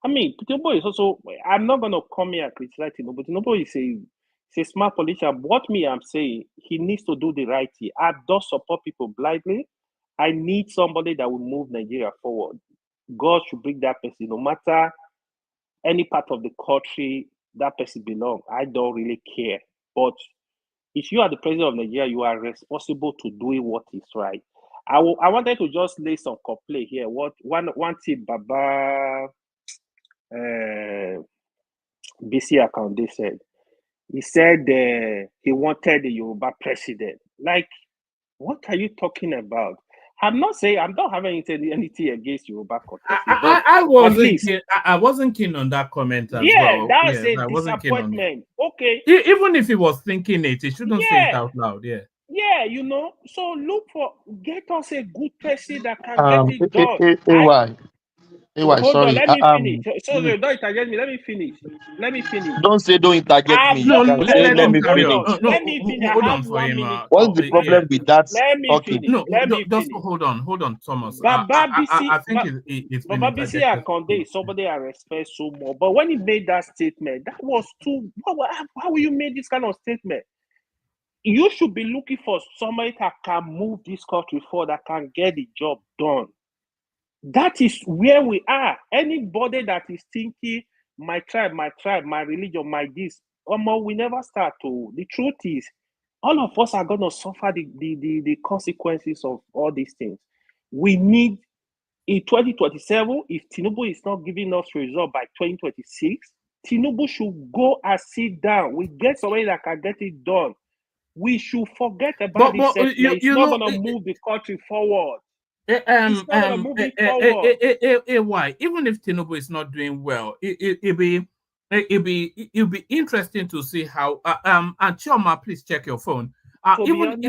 I mean, Tinubu is also, I'm not going to come here and criticize Tinubu. Tinubu is a smart politician. What I'm saying, he needs to do the right thing. I don't support people blindly. I need somebody that will move Nigeria forward. God should bring that person, no matter any part of the country that person belongs. I don't really care. But if you are the president of Nigeria, you are responsible to doing what is right. I wanted to just lay some complaint here. One thing Baba BC Akande said. He said he wanted the Yoruba president. Like, what are you talking about? I'm not having anything against Yoruba contesting. I wasn't keen on that comment as well. Yeah, that's a disappointment. Okay. Even if he was thinking it, he shouldn't say it out loud. Yeah. Yeah, so get us a good person that can get it done. Hold on, let me finish. So don't interject me. Let me finish. Don't say don't interject me. No, let me finish. Let me finish. Hold on for him. What's the problem with that? Let me finish. No, just hold on, Thomas. Baba I think it's been Baba BC Akande is somebody I respect so much. But when he made that statement, that was too. How will you make this kind of statement? You should be looking for somebody that can move this country forward, that can get the job done. That is where we are. Anybody that is thinking, my tribe, my religion, my this, we never start to. The truth is, all of us are going to suffer the consequences of all these things. We need, in 2027, if Tinubu is not giving us result by 2026, Tinubu should go and sit down. We get somebody that can get it done. We should forget about this. It's not going to move the country forward. It's not going to move it forward. Even if Tinubu is not doing well, it'll be interesting to see how. And Chioma, please check your phone. Even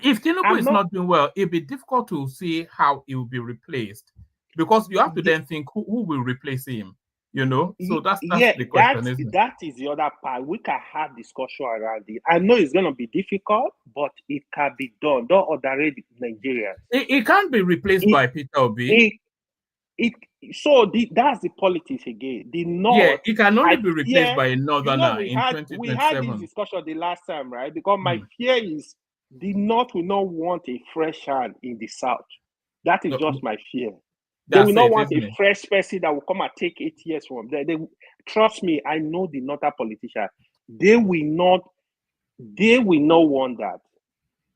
if Tinubu is not doing well, it'll be difficult to see how it will be replaced, because you have to then think who will replace him. So that's the question, isn't it? That is the other part. We can have discussion around it. I know it's going to be difficult, but it can be done. Don't underrate Nigerians. It can't be replaced by Peter Obi. That's the politics again. The North. Yeah, it can only be replaced by a northerner in 2027. We had this discussion the last time, right? Because my fear is the North will not want a fresh hand in the South. That is just my fear. They will not want a fresh person that will come and take 8 years from them. They trust me, I know the northern politicians. They will not want that.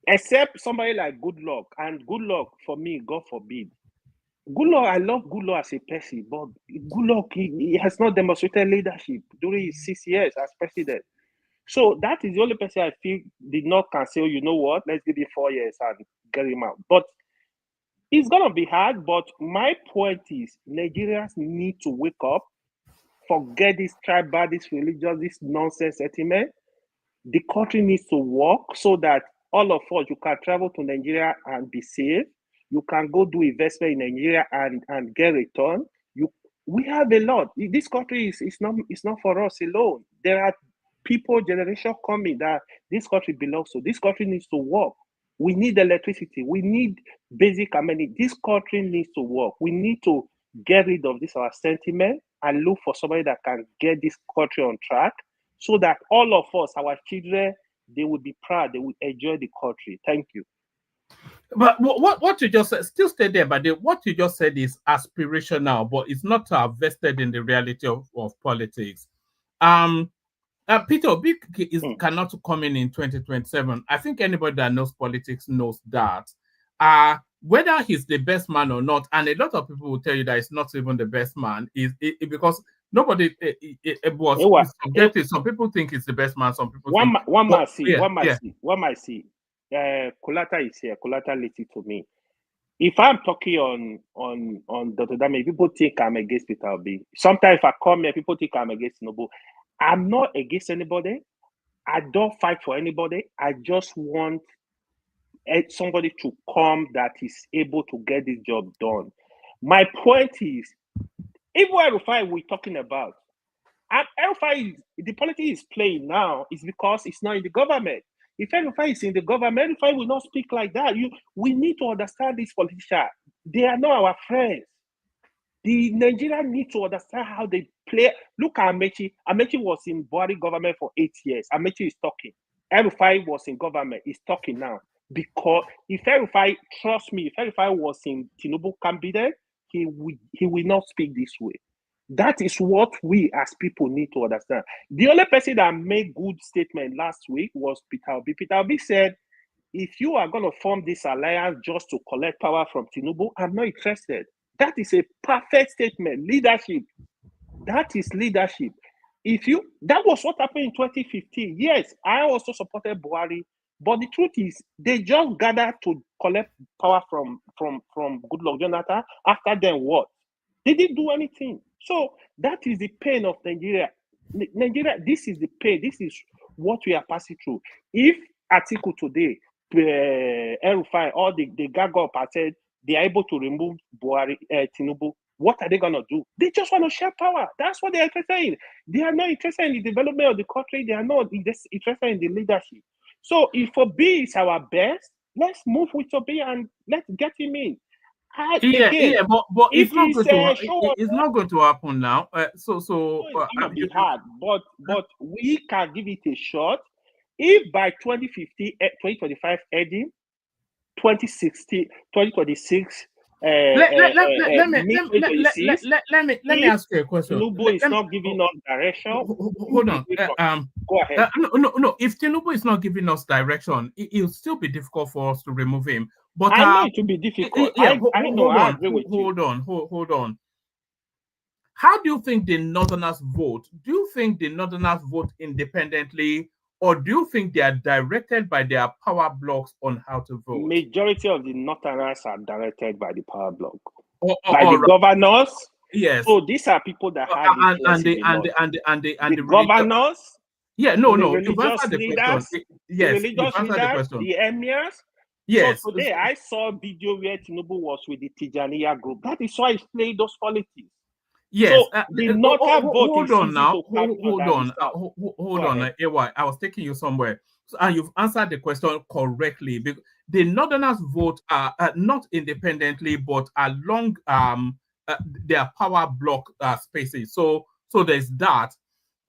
Except somebody like Goodluck. And Goodluck, for me, God forbid. Goodluck, I love Goodluck as a person, but Goodluck, he has not demonstrated leadership during his 6 years as president. So that is the only person I feel the North can say, you know what, let's give him 4 years and get him out. But it's going to be hard, but my point is Nigerians need to wake up, forget this tribal, this religious, this nonsense sentiment. The country needs to work so that all of us, you can travel to Nigeria and be safe. You can go do investment in Nigeria and get return. We have a lot. This country is not for us alone. There are people, generation coming that this country belongs to. This country needs to work. We need electricity. We need basic amenities. This country needs to work. We need to get rid of this our sentiment and look for somebody that can get this country on track so that all of us, our children, they will be proud. They will enjoy the country. Thank you. But what you just said, still stay there, but what you just said is aspirational, but it's not vested in the reality of politics. Peter Obi cannot come in 2027. I think anybody that knows politics knows that. Whether he's the best man or not, and a lot of people will tell you that he's not even the best man, because nobody was subjective. Some people think he's the best man. Some people think one might see. Kolata is here. Kolata listen to me. If I'm talking on Dr. Dami, people think I'm against Peter Obi. Sometimes if I come here, people think I'm against Tinubu. I'm not against anybody. I don't fight for anybody. I just want somebody to come that is able to get this job done. My point is, even El-Rufai we're talking about, and El-Rufai, the politics is playing now is because it's not in the government. If El-Rufai is in the government, El-Rufai will not speak like that. We need to understand these politicians. They are not our friends. The Nigerians need to understand how they play. Look at Amaechi. Amaechi was in Buhari government for 8 years. Amaechi is talking. El-Rufai was in government. He's talking now. Because if El-Rufai, trust me, if El-Rufai was in Tinubu cabinet, he will not speak this way. That is what we as people need to understand. The only person that made good statement last week was Peter Obi. Peter Obi said, if you are going to form this alliance just to collect power from Tinubu, I'm not interested. That is a perfect statement. Leadership. That is leadership. That was what happened in 2015. Yes, I also supported Buhari, but the truth is, they just gathered to collect power from Goodluck Jonathan. After then, what? They didn't do anything. So that is the pain of Nigeria. Nigeria, this is the pain. This is what we are passing through. If Atiku today, El-Rufai, or they gag up and said they are able to remove Buhari, Tinubu, what are they going to do? They just want to share power. That's what they are interested in. They are not interested in the development of the country. They are not interested in the leadership. So if Obi is our best, let's move with Obi and let's get him in. But it's not going to happen now. It's going to be hard, but we can give it a shot. If by 2050, 2025 ending, 2060, 2026, let me ask you a question. Tinubu is not giving us direction. Hold on. Go ahead. No. If Tinubu is not giving us direction, it'll still be difficult for us to remove him. But I know it will be difficult. Hold on. How do you think the Northerners vote? Do you think the Northerners vote independently, or do you think they are directed by their power blocks on how to vote? Majority of the Northerners are directed by the power block, by the governors. Yes. So these are people that have the governors. Yeah, no. You've answered the question. Yes, the religious leaders, the emirs. Yes. So today I saw a video where Tinubu was with the Tijaniya group. That is why he's playing those politics. Yes. So the Northern vote hold is on now. Hold on. I was taking you somewhere. And you've answered the question correctly. The Northerners vote not independently, but along their power block spaces. So there's that.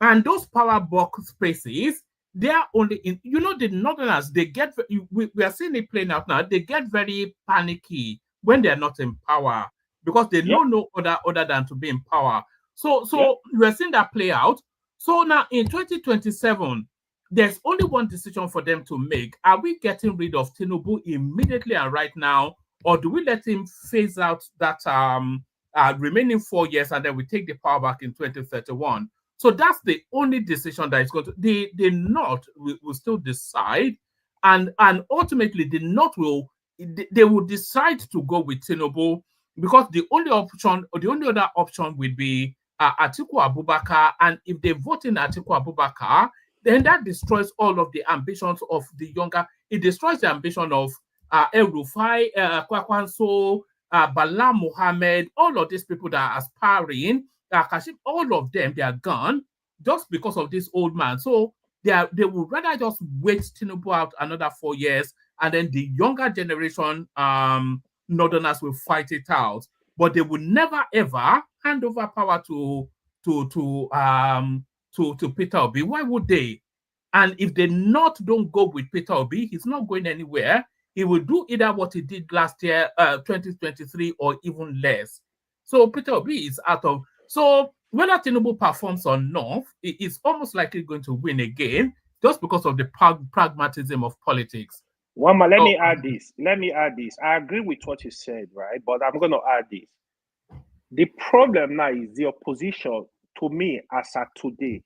And those power block spaces, they are only in, the Northerners, they get, we are seeing it playing out now, they get very panicky when they're not in power because they know no other than to be in power. So we're seeing that play out. So now in 2027, there's only one decision for them to make. Are we getting rid of Tinubu immediately and right now, or do we let him phase out that remaining 4 years and then we take the power back in 2031? So that's the only decision that is going to, the North will still decide, and ultimately the North will decide to go with Tinubu because the only other option would be Atiku Abubakar, and if they vote in Atiku Abubakar, then that destroys all of the ambitions of the younger. It destroys the ambition of El-Rufai, Kwankwaso, Bala Mohammed, all of these people that are aspiring. Kashim, all of them, they are gone just because of this old man. So they would rather just wait Tinubu out another 4 years, and then the younger generation Northerners will fight it out. But they will never ever hand over power to Peter Obi. Why would they? And if the North don't go with Peter Obi, he's not going anywhere. He will do either what he did last year, 2023, or even less. So Peter Obi is out of. So whether Tinubu performs or not, it is almost likely going to win again just because of the pragmatism of politics. Wama, let me add this. I agree with what you said, right? But I'm going to add this. The problem now is the opposition, to me, as of today,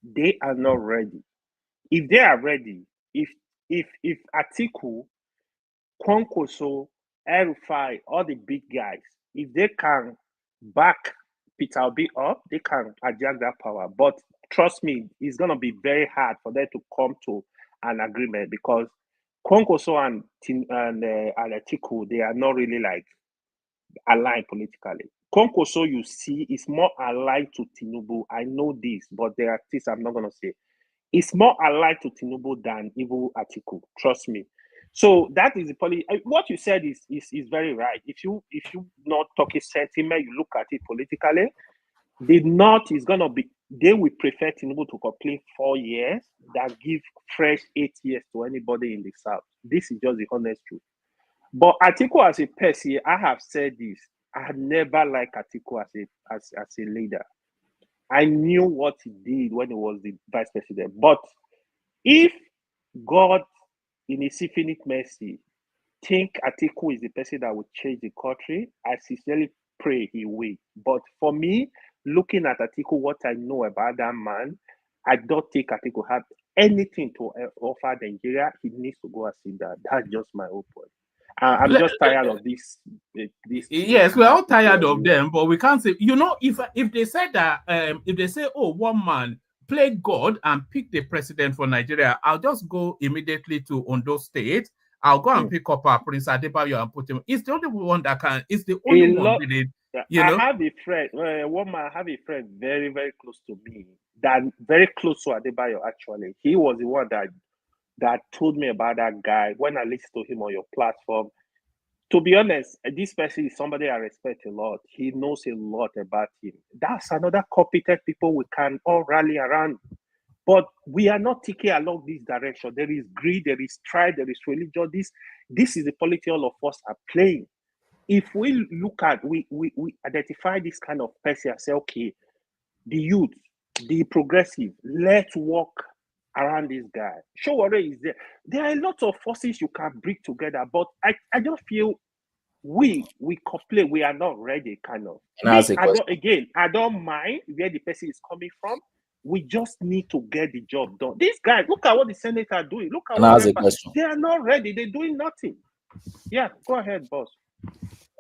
they are not ready. If they are ready, if Atiku, Kwankwaso, El-Rufai, all the big guys, if they can back Peter Obi up, they can adjust that power. But trust me, it's going to be very hard for them to come to an agreement because Kwankwaso and Atiku, they are not really like aligned politically. Kwankwaso, you see, is more aligned to Tinubu. I know this, but there are things I'm not going to say. It's more aligned to Tinubu than even Atiku. Trust me. So that is the policy. What you said is very right. If you not talking sentiment, you look at it politically. The North is gonna be. They will prefer Tinubu to complete 4 years than give fresh 8 years to anybody in the South. This is just the honest truth. But Atiku as a person, I have said this. I had never liked Atiku as a leader. I knew what he did when he was the vice president. But if God, in his infinite mercy, think Atiku is the person that will change the country, I sincerely pray he will. But for me, looking at Atiku, what I know about that man, I don't think Atiku have anything to offer Nigeria. He needs to go and sit down. That's just my whole point. I'm just tired of this. Yes, we're all tired of them, but we can't say, if they said that, if they say, oh, one man play God and pick the president for Nigeria, I'll just go immediately to Ondo State. I'll go and pick up our Prince Adebayo and put him. It's the only one that can. It's the only one really. I have a friend. I have a friend very, very close to me. That very close to Adebayo. Actually, he was the one that told me about that guy when I listened to him on your platform. To be honest, this person is somebody I respect a lot. He knows a lot about him. That's another competent people we can all rally around. But we are not taking along this direction. There is greed, there is strife, there is religion. This is the politics all of us are playing. If we look at, we identify this kind of person and say, okay, the youth, the progressive, let's work around this guy. Sure, is there. There are a lot of forces you can bring together, but I just feel we complain we are not ready, kind of. I don't mind where the person is coming from. We just need to get the job done. These guys, look at what the senators are doing. Look at what they are not ready. They're doing nothing. Yeah, go ahead, boss.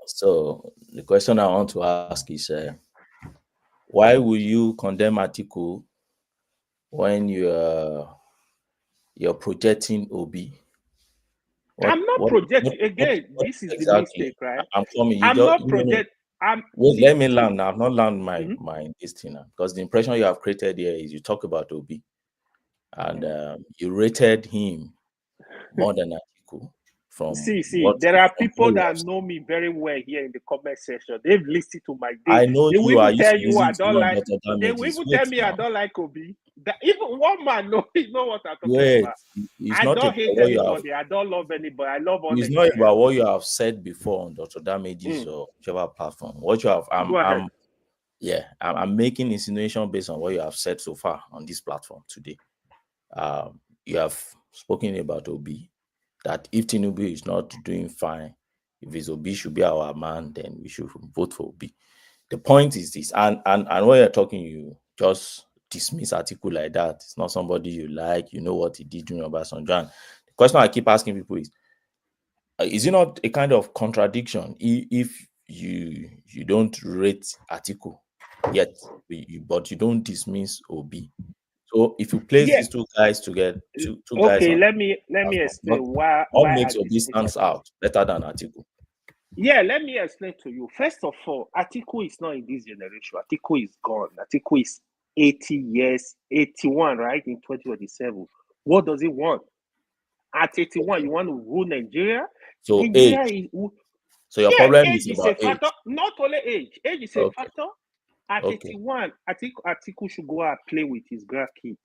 So the question I want to ask is, why will you condemn Atiku when you're projecting Obi? I'm not projecting. Again, this is the mistake, right? I'm coming. I'm not projecting. Wait, let me land now. I've not landed my this thing now, because the impression you have created here is you talk about Obi and you rated him more than Atiku. There are people that know me very well here in the comment section. They've listened to my day. I know they you will are tell you I don't like. They will even tell me I don't like Obi. Even one man knows what I'm talking about. I don't hate anybody. I don't love anybody. I love all. It's not about what you have said before on Dr. Damage's or whichever platform. What you have, I'm making insinuation based on what you have said so far on this platform today. You have spoken about Obi, that if Tinubu is not doing fine, if his Obi should be our man, then we should vote for Obi. The point is this, and when you're talking, you just dismiss Atiku like that. It's not somebody you like. You know what he did during Obasanjo. The question I keep asking people is it not a kind of contradiction if you don't rate Atiku yet, but you don't dismiss Obi? So if you place these two guys together, two guys. Okay, let me explain why makes Obi stands out better than Atiku. Yeah, let me explain to you. First of all, Atiku is not in this generation. Atiku is gone. Atiku is 80 years, 81, right? In 2027. What does he want? At 81, you want to rule Nigeria? So Nigeria age. So your problem is about age. Factor. Not only age. Age is a factor. At 81, I think Atiku should go and play with his grandkids.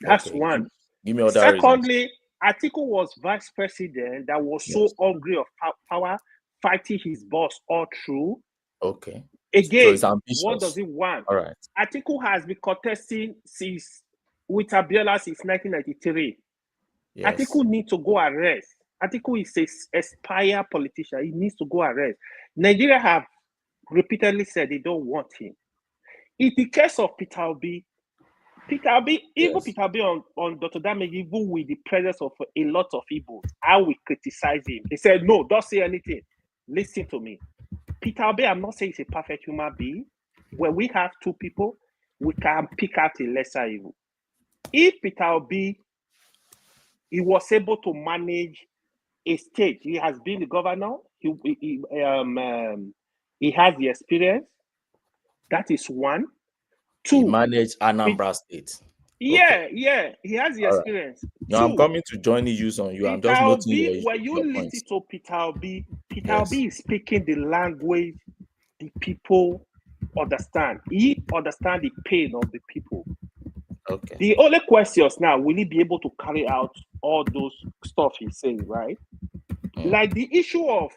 That's one. Give me other Secondly, reasons. Atiku was vice president that was so hungry of power, fighting his boss all through. Okay. Again, it's ambitious. what does he want? All right. Atiku has been contesting with Abiola since 1993. Yes. Atiku needs to go arrest. Atiku is an aspire politician. He needs to go arrest. Nigeria have repeatedly said they don't want him. In the case of Peter Obi, Peter Obi on Dr. Damage, even with the presence of a lot of Igbos, I will criticize him. He said, no, don't say anything. Listen to me. Peter Obi, I'm not saying he's a perfect human being. When we have two people, we can pick out a lesser evil. If Peter Obi, he was able to manage a state, he has been the governor, he has the experience. That is one. Two, he managed Anambra State. Yeah, he has the experience. Right. Now I'm coming to join issues on you. Peter I'm just noting Obi, when you listen to Peter Obi, Obi is speaking the language the people understand. He understands the pain of the people. Okay. The only questions now, will he be able to carry out all those stuff he's saying, right? Like the issue of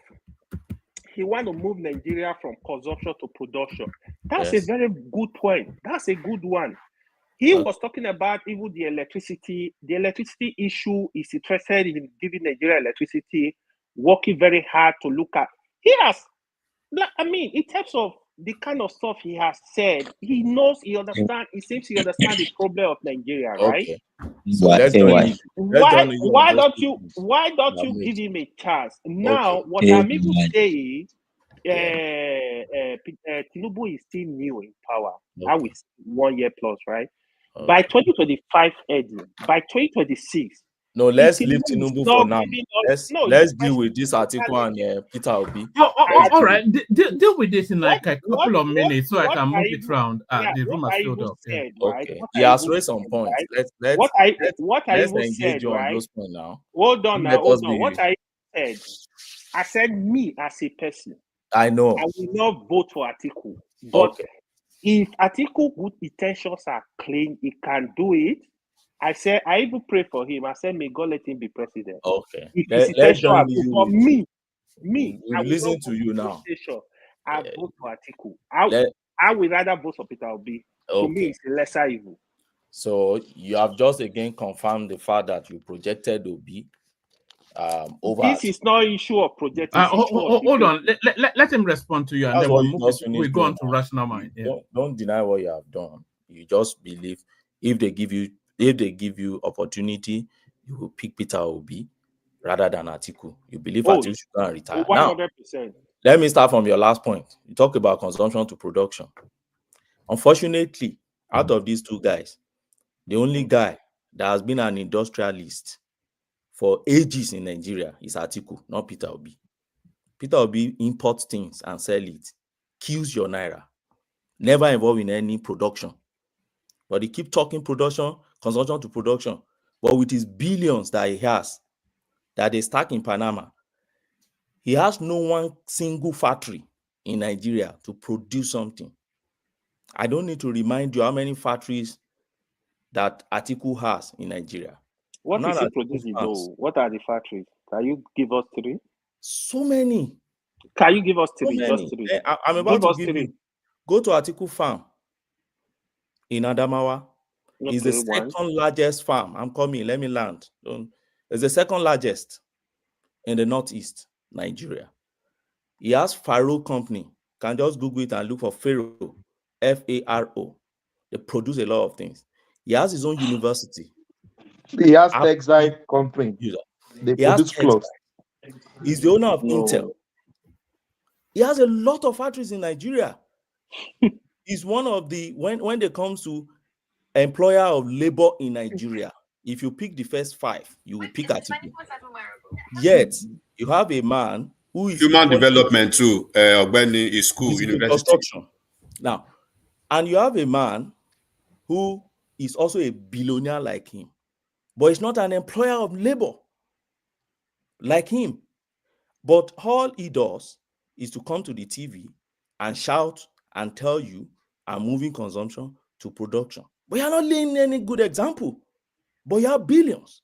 he want to move Nigeria from consumption to production. That's a very good point. That's a good one. He was talking about even the electricity. The electricity issue is interested in giving Nigeria electricity, working very hard to look at. He has, I mean, in terms of the kind of stuff he has said, he knows, he understands, he seems he understands the problem of Nigeria, right? Okay. So why don't you give him a chance? Now, what I'm even saying, Tinubu is still new in power. Now it's 1 year plus, right? By 2025 ending, by 2026. No, let's leave Tinubu for now. Let's deal with this article and Peter Obi. All right, deal with this in like a couple of minutes so I can move it around. The room has filled up. Okay, he has raised some points. Let's engage you on those points now. Hold on. What I said, I said me as a person. I know. I will not vote for Atiku. But if Atiku good intentions are clean, he can do it. I even pray for him. I said, may God let him be president. Okay. Let's for me, I listen to you now. I vote for Atiku. I would rather vote for Peter Obi. To me, it's a lesser evil. So you have just again confirmed the fact that you projected Obi over. This is not an issue of projecting. Hold on. Let him respond to you, and then we go on to rational mind. Yeah. Don't deny what you have done. You just believe if they give you opportunity, you will pick Peter Obi rather than Atiku. You believe Atiku should go and retire. 100%. Now, let me start from your last point. You talk about consumption to production. Unfortunately, out of these two guys, the only guy that has been an industrialist for ages in Nigeria is Atiku, not Peter Obi. Peter Obi imports things and sell it, kills your naira, never involved in any production. But he keeps talking production, consumption to production. But with his billions that he has, that they stack in Panama, he has no one single factory in Nigeria to produce something. I don't need to remind you how many factories that Atiku has in Nigeria. What is he producing though? What are the factories? Can you give us three? So many. Can you give us three? So just three. I'm about to give you. Go to Atiku farm in Adamawa. It's the second largest farm. I'm coming. Let me land. It's the second largest in the northeast, Nigeria. He has Faro Company. Can just Google it and look for Faro, F-A-R-O. They produce a lot of things. He has his own university. He has textile company. They produce clothes. He's the owner of Intel. He has a lot of factories in Nigeria. He's one of the when it comes to employer of labor in Nigeria, if you pick the first 5, you will pick Atiku. Yet you have a man who is human development too. When is school, university. Construction. Now, and you have a man who is also a billionaire like him, but he's not an employer of labor like him. But all he does is to come to the TV and shout and tell you, I'm moving consumption to production. But you're not laying any good example. But you have billions.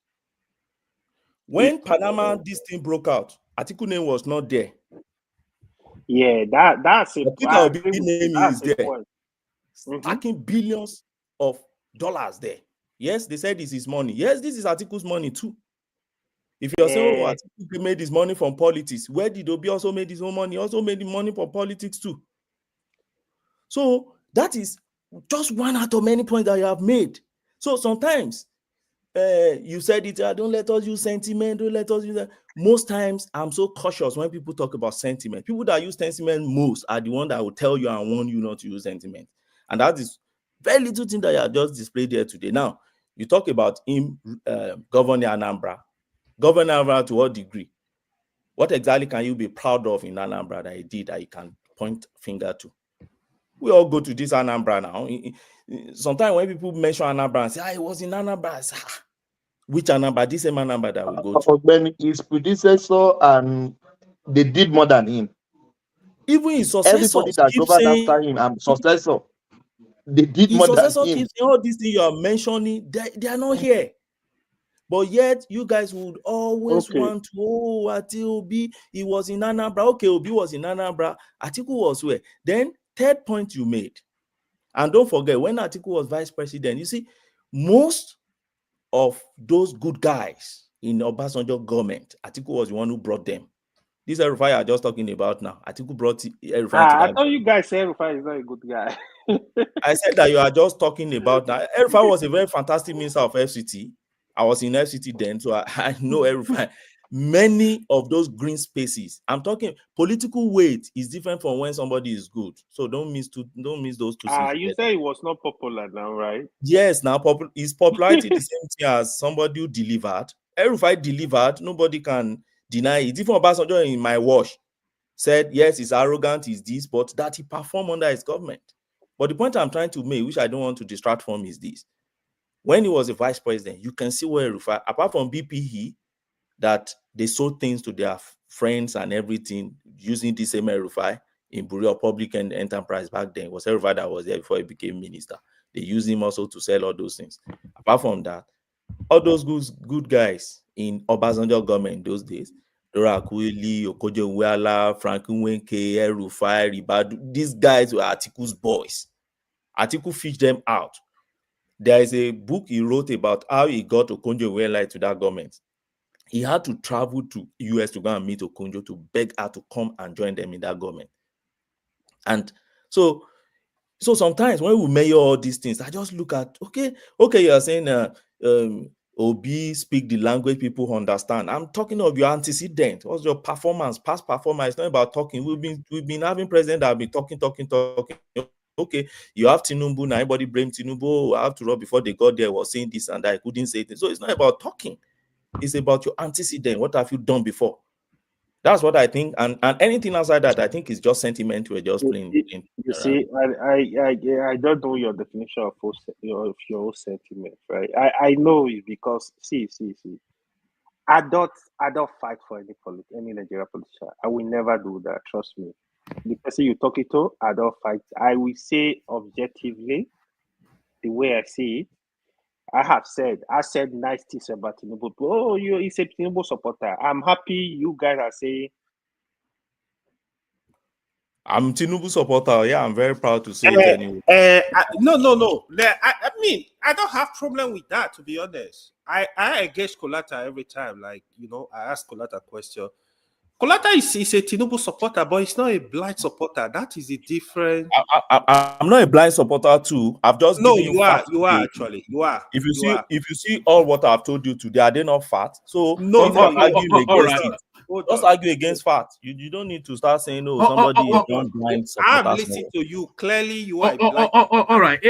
When Panama, this thing broke out, Atiku name was not there. Yeah, that's a Peter I Obi agree with you. name That's is a there, point. stacking billions of dollars there. Yes, they said this is money. Yes, this is Atiku's money too. If you're saying, oh, Atiku made his money from politics, where did Obi also made his own money? He also made the money from politics too. So that is just one out of many points that you have made. So sometimes you said it, don't let us use sentiment, don't let us use that. Most times I'm so cautious when people talk about sentiment. People that use sentiment most are the ones that will tell you and warn you not to use sentiment. And that is very little thing that you have just displayed here today. Now, you talk about him governing Anambra. Govern Anambra to what degree? What exactly can you be proud of in Anambra that he did that you can point finger to? We all go to this Anambra now. Sometimes when people mention Anambra and say, it was in Anambra, say, which Anambra? This same Anambra that we go to. When his predecessor and they did more than him. Even his Everybody successors that keep governed saying, after him and successor, they did his more than successor him. keeps saying all these things you are mentioning, they are not here. But yet, you guys would always want to, Atiku Obi, he was in Anambra. Okay, Obi was in Anambra. Atiku was where? Then, third point you made, and don't forget, when Atiku was vice president, you see, most of those good guys in Obasanjo government, Atiku was the one who brought them. This El-Rufai are just talking about now. Atiku brought El-Rufai to that. I thought you guys said El-Rufai is not a good guy. I said that you are just talking about that. El-Rufai was a very fantastic minister of FCT. I was in FCT then, so I know El-Rufai. Many of those green spaces. I'm talking political weight is different from when somebody is good. So don't miss those two things. You say he was not popular now, right? Yes, now is popularity the same thing as somebody who delivered? El-Rufai delivered. Nobody can deny it. Even Obasanjo in my wash said, yes, he's arrogant, he's this, but that he performed under his government. But the point I'm trying to make, which I don't want to distract from, is this. When he was a vice president, you can see where El-Rufai, apart from BPE, that they sold things to their friends and everything using this same El-Rufai in Bureau of Public and Enterprise back then. It was El-Rufai that was there before he became minister. They used him also to sell all those things. Apart from that, all those good guys in Obasanjo government those days, Dora Akuili, Okojo Uwala, Franklin Wenke, El-Rufai, Ribadu, these guys were Atiku's boys. Atiku fished them out. There is a book he wrote about how he got Okonjo Iweala to that government. He had to travel to US to go and meet Okonjo to beg her to come and join them in that government. And so sometimes when we measure all these things, I just look at, okay, you are saying Obi speak the language people understand. I'm talking of your antecedent. What's your performance, past performance? It's not about talking. We've been having presidents that have been talking. Okay, you have Tinubu, now everybody blame Tinubu. I have to run before they got there was saying this and that. I couldn't say it. So it's not about talking. It's about your antecedent. What have you done before? That's what I think. And anything outside that, I think is just sentiment. We're just playing. You see, I don't know your definition of your own sentiment, right? I know it because see. I don't fight for any Nigerian politician. I will never do that. Trust me. The person you talking to, I don't fight. I will say objectively, the way I see it. I said nice things about Tinubu. Oh, he's a Tinubu supporter. I'm happy you guys are saying. I'm Tinubu supporter. Yeah, I'm very proud to say it anyway. No. I mean, I don't have problem with that, to be honest. I engage Kolata every time. Like, I ask Kolata a question. Kolata is a Tinubu supporter, but he's not a blind supporter. That is a different. I'm not a blind supporter too. I've just no. given You are. facts You are today. actually. You are. If you see all what I've told you today, are they not facts? So no. Just argue against facts. You don't need to start saying, "Oh, somebody is one blind supporter." I'm listening to you. Clearly, you are. All right.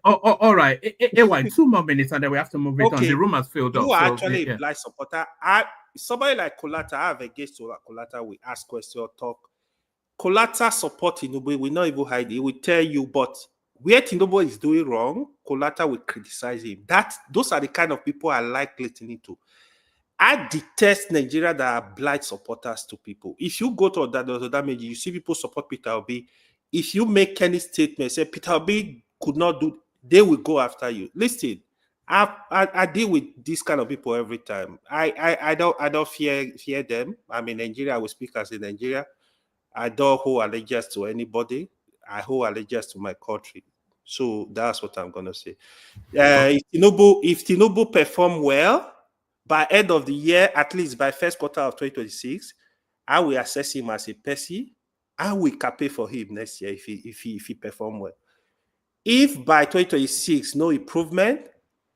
All right. 2 more minutes, and then we have to move it on. The room has filled up. You are actually a blind supporter. Somebody like Kolata, I have engaged Kolata. We ask questions, talk. Kolata support Tinubu. We not even hide it. We tell you, but where Tinubu is doing wrong, Kolata will criticize him. Those are the kind of people I like listening to. I detest Nigeria that are blind supporters to people. If you go to Odadameji, you see people support Peter Obi. If you make any statement, say Peter Obi could not do, they will go after you. Listen, I deal with this kind of people every time. I don't fear them. I'm in Nigeria. I will speak as in Nigeria. I don't hold allegiance to anybody. I hold allegiance to my country. So that's what I'm gonna say. If Tinubu perform well by end of the year, at least by first quarter of 2026, I will assess him as a person. I will campaign for him next year if he perform well. If by 2026 no improvement,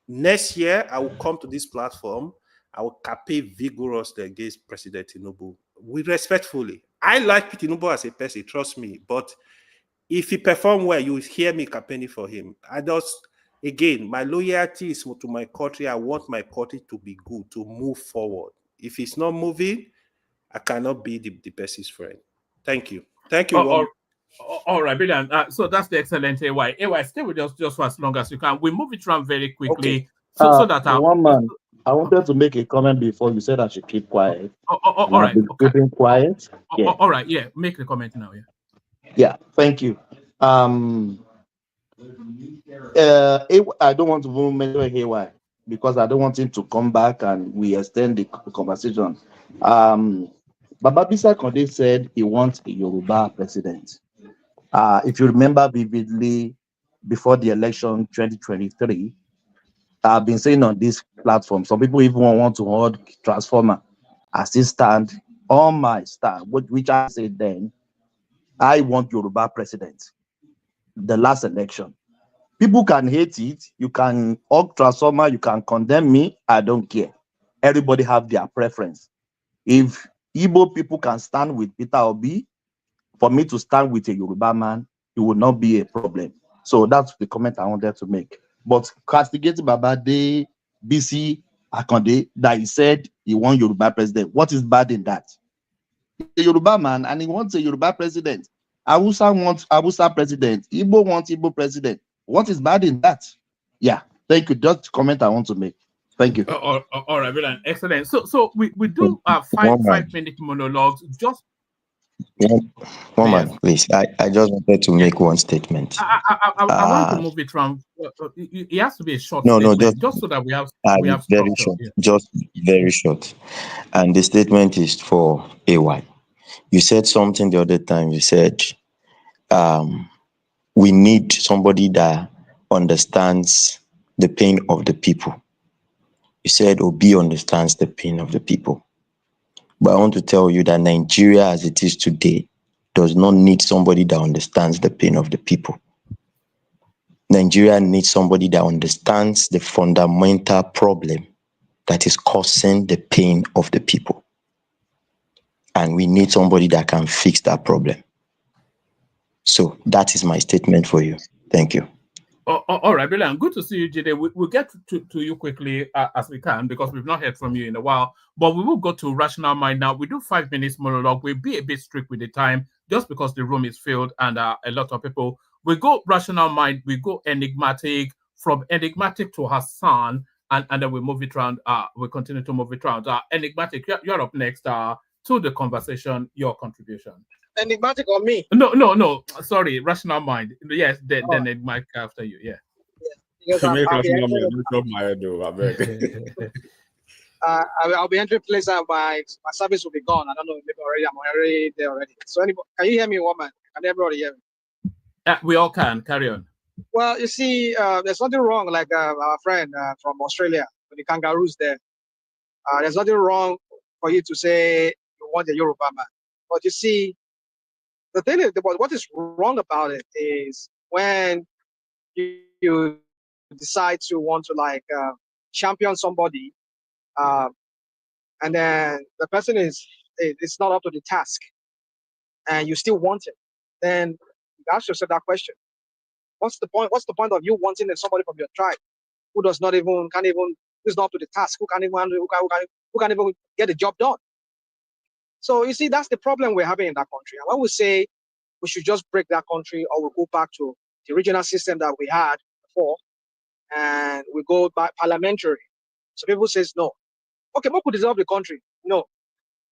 next year I will come to this platform. I will campaign vigorously against President Tinubu. Respectfully, I like Tinubu as a person, trust me. But if he perform well, you will hear me campaigning for him. Again, my loyalty is to my country. I want my country to be good, to move forward. If it's not moving, I cannot be the person's friend. Thank you. Thank you. All right, brilliant. So that's the excellent AY. AY, stay with us just for as long as you can. We move it around very quickly. Okay. So that one man, I wanted to make a comment before you said I should keep quiet. All right. Keeping quiet. Yeah. All right. Yeah. Make the comment now. Yeah. Yeah. Thank you. I don't want to mention AY because I don't want him to come back and we extend the conversation. Baba Bisa Konde said he wants a Yoruba president. If you remember vividly, before the election 2023, I've been saying on this platform, some people even want to hold transformer. I still stand on my stand, which I said then, I want Yoruba president. The last election. People can hate it. You can hug transformer. You can condemn me. I don't care. Everybody have their preference. If Igbo people can stand with Peter Obi, for me to stand with a Yoruba man, it will not be a problem. So that's the comment I wanted to make. But castigating Babade, BC, Akonde, that he said he wants Yoruba president. What is bad in that? He's a Yoruba man and he wants a Yoruba president. Awusa wants Awusa president. Igbo wants Igbo president. What is bad in that? Yeah, thank you. Just a comment I want to make. Thank you. All right, brilliant. Excellent. So we do 5-minute monologues. Just one man, please. I just wanted to make one statement. I want to move it around. It has to be a short statement. No, just so that we have very short. Yeah. Just very short. And the statement is for AY. You said something the other time. You said we need somebody that understands the pain of the people. You said Obi understands the pain of the people. But I want to tell you that Nigeria as it is today does not need somebody that understands the pain of the people. Nigeria needs somebody that understands the fundamental problem that is causing the pain of the people. And we need somebody that can fix that problem. So that is my statement for you. Thank you. All right, brilliant. Good to see you, Jide. We'll get to you quickly as we can because we've not heard from you in a while. But we will go to Rational Mind now. We do 5 minutes monologue. We'll be a bit strict with the time just because the room is filled and a lot of people. We go Rational Mind. We go Enigmatic. From Enigmatic to Hassan. And then we move it around. We continue to move it around. Enigmatic, you're up next to the conversation, your contribution. Enigmatic or me? No. Sorry, Rational Mind. Yes, then Enigmatic after you. Yeah. I'll be entering place and my service will be gone. I don't know, maybe already I'm already there already. So anybody, can you hear me, woman? Can everybody hear me? We all can. Carry on. Well, you see, there's nothing wrong, like our friend from Australia, with the kangaroos there. There's nothing wrong for you to say you want a Yoruba man. But you see, the thing is, what is wrong about it is when you decide to want to champion somebody, and then the person it's not up to the task, and you still want it, then you ask yourself that question: what's the point? What's the point of you wanting somebody from your tribe who who's not up to the task, who can't even get the job done? So you see, that's the problem we're having in that country. And when we say we should just break that country or we'll go back to the regional system that we had before and we go back parliamentary. So people says no. Okay, what could dissolve the country? No.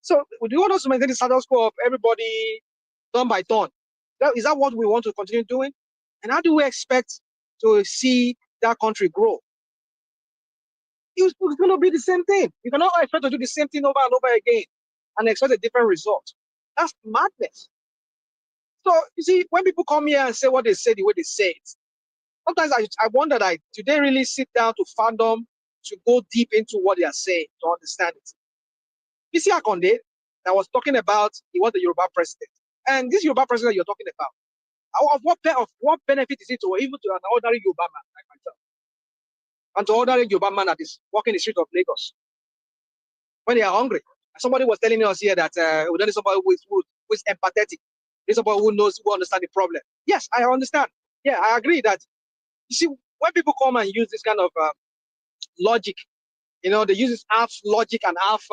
So do you want us to maintain the status quo of everybody turn by turn? Is that what we want to continue doing? And how do we expect to see that country grow? It's going to be the same thing. You cannot expect to do the same thing over and over again and expect a different result. That's madness. So you see, when people come here and say what they say the way they say it, sometimes I wonder, like, do they really sit down to fathom, to go deep into what they are saying, to understand it? You see Akonde that was talking about he was the Yoruba president. And this Yoruba president you're talking about, of what benefit is it to even to an ordinary Yoruba man like myself? And to ordinary Yoruba man that is walking the street of Lagos when they are hungry. Somebody was telling us here that we don't need somebody who is empathetic. There's somebody who knows, who understands the problem. Yes, I understand. Yeah, I agree that, you see, when people come and use this kind of logic, you know, they use this half logic and half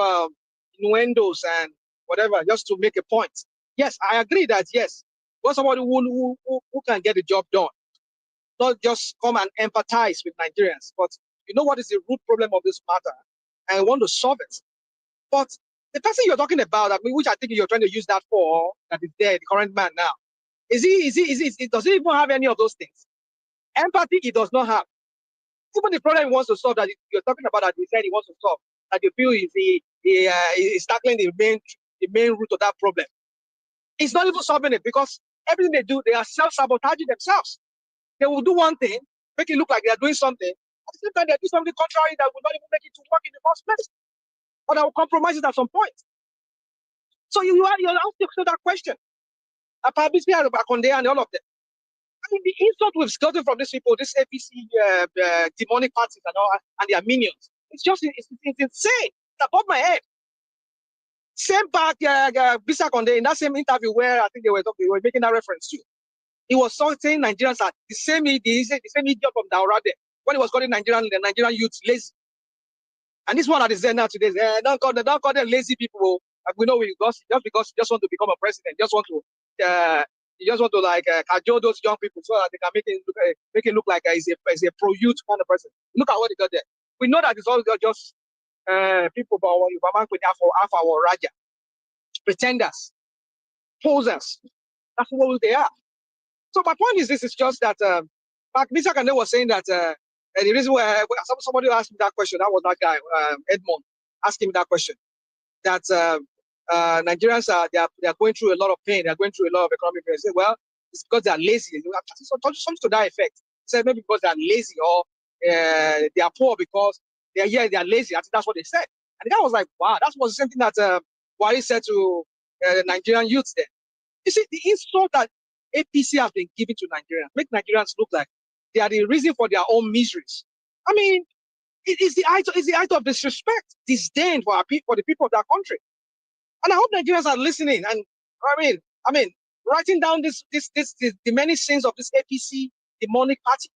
innuendos and whatever just to make a point. Yes, I agree that, yes, want somebody who can get the job done, not just come and empathize with Nigerians, but you know what is the root problem of this matter, and want to solve it. But the person you're talking about, I mean, which I think you're trying to use that for, that is there, the current man now, does he even have any of those things? Empathy, he does not have. Even the problem he wants to solve that you're talking about, that he said he wants to solve, that you feel is tackling the main root of that problem. It's not even solving it, because everything they do, they are self-sabotaging themselves. They will do one thing, make it look like they are doing something, at the same time they do something contrary that will not even make it to work in the first place, or that will compromise it at some point. So you're asking that question. Abati and Akonde and all of them. I mean, the insult we've gotten from these people, this APC demonic parties and all, and their minions, it's insane. It's above my head. Same back, Bisa Akonde, in that same interview where I think they were making that reference to. He was saying Nigerians are the same idiot from Daurade when he was calling the Nigerian youth lazy. And this one that is there now today, don't call them lazy people. We know just because you just want to become a president, you just want to like cajole those young people so that they can make it look like he's a pro-youth kind of person. Look at what he got there. We know that it's all just people half our Raja, pretenders, posers. That's what they are. So my point is this: is just that Mr. Kande was saying that the reason why somebody asked me that question, that was that guy Edmond asking me that question, that Nigerians are going through a lot of pain, they are going through a lot of economic pain. I said, well, it's because they are lazy. Something to that effect. He said maybe because they are lazy, or they are poor because they are lazy. I think that's what they said. And the guy was like, wow, that was the same thing that Buhari said to the Nigerian youths there. You see, the insult that APC have been giving to Nigerians make Nigerians look like they are the reason for their own miseries. I mean, it's the act of disrespect, disdain for the people of that country. And I hope Nigerians are listening. And I mean, writing down the many sins of this APC demonic party.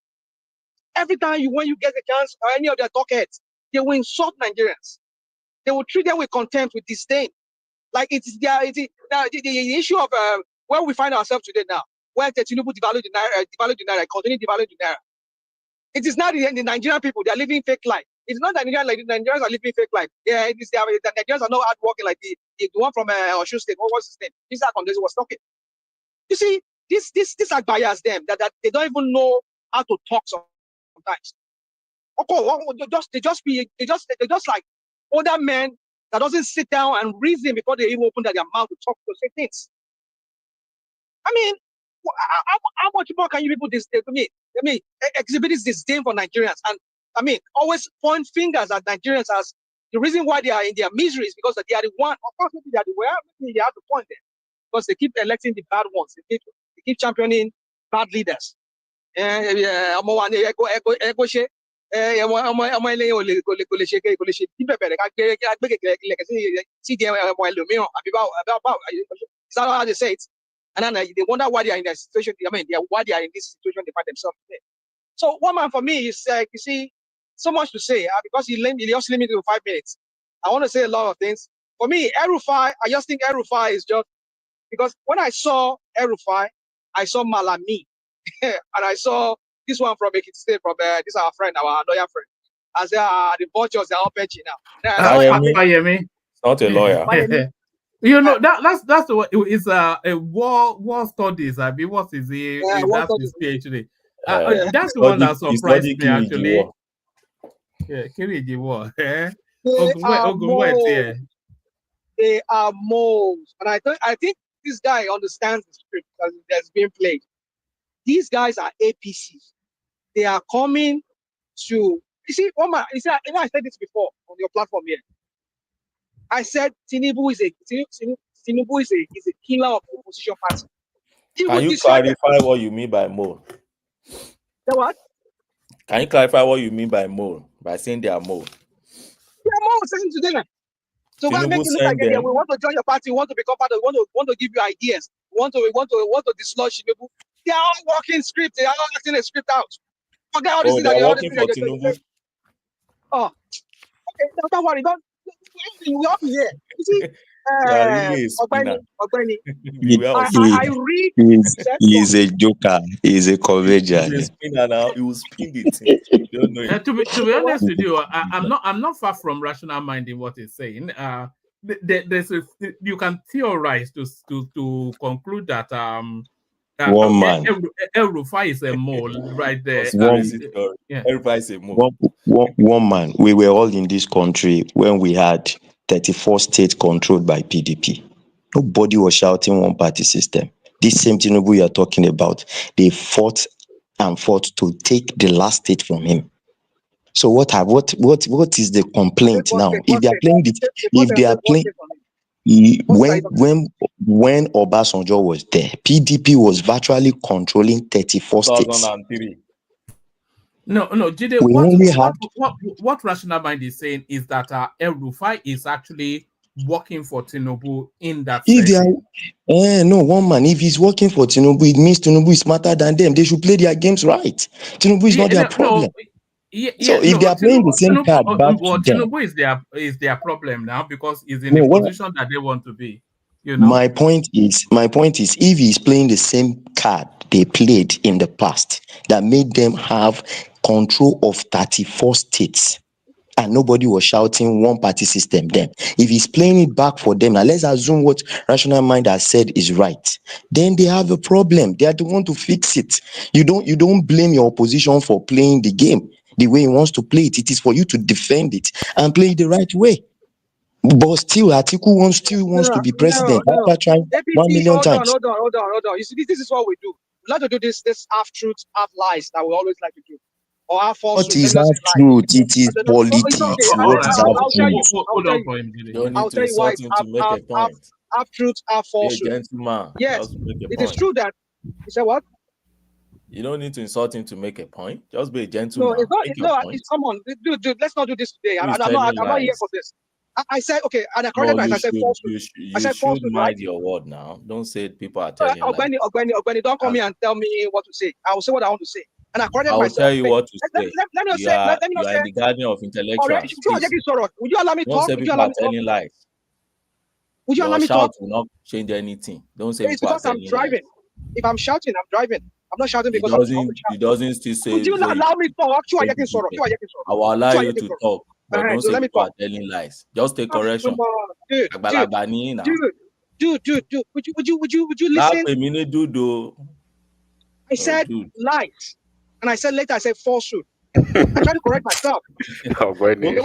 Every time when you get a chance, or any of their talkheads, they will insult Nigerians. They will treat them with contempt, with disdain. Like the issue of where we find ourselves today now, where Tinubu devalued the naira, continue devaluing the naira. It is not the Nigerian people, they are living fake life. It's not that Nigerians are living fake life. Yeah, the Nigerians are not hardworking like the one from Osun State. What was his name? This Akonde was talking. You see, this are bias them that they don't even know how to talk sometimes. Okay, they just like older men that doesn't sit down and reason before they even open their mouth to talk, to say things. I mean, how much more can you people exhibit this disdain for Nigerians? And I mean, always point fingers at Nigerians as the reason why they are in their misery is because they are the one. Of course, maybe they are the way. Maybe they have the point there because they keep electing the bad ones. They keep championing bad leaders. Is that how they say it? And then they wonder why they are in that situation. I mean, why they are in this situation they find themselves today. So one man for me is, you see, so much to say because he just limited to 5 minutes. I want to say a lot of things. For me, El-Rufai, I just think El-Rufai is just, because when I saw El-Rufai, I saw Malami. And I saw this one from Ekiti State, from this is our friend, our lawyer friend. As the vultures, they are all petty now. Fagbemi. Not a lawyer. You know, that's the it's a war studies. I mean, what is it? That's his PhD. That's the one that surprised me actually. Yeah, Kiriji war. They are moles. And I think this guy understands the script that's being played. These guys are APCs. They are coming to, you see, I said this before on your platform here. I said Tinubu is a killer of the opposition party. Can you clarify what you mean by mole? The what? Can you clarify what you mean by mole? By saying they are mole? They are mole saying today. So why make you look like we want to join your party, we want to become part of, we want to give you ideas, we want to dislodge Tinubu. They are all working script, they are all acting a script out. Forget all this thing that they're working for Tinubu. Oh, okay, don't worry, we all be here. You see, Ogbeni, I read. He's a joker. He's a comedian. He's a spinner now. He will spin it. You don't know it. To be honest with you, I'm not far from rational mind in what he's saying. You can theorize to conclude that one man. El-Rufai is a mole right there. El-Rufai is a mole. One man. We were all in this country when we had 34 states controlled by PDP. Nobody was shouting one party system. This same Tinubu you are talking about, they fought to take the last state from him. So what is the complaint now? If they are playing when Obasanjo was there, PDP was virtually controlling 34 states. 2003. No, Jide, what rational mind is saying is that El-Rufai is actually working for Tinubu in that no, one man, if he's working for Tinubu, it means Tinubu is smarter than them. They should play their games right. Tinubu is not their problem. If they are playing the same card back to them, Tinubu is their problem now because he's in the position that they want to be. You know? My point is, if he's playing the same card they played in the past that made them have control of 34 states, and nobody was shouting one party system then. If he's playing it back for them, now let's assume what rational mind has said is right, then they have a problem. They are the one to fix it. You don't blame your opposition for playing the game the way he wants to play it. It is for you to defend it and play it the right way. But still, Atiku wants to be president after trying 1 million times. Hold on. You see, this is what we do. We like to do this half truth, half lies that we always like to do. Or half falsehood. What is half truth? It is politics. What is half truth? I'll tell you why it's half truth, half falsehood. Gentleman. Yes, it is true that. You say what? You don't need to insult him to make a point. Just be a gentleman. Come on, dude. Let's not do this today. I'm not here for this. I said okay, and I corrected myself. I said falsehood. I said falsehood. Mind your word now. Don't say people are telling you. Ogbeni, don't come here and tell me what to say. I will say what I want to say. And I corrected I'll myself. tell you what to say. Let me you are in the guardian of intellectuals. Would you allow me to talk? Don't say people are telling lies. Would you allow me to talk? Will not change anything. Don't say it's people because I'm driving. If I'm shouting, I'm driving. I'm not shouting because he doesn't still say. Would you not allow me to talk? I will allow you to talk. But don't say people are telling lies. Just take correction. Dude. Would you listen? I said lies. And I said later, I said falsehood. I tried to correct myself. Continue.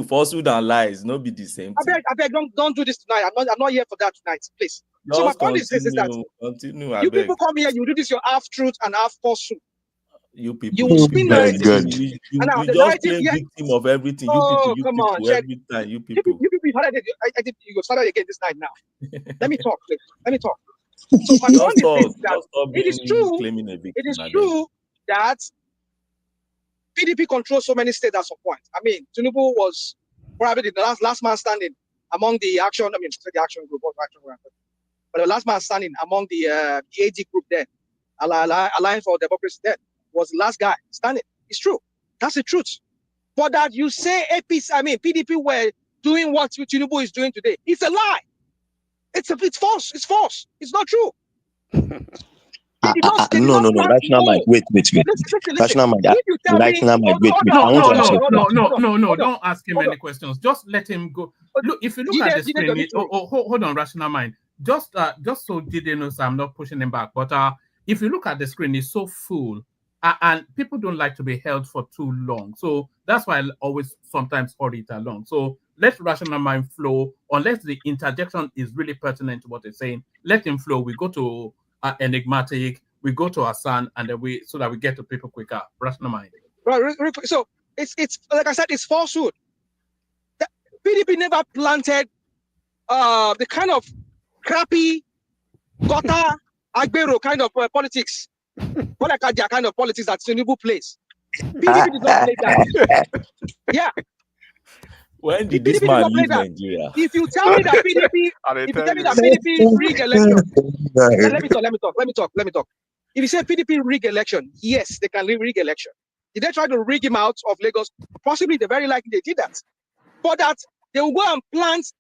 Falsehood and lies. No be the same thing. I beg, don't do this tonight. I'm not here for that tonight, please. Just so my point is this: is that you people come here, you do this your half truth and half falsehood. You people, you will spin narrative. You just play victim of everything. You people, every time. You people. You started again this night now. Let me talk, please. Let me talk. So my point is that it is true. It is true that PDP controls so many states at some point. I mean, Tinubu was probably the last man standing among the action. I mean, the action group, but the last man standing among the AD group then, Alliance for Democracy then, was the last guy standing. It's true. That's the truth. But that you say PDP were doing what Tinubu is doing today, it's a lie. It's false. It's false. It's not true. No. Rational mind. Wait. Rational mind. Wait. No. Don't ask him any questions. Just let him go. Look, if you look at the screen, hold on, rational mind. Just so Jide knows I'm not pushing him back. But if you look at the screen, it's so full. And people don't like to be held for too long. So that's why I always sometimes hurry it along. So let rational mind flow. Unless the interjection is really pertinent to what they're saying, let him flow. We go to enigmatic, we go to Hassan, and then so that we get to people quicker. Rational mind. Right. So it's like I said, it's falsehood. The PDP never planted the kind of crappy gutter agbero kind of politics. What I call their kind of politics that Tinubu plays. PDP did not play that. Yeah. When did this man leave Nigeria? If you tell me that PDP rig election, then let me talk. If you say PDP rig election, yes, they can rig election. Did they try to rig him out of Lagos? Possibly, they're very likely they did that. But that they will go and plant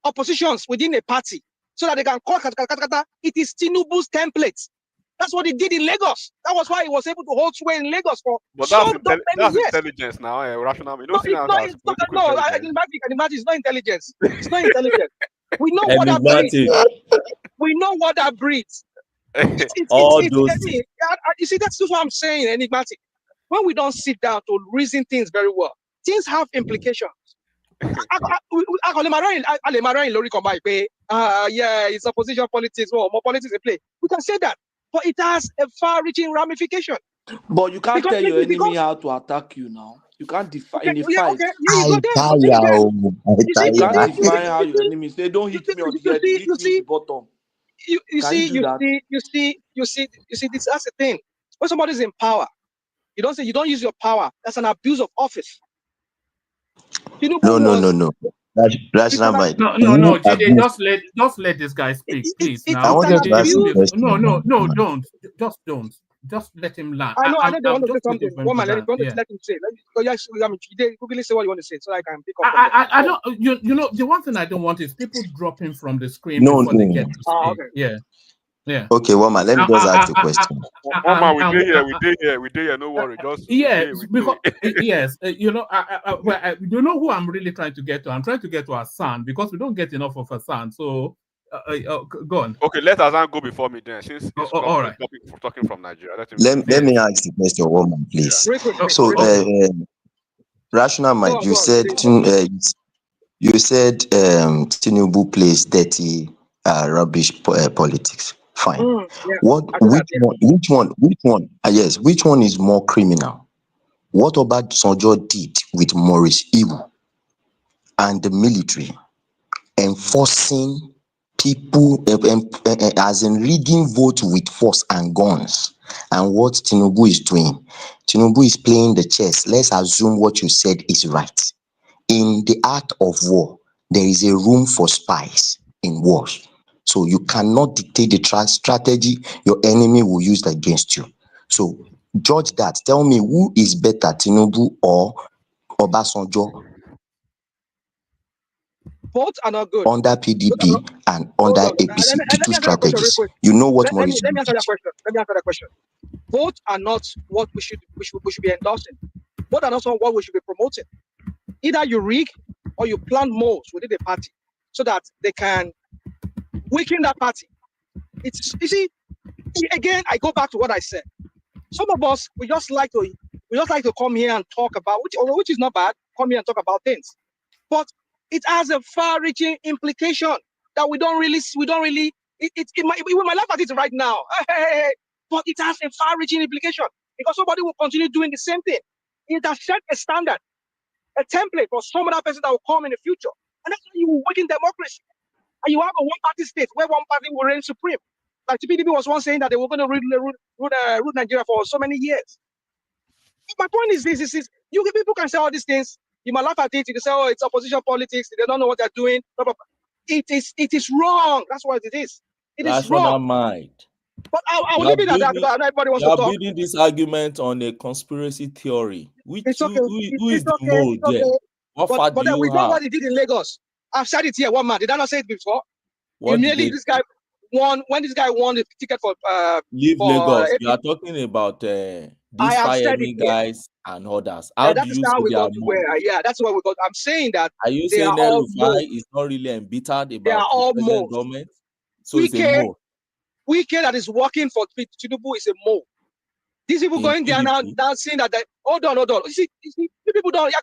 oppositions within a party so that they can call kata. It is Tinubu's template. That's what he did in Lagos. That was why he was able to hold sway in Lagos for that's many years. Intelligence now, rational. You It's not intelligence. It's not intelligence. We know what that breeds. We know what that breeds. You see, that's what I'm saying, enigmatic. When we don't sit down to reason things very well, things have implications. It's opposition politics or more politics in play. We can say that, but it has a far-reaching ramification. But you can't tell your enemy how to attack you now. You can't define in a fight. You can't define how your enemy say, don't hit me on the head, hit me the bottom. You see, that's the thing. When somebody's in power, you don't use your power. That's an abuse of office. No. Rational mind. No, JJ, just let this guy speak, please. Now, don't. Just let him land. I know they want to say something. Let him say. Quickly say what you want to say, so I can pick up. I don't. You know, the one thing I don't want is people dropping from the screen before they get to speak. Okay. Yeah. Okay, Woma, let me just ask the question. Woma, we did here. No worry. Just yes. You know who I'm really trying to get to. I'm trying to get to Hassan because we don't get enough of Hassan. So go on. Okay, let Hassan go before me then. Since all right. Talking from Nigeria, let me ask the question, Woma, please. So, rational mind, you said Tinubu plays dirty rubbish politics. Fine. Which one is more criminal? What Obasanjo did with Maurice Iwu and the military enforcing people as in rigging votes with force and guns, and what Tinubu is doing? Tinubu is playing the chess. Let's assume what you said is right. In the art of war, there is a room for spies in wars. So you cannot dictate the strategy your enemy will use against you. So judge that. Tell me who is better, Tinubu or Obasanjo? Both are not good. Under PDP and under APC, the two strategies. You know what Maurice. Let me answer that question. Both are not what we should be endorsing. Both are not what we should be promoting. Either you rig or you plant moles within the party so that they can weaken that party. You see, again, I go back to what I said. Some of us we just like to come here and talk about, which is not bad. Come here and talk about things, but it has a far-reaching implication that we might laugh at it right now, but it has a far-reaching implication because somebody will continue doing the same thing. It has set a standard, a template for some other person that will come in the future, and that's how you will weaken democracy. And you have a one-party state where one party will reign supreme. Like the PDP was once saying that they were going to rule Nigeria for so many years. My point is this: people can say all these things. You might laugh at it. You can say, "Oh, it's opposition politics. They don't know what they're doing." It is wrong. That's what it is. It is wrong. Mind. But I will leave it at that because everybody wants to talk. You are building this argument on a conspiracy theory. Who is the mole there? But then we know what he did in Lagos. I've said it here. One man, did I not say it before? This guy won when this guy won the ticket for leave Lagos. You are talking about these Fagbemi guys and others. How do you see we got to where? Yeah, that's where we got. I'm saying that. Are you saying El-Rufai is not really embittered about the present government? So it's a mole. Wike that is working for Tinubu is a mole. These people In going there now, PDP. now saying that, hold on. You see, you people don't,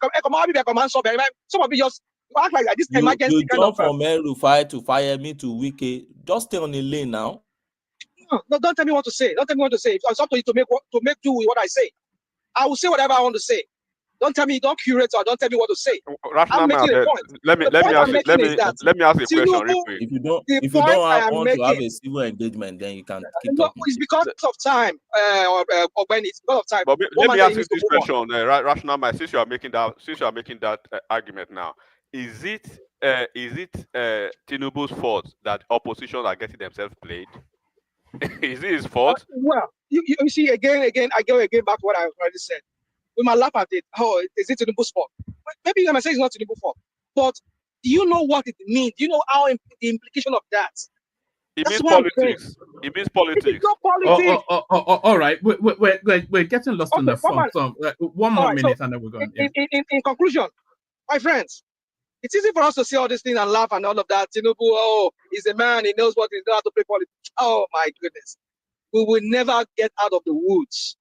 some of you just act like this emergency You kind of. jump from El-Rufai to Fagbemi to Wike. Just stay on the lane now. No, don't tell me what to say. Don't tell me what to say. It's up to you to make do with what I say. I will say whatever I want to say. Don't tell me, don't curate or don't tell me what to say. Rational I'm making a point. let me ask you a question real quick. If you don't want to have a civil engagement, then you can keep No, talking. it's because of time, or when it's because of time. But let me ask you this question, Rational Mind, since you are making that argument now. Is it Tinubu's fault that opposition are getting themselves played? Is it his fault? Well, you see, again, I go back to what I already said. We might laugh at it. Oh, is it Tinubu's fault? Maybe you might say it's not Tinubu's fault. But do you know what it means? Do you know how the implication of that? It means politics. It means politics. It's not politics. All right. We're getting lost in the funk. So, one more minute and then we're going. In conclusion, my friends, it's easy for us to say all these things and laugh and all of that. Tinubu, he's a man. He knows what he's going to play politics. Oh my goodness, we will never get out of the woods.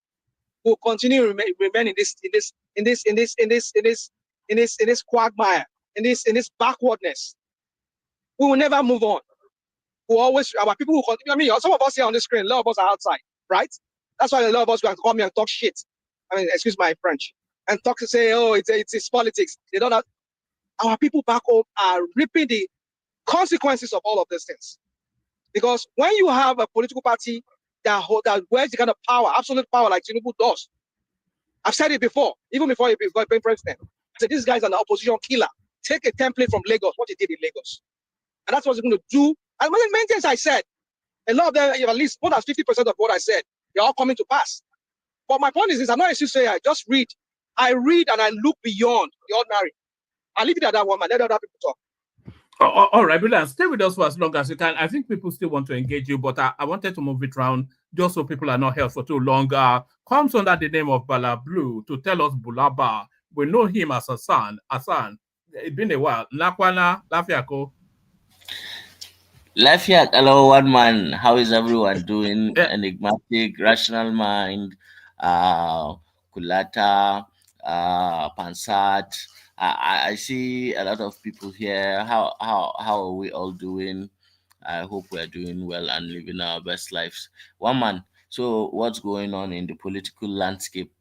We'll continue to remain in this quagmire, in this backwardness. We will never move on. We'll always, our people will continue. I mean, some of us here on the screen, a lot of us are outside, right? That's why a lot of us can come here and talk shit. I mean, excuse my French, and talk to say, oh, it's politics. They don't have. Our people back home are reaping the consequences of all of these things. Because when you have a political party that wears the kind of power, absolute power like Tinubu does, I've said it before, even before he became president. I said, this guy's an opposition killer. Take a template from Lagos, what he did in Lagos. And that's what he's going to do. And one of the main things I said, a lot of them, at least more than 50% of what I said, they're all coming to pass. But my point is this, I'm not a soothsayer, I just read. I read and I look beyond the ordinary. I'll leave it at that one, man. Let other people talk. All right, brilliant. Stay with us for as long as you can. I think people still want to engage you, but I wanted to move it around just so people are not held for too long. Comes under the name of Bala Blue to tell us Bulaba. We know him as Hassan. Hassan, it's been a while. Nakwana, Lafiako. Lafiak, hello, one man. How is everyone doing? Yeah. Enigmatic, Rational Mind, Kulata, Pansat. I see a lot of people here. How are we all doing? I hope we are doing well and living our best lives. One man. So what's going on in the political landscape?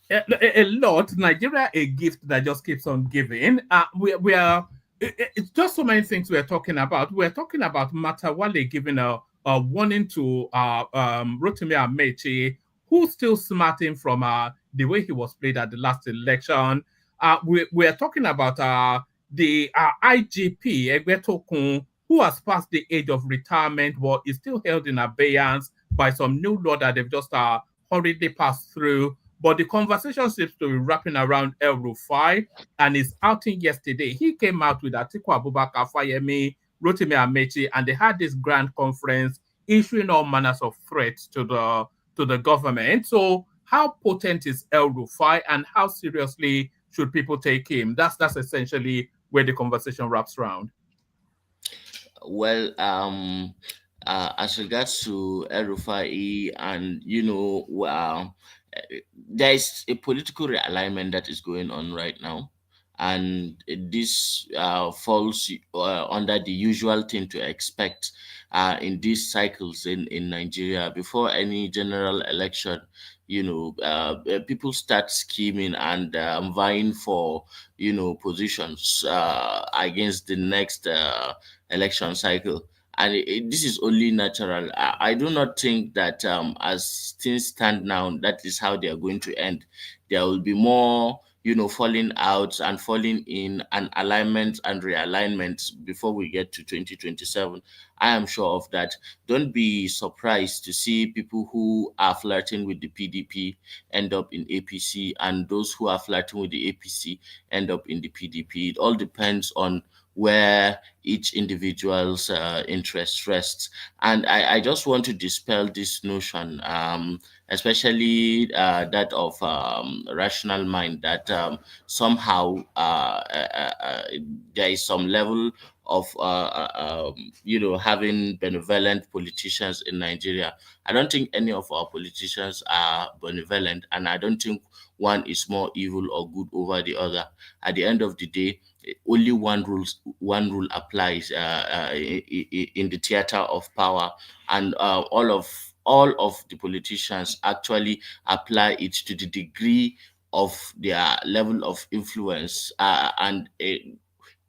A lot. Nigeria, a gift that just keeps on giving. We are. It's just so many things we're talking about. We're talking about Matawalle giving a warning to Rotimi Amaechi, who's still smarting from the way he was played at the last election. We're talking about the IGP, Egbetokunis, who has passed the age of retirement but is still held in abeyance by some new law that they've just hurriedly passed through. But the conversation seems to be wrapping around El-Rufai and his outing yesterday. He came out with Atiku Abubakar, Fagbemi, Rotimi Amaechi, and they had this grand conference issuing all manners of threats to the government. So how potent is El-Rufai and how seriously should people take him? That's essentially where the conversation wraps around. Well, as regards to El-Rufai, and there is a political realignment that is going on right now, and this falls under the usual thing to expect in these cycles in Nigeria. Before any general election, people start scheming and vying for positions against the next election cycle. And this is only natural. I do not think that as things stand now, that is how they are going to end. There will be more, falling out and falling in, and alignments and realignments before we get to 2027. I am sure of that. Don't be surprised to see people who are flirting with the PDP end up in APC, and those who are flirting with the APC end up in the PDP. It all depends on where each individual's interest rests. And I just want to dispel this notion, especially that of rational mind, that somehow there is some level of having benevolent politicians in Nigeria. I don't think any of our politicians are benevolent, and I don't think one is more evil or good over the other. At the end of the day, only one rule applies in the theater of power, and all of the politicians actually apply it to the degree of their level of influence, and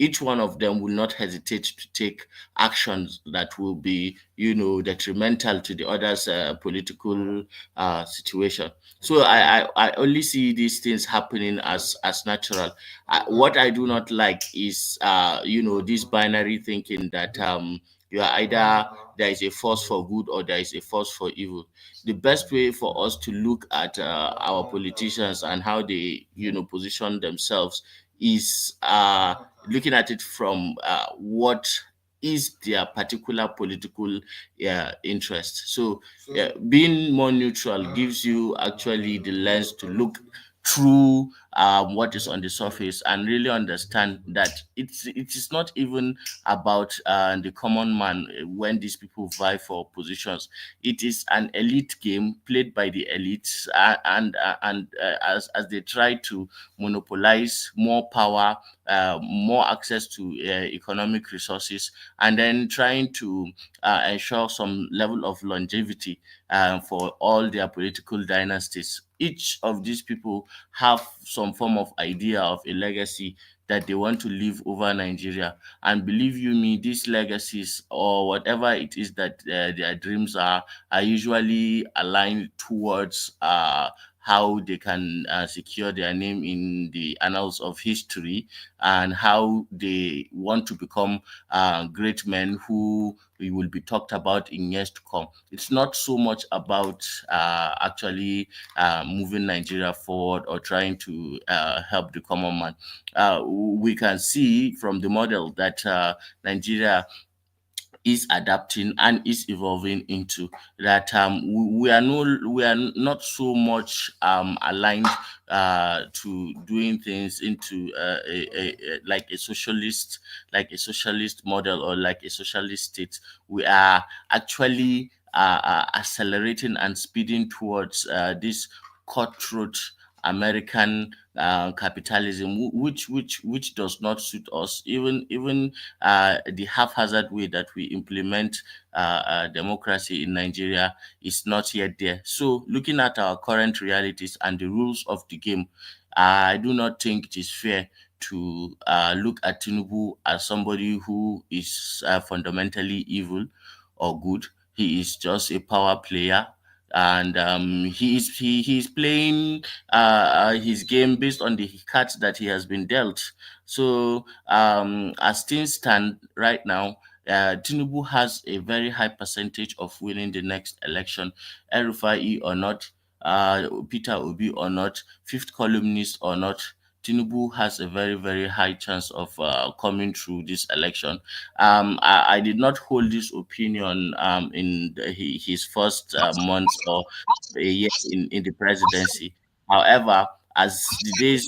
each one of them will not hesitate to take actions that will be, detrimental to the other's political situation. So I only see these things happening as natural. What I do not like is, this binary thinking that you are either there is a force for good or there is a force for evil. The best way for us to look at our politicians and how they, position themselves is looking at it from what is their particular political interest. So being more neutral gives you actually the lens to look through what is on the surface and really understand that it is not even about the common man when these people vie for positions. It is an elite game played by the elites, as they try to monopolize more power, more access to economic resources, and then trying to ensure some level of longevity for all their political dynasties. Each of these people have some form of idea of a legacy that they want to leave over Nigeria. And believe you me, these legacies or whatever it is that their dreams are usually aligned towards how they can secure their name in the annals of history, and how they want to become great men who will be talked about in years to come. It's not so much about actually moving Nigeria forward or trying to help the common man. We can see from the model that Nigeria is adapting and is evolving into, that we are not so much aligned to doing things into like a socialist model or like a socialist state. We are actually accelerating and speeding towards this cutthroat American capitalism, which does not suit us. Even the haphazard way that we implement democracy in Nigeria is not yet there. So, looking at our current realities and the rules of the game, I do not think it is fair to look at Tinubu as somebody who is fundamentally evil or good. He is just a power player, and he is playing his game based on the cards that he has been dealt. So as things stand right now, Tinubu has a very high percentage of winning the next election. El-Rufai or not, Peter Obi or not, fifth columnist or not, Tinubu has a very, very high chance of coming through this election. I did not hold this opinion in his first months or a year in the presidency. However, as the days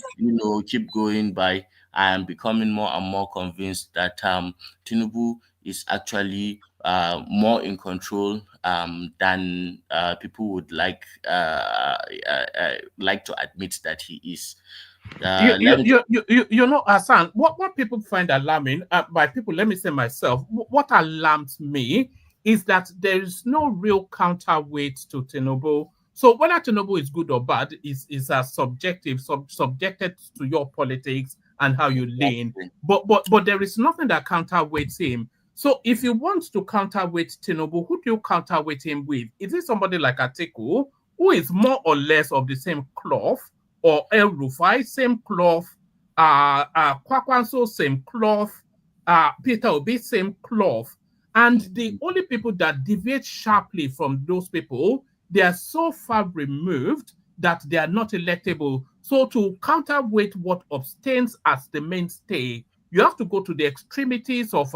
keep going by, I am becoming more and more convinced that Tinubu is actually more in control than people would like to admit that he is. Hassan, what people find alarming, by people, let me say myself, what alarms me is that there is no real counterweight to Tinubu. So whether Tinubu is good or bad is subjective, subjected to your politics and how you lean. But there is nothing that counterweights him. So if you want to counterweight Tinubu, who do you counterweight him with? Is it somebody like Atiku, who is more or less of the same cloth, or El-Rufai, same cloth, Kwankwaso, same cloth, Peter Obi, same cloth? And the only people that deviate sharply from those people, they are so far removed that they are not electable. So to counterweight what abstains as the mainstay, you have to go to the extremities of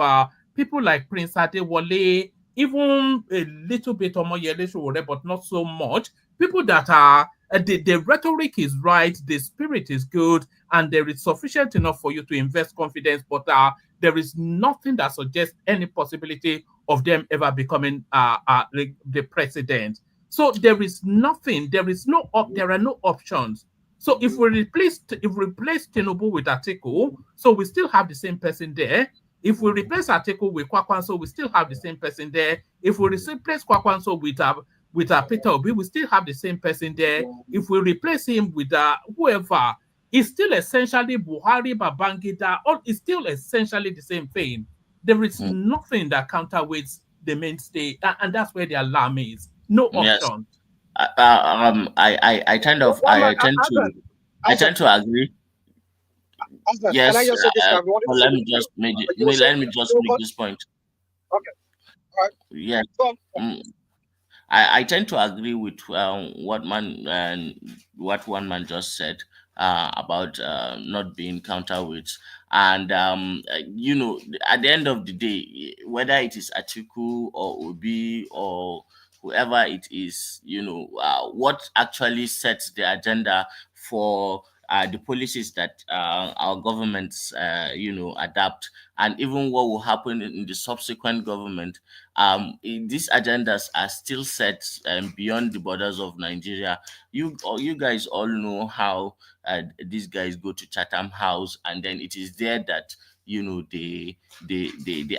people like Prince Adewale, even a little bit Omoyele Sowore, but not so much. People that are, the rhetoric is right, the spirit is good, and there is sufficient enough for you to invest confidence, but there is nothing that suggests any possibility of them ever becoming the president. So there is nothing, there are no options. So if we replace Tinubu with Atiku, so we still have the same person there. If we replace Atiku with Kwankwaso, we still have the same person there. If we replace Kwankwaso with Peter Obi, we still have the same person there. If we replace him with whoever, it's still essentially Buhari, Babangida, it's still essentially the same thing. There is nothing that counterweights the mainstay, and that's where the alarm is. No option. Yes. I tend to agree. Yes. Can I just say this? Let me just make this point. Okay. All right. Yes. I tend to agree with what one man just said about not being counterweights, and at the end of the day, whether it is Atiku or Obi or whoever it is, what actually sets the agenda for the policies that our governments, adapt, and even what will happen in the subsequent government. These agendas are still set beyond the borders of Nigeria. You guys all know how these guys go to Chatham House, and then it is there that they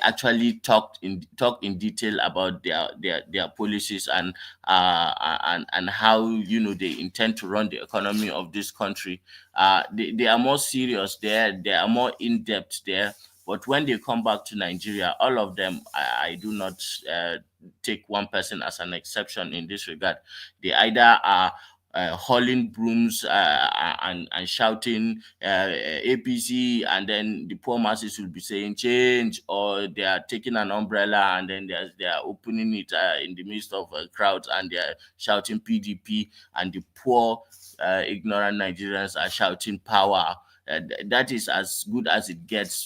actually talk in detail about their policies and how they intend to run the economy of this country. They are more serious there. They are more in depth there. But when they come back to Nigeria, all of them, I do not take one person as an exception in this regard. They either are hauling brooms and shouting APC, and then the poor masses will be saying change, or they are taking an umbrella and then they are opening it in the midst of crowds and they are shouting PDP, and the poor ignorant Nigerians are shouting power. That is as good as it gets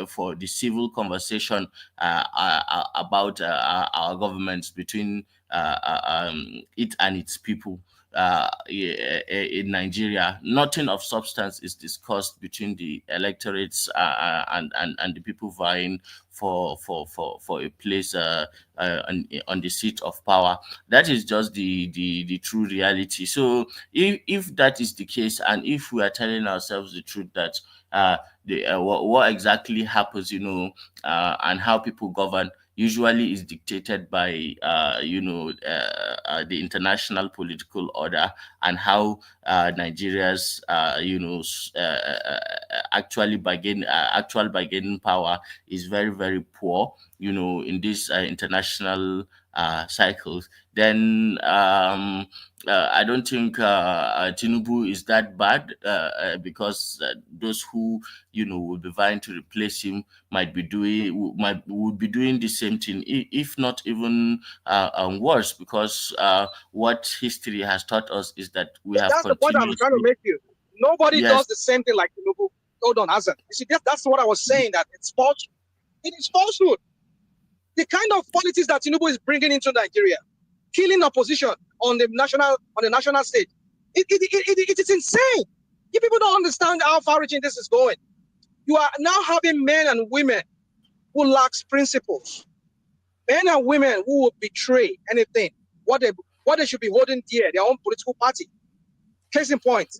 for the civil conversation about our governments between it and its people. In Nigeria, nothing of substance is discussed between the electorates and the people vying for a place on the seat of power. That is just the true reality. So if that is the case, and if we are telling ourselves the truth that what exactly happens, and how people govern usually is dictated by the international political order, and how Nigeria's actual bargaining power is very, very poor in these international cycles. Then I don't think Tinubu is that bad, because those who will be vying to replace him would be doing the same thing, if not even worse, because what history has taught us is that we have. That's the point I'm trying to make you. Nobody does the same thing like Tinubu. Hold on, Hassan. You see, that's what I was saying. That it's false. It is falsehood. The kind of politics that Tinubu is bringing into Nigeria, killing opposition on the national stage, it is insane. You people don't understand how far-reaching this is going. You are now having men and women who lacks principles, men and women who will betray anything, what they should be holding dear, their own political party. Case in point,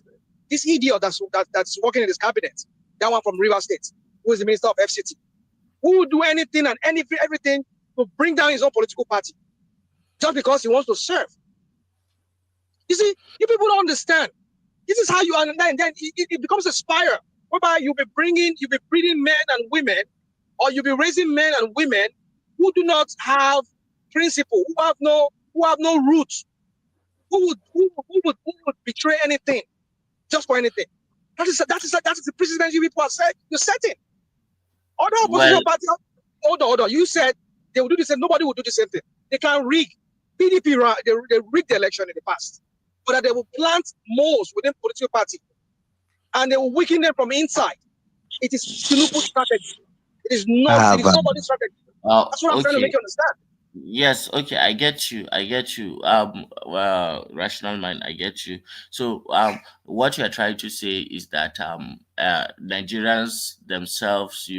this idiot that's working in his cabinet, that one from Rivers State, who is the minister of FCT, who will do anything and everything to bring down his own political party, just because he wants to serve. You see, you people don't understand. This is how you, and then it becomes a spiral, whereby you'll be breeding men and women, or you'll be raising men and women who do not have principle, who have no roots, who would betray anything just for anything. That is the precedent you people are you're setting. Other opposition parties, hold on. You said they will do the same. Nobody will do the same thing. They can rig. PDP, they rigged the election in the past, but that they will plant moles within political party, and they will weaken them from inside. It is Tinubu's strategy. It is I not. It have is nobody's strategy. That's what I'm trying to make Okay. you understand. Yes, okay, I get you. I get you. Well, rational mind, I get you. So, what you're trying to say is that Nigerians themselves,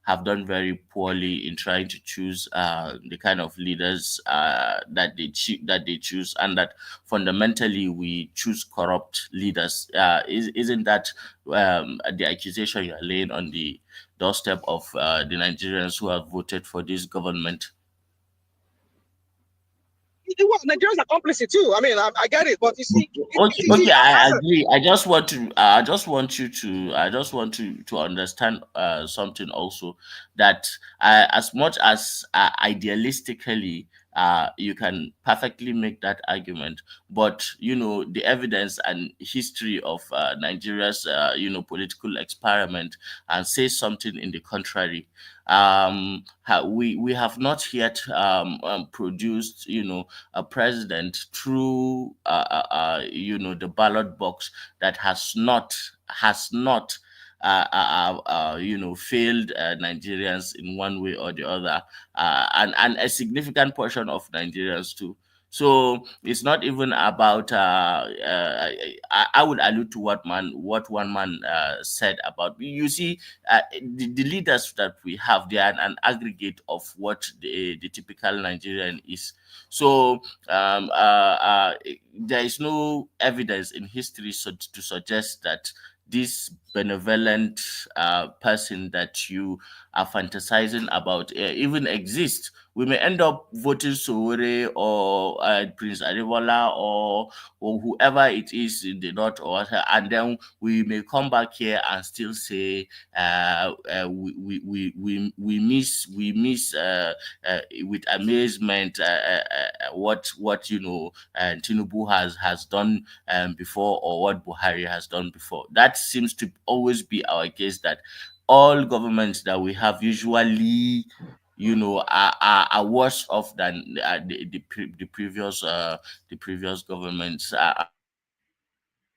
have done very poorly in trying to choose the kind of leaders that they choose, and that fundamentally we choose corrupt leaders. Isn't that the accusation you're laying on the doorstep of the Nigerians who have voted for this government? Well, Nigerians are complicit too. I mean, I get it, but you see, Okay, I agree. I just want to. I just want you to. I just want to understand something also, that as much as idealistically you can perfectly make that argument, but the evidence and history of Nigeria's political experiment and say something in the contrary. We have not yet produced a president through the ballot box that has not failed Nigerians in one way or the other, and a significant portion of Nigerians too. So it's not even about. I would allude to what one man said about. You see, the leaders that we have, they are an aggregate of what the typical Nigerian is. So there is no evidence in history to suggest that this benevolent person that you are fantasizing about even exists. We may end up voting Sowore or Prince Adewale or whoever it is in the north, and then we may come back here and still say we miss with amazement what Tinubu has done before, or what Buhari has done before. That seems to always be our case, that all governments that we have usually are worse off than the previous governments.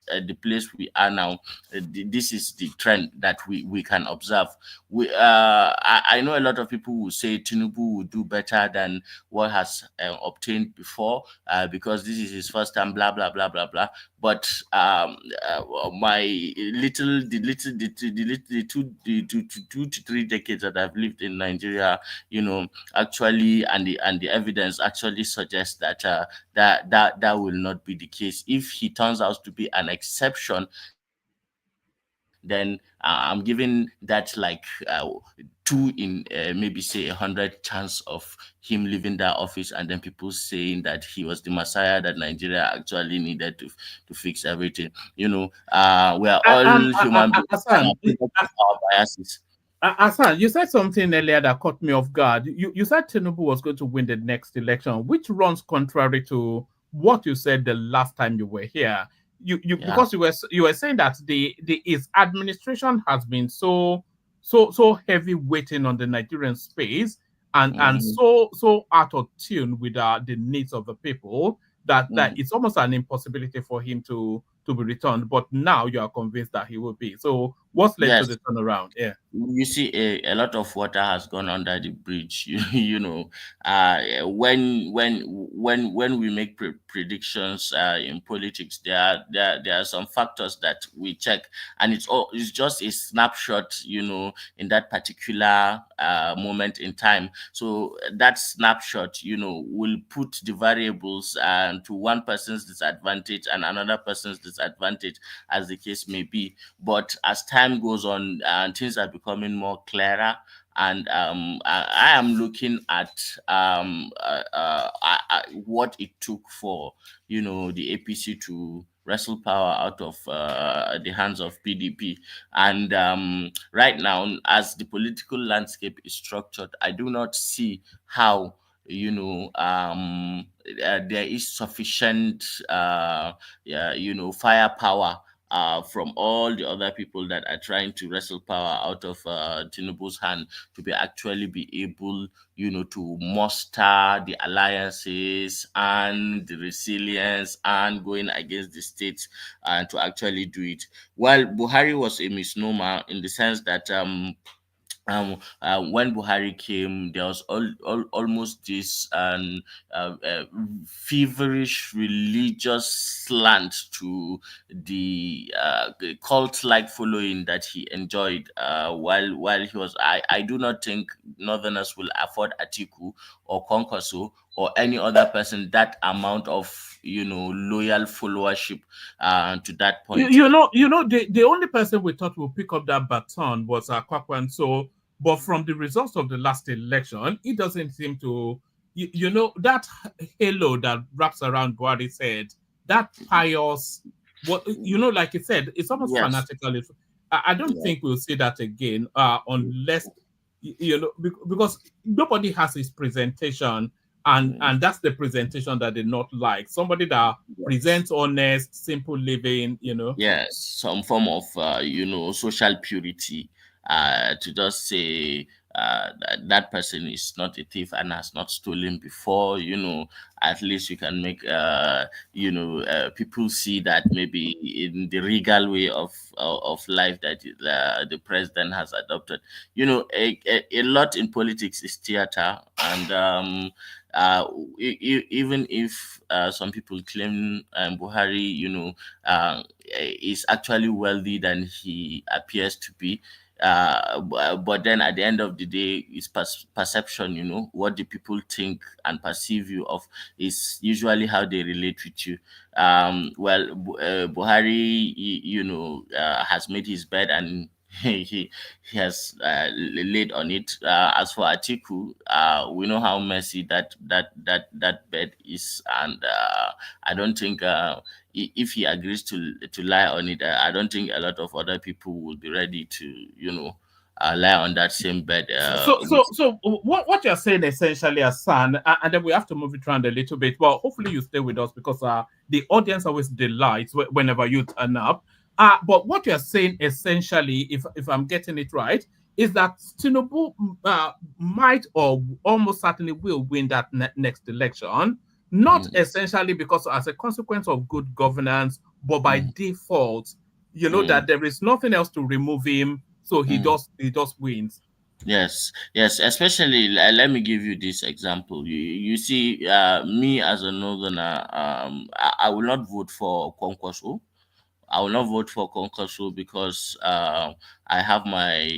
The place we are now, this is the trend that we can observe. I know a lot of people will say Tinubu will do better than what has obtained before because this is his first time, blah blah blah blah blah. But my two to three decades that I've lived in Nigeria, actually, and the evidence actually suggests that that will not be the case. If he turns out to be an exception, then I'm giving that like two in maybe say 100 chance of him leaving that office, and then people saying that he was the messiah that Nigeria actually needed to fix everything. We are all human beings and are products of our biases. Hassan, you said something earlier that caught me off guard. You said Tinubu was going to win the next election, which runs contrary to what you said the last time you were here. Because you were saying that his administration has been so heavy weighting on the Nigerian space and so out of tune with the needs of the people that it's almost an impossibility for him to be returned. But now you are convinced that he will be. So what's led to the turnaround? Yeah. You see, a lot of water has gone under the bridge. When we make predictions in politics, there are some factors that we check, and it's just a snapshot, in that particular moment in time. So that snapshot, will put the variables to one person's disadvantage and another person's disadvantage, as the case may be. But as time goes on and things are becoming more clearer, and I am looking at what it took for the APC to wrestle power out of the hands of PDP. And right now, as the political landscape is structured, I do not see how there is sufficient firepower from all the other people that are trying to wrestle power out of Tinubu's hand to be actually be able, to muster the alliances and the resilience and going against the state and to actually do it. While Buhari was a misnomer in the sense that when Buhari came, there was almost this feverish religious slant to the cult-like following that he enjoyed while he was. I do not think Northerners will afford Atiku or Kwankwaso or any other person that amount of loyal followership to that point. The only person we thought would pick up that baton was Kwankwaso. But from the results of the last election, it doesn't seem to, that halo that wraps around Buhari's head, that pious, like you said, it's almost fanatical. I don't think we'll see that again unless, because nobody has his presentation, and that's the presentation that they not like. Somebody that presents honest, simple living, Yes, some form of, social purity. To just say that person is not a thief and has not stolen before, at least you can make, people see that maybe in the regal way of life that the president has adopted. A lot in politics is theater, and even if some people claim Buhari, is actually wealthy than he appears to be. But then at the end of the day, it's perception. What the people think and perceive you of is usually how they relate with you. Buhari, has made his bed and he has laid on it. As for Atiku, we know how messy that bed is, and I don't think if he agrees to lie on it, I don't think a lot of other people will be ready to lie on that same bed. So what you're saying essentially, Hassan, and then we have to move it around a little bit. Well, hopefully you stay with us because the audience always delights whenever you turn up. But what you're saying essentially, if I'm getting it right, is that Tinubu might or almost certainly will win that next election, not essentially because as a consequence of good governance, but by default, that there is nothing else to remove him, so he just wins. Yes, especially let me give you this example. You see, me as a northerner, I will not vote for Kwankwaso. I will not vote for Kwankwaso because I have my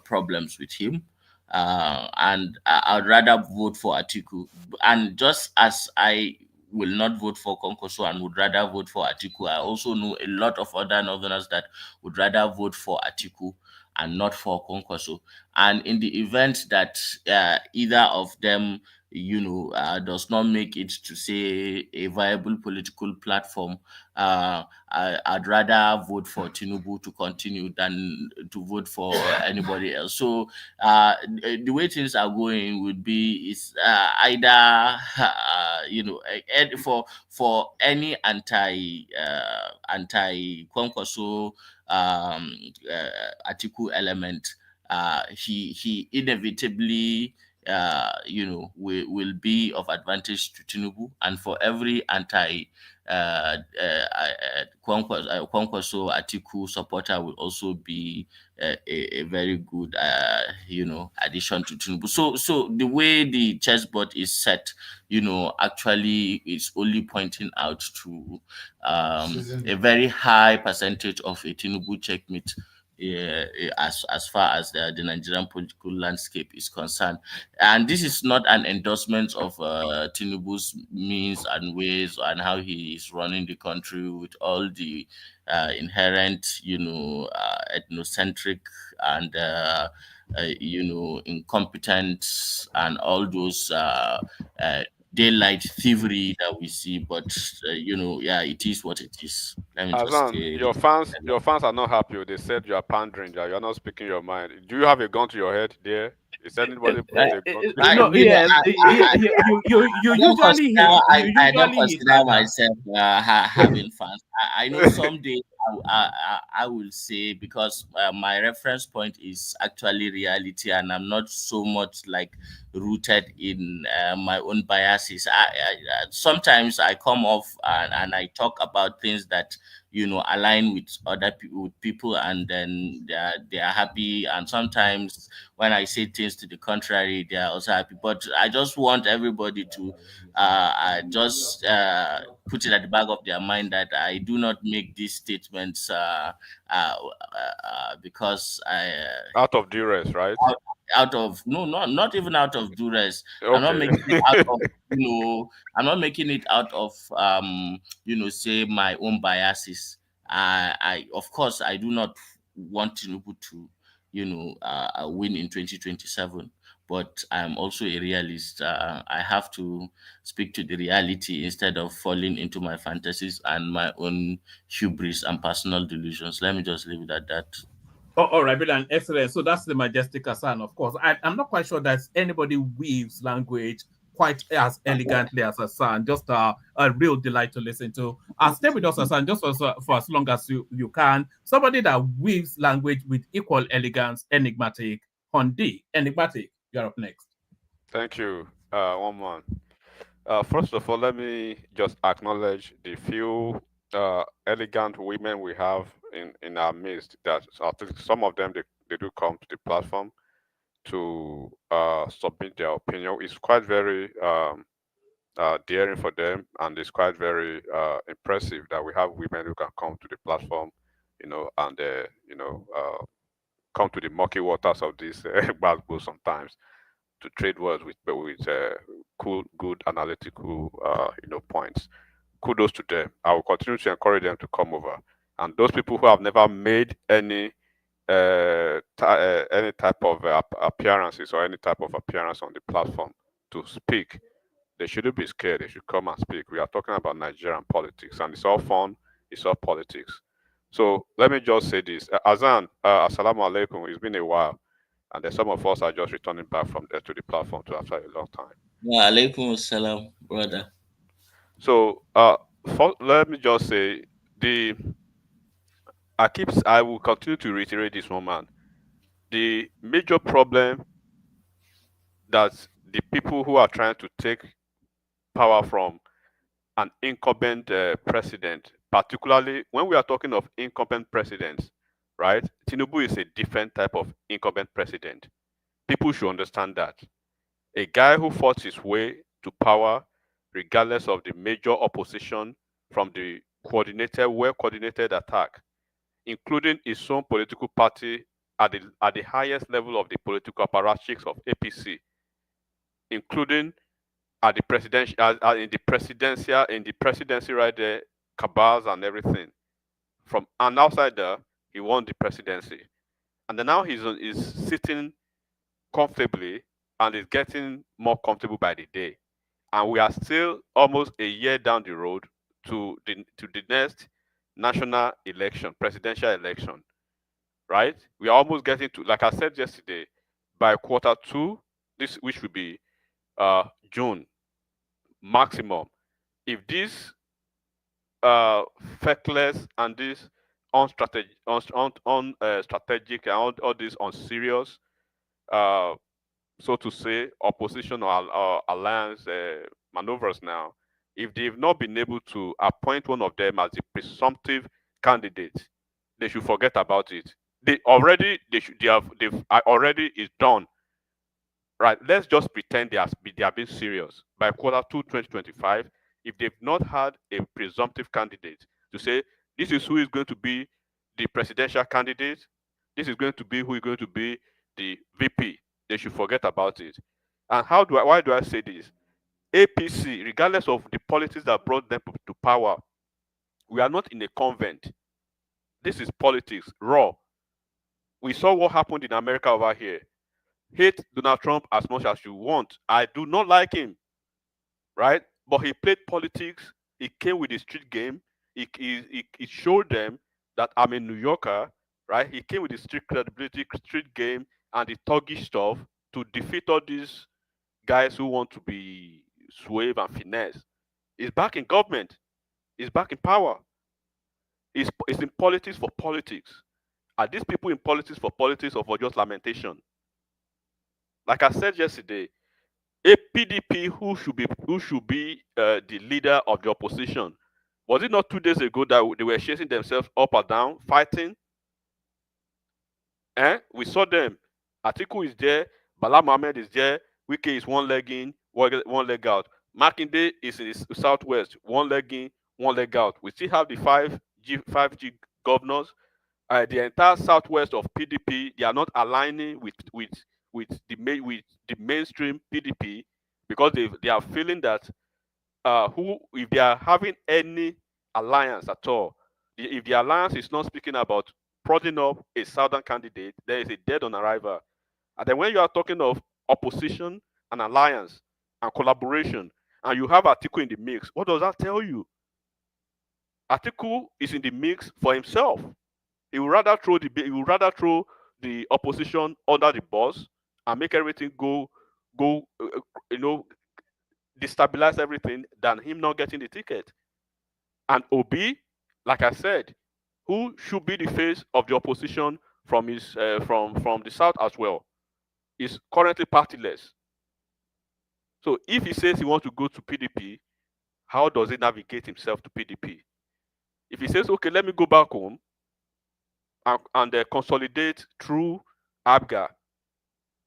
problems with him, and I'd rather vote for Atiku. And just as I will not vote for Kwankwaso and would rather vote for Atiku, I also know a lot of other northerners that would rather vote for Atiku and not for Kwankwaso. And in the event that either of them does not make it to say a viable political platform, I'd rather vote for Tinubu to continue than to vote for anybody else. So the way things are going would be is either for any anti Kwankwaso Atiku element, he inevitably will be of advantage to Tinubu, and for every anti Kwankwaso Atiku supporter will also be a very good addition to Tinubu. So the way the chessboard is set, actually is only pointing out to a very high percentage of a Tinubu checkmate. As far as the Nigerian political landscape is concerned, and this is not an endorsement of Tinubu's means and ways and how he is running the country with all the inherent, ethnocentric and incompetent and all those daylight thievery that we see. But yeah, it is what it is. Let me just Azan, your fans are not happy. They said you are pandering, that you are not speaking your mind. Do you have a gun to your head there? Is anybody put a gun? No, yes, you usually hit. You I don't usually hit consider like that. myself having fans. I know someday I will say, because my reference point is actually reality, and I'm not so much like rooted in my own biases. Sometimes I come off and I talk about things that align with other people, and then they are happy. And sometimes when I say things to the contrary, they are also happy. But I just want everybody to just put it at the back of their mind that I do not make these statements because Out of duress, right? out of no, not even out of duress. I'm not Okay. making it out of I'm not making it out of say my own biases. I of course I do not want Tinubu to win in 2027, but I'm also a realist. I have to speak to the reality instead of falling into my fantasies and my own hubris and personal delusions. Let me just leave it at that. Oh, all right, brilliant, excellent. So that's the majestic Hassan, of course. I'm not quite sure that anybody weaves language quite as elegantly as Hassan. Just a real delight to listen to. Stay with us, Hassan, just for as long as you can. Somebody that weaves language with equal elegance, enigmatic. Hondi, enigmatic. You're up next. Thank you. One man. First of all, let me just acknowledge the few elegant women we have in our midst. That I think some of them they do come to the platform to submit their opinion. It's quite very daring for them, and it's quite very impressive that we have women who can come to the platform, and come to the murky waters of this Gbagbo sometimes to trade words with cool, good analytical points. Kudos to them. I will continue to encourage them to come over. And those people who have never made any type of appearances or any type of appearance on the platform to speak, they shouldn't be scared. They should come and speak. We are talking about Nigerian politics, and it's all fun. It's all politics. So let me just say this. Azan, assalamu alaikum. It's been a while. And then some of us are just returning back from there to the platform to after a long time. Wa alaikum assalam, brother. So let me just say I will continue to reiterate this one, man. The major problem that the people who are trying to take power from an incumbent president, particularly when we are talking of incumbent presidents, right? Tinubu is a different type of incumbent president. People should understand that. A guy who fought his way to power, regardless of the major opposition from the well-coordinated attack, including his own political party at the highest level of the political apparatchiks of APC, including at the presidential, in the presidency right there, cabals and everything. From an outsider, he won the presidency, and then now he's sitting comfortably and is getting more comfortable by the day. And we are still almost a year down the road to the next national election, presidential election, right? We are almost getting to, like I said yesterday, by Q2, this which will be June maximum. If this feckless and this unstrategic, strategic and all this unserious so to say, opposition or alliance maneuvers now, if they've not been able to appoint one of them as the presumptive candidate, they should forget about it. They've already is done. Right? Let's just pretend they are being serious. By Q2 2025, if they've not had a presumptive candidate to say this is who is going to be the presidential candidate, this is going to be who is going to be the VP, they should forget about it. And why do I say this? APC, regardless of the politics that brought them to power, we are not in a convent. This is politics, raw. We saw what happened in America over here. Hate Donald Trump as much as you want. I do not like him. right? But he played politics. He came with the street game. He showed them that I'm a New Yorker, right? He came with the street credibility, street game, and the thuggish stuff to defeat all these guys who want to be suave and finesse. He's back in government. He's back in power. He's in politics for politics. Are these people in politics for politics or for just lamentation? Like I said yesterday, a PDP who should be the leader of the opposition. Was it not 2 days ago that they were chasing themselves up and down, fighting? We saw them. Atiku is there, Bala Mohammed is there, Wike is one leg in, one leg out. Makinde is in the southwest, one leg in, one leg out. We still have the 5G governors. The entire southwest of PDP, they are not aligning with the mainstream PDP because they are feeling that if they are having any alliance at all, if the alliance is not speaking about prodding up a southern candidate, there is a dead on arrival. And then when you are talking of opposition and alliance and collaboration, and you have Atiku in the mix, what does that tell you? Atiku is in the mix for himself. He would rather throw the opposition under the bus and make everything go, destabilize everything than him not getting the ticket. And Obi, like I said, who should be the face of the opposition from his from the south as well, is currently partyless. So if he says he wants to go to PDP, how does he navigate himself to PDP? If he says, okay, let me go back home and consolidate through Abga,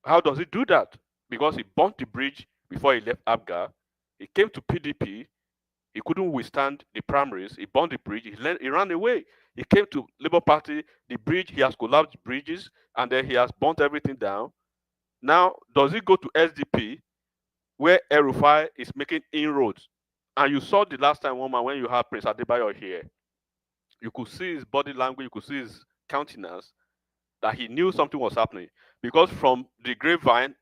how does he do that? Because he burnt the bridge before he left Abga. He came to PDP. He couldn't withstand the primaries. He burned the bridge. He ran away. He came to Labour Party. The bridge, he has collapsed bridges, and then he has burnt everything down. Now, does he go to SDP, where El-Rufai is making inroads? And you saw the last time, woman, when you had Prince Adebayo here, you could see his body language, you could see his countenance, that he knew something was happening. Because from the grapevine,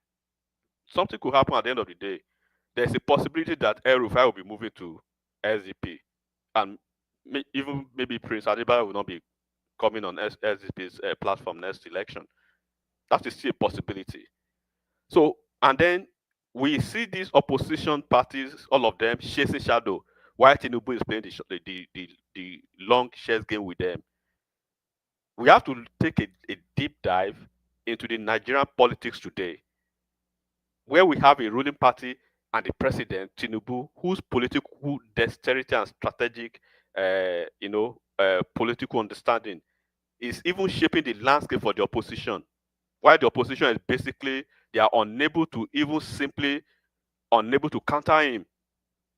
something could happen at the end of the day. There's a possibility that El-Rufai will be moving to SDP, and even maybe Prince Adebayo will not be coming on SDP's platform next election. That is still a possibility. So, and then we see these opposition parties, all of them chasing shadow, while Tinubu is playing the long chess game with them. We have to take a deep dive into the Nigerian politics today, where we have a ruling party and the president, Tinubu, whose political dexterity and strategic, political understanding is even shaping the landscape for the opposition. While the opposition is basically, they are unable to counter him.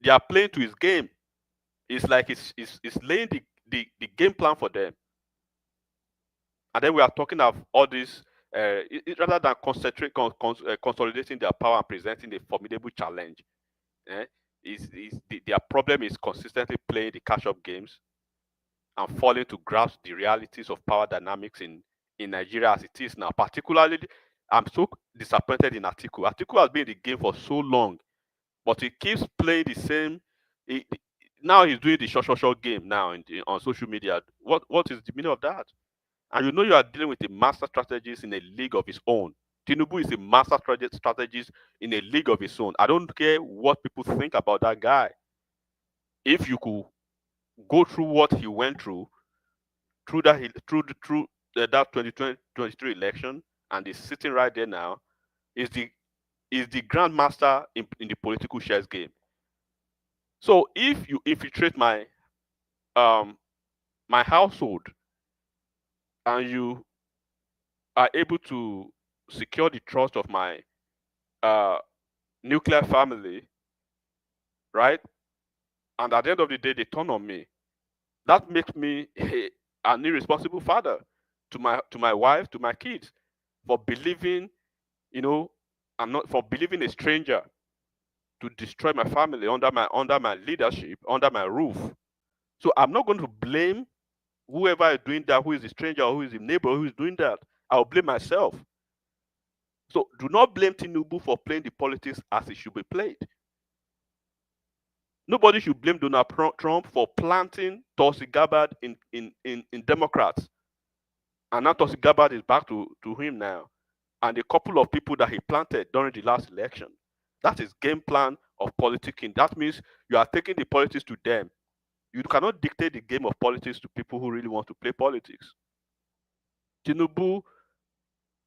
They are playing to his game. It's like it's laying the game plan for them. And then we are talking of all this, rather than consolidating their power and presenting a formidable challenge. Their problem is consistently playing the catch-up games and failing to grasp the realities of power dynamics in Nigeria as it is now. Particularly, I'm so disappointed in Atiku. Atiku has been in the game for so long, but he keeps playing the same. Now he's doing the short game now on social media. What is the meaning of that? And you are dealing with a master strategist in a league of his own. Tinubu is a master strategist in a league of his own. I don't care what people think about that guy. If you could go through what he went through that 2023 election, and is sitting right there now, is the grandmaster in the political chess game. So if you infiltrate my household and you are able to secure the trust of my nuclear family, right? And at the end of the day, they turn on me. That makes me an irresponsible father to my wife, to my kids, for believing, for believing a stranger to destroy my family under my leadership, under my roof. So I'm not going to blame whoever is doing that, who is a stranger or who is a neighbor who is doing that. I'll blame myself. So do not blame Tinubu for playing the politics as it should be played. Nobody should blame Donald Trump for planting Tulsi Gabbard in Democrats. And now Tulsi Gabbard is back to him now. And a couple of people that he planted during the last election. That is game plan of politicking. That means you are taking the politics to them. You cannot dictate the game of politics to people who really want to play politics. Tinubu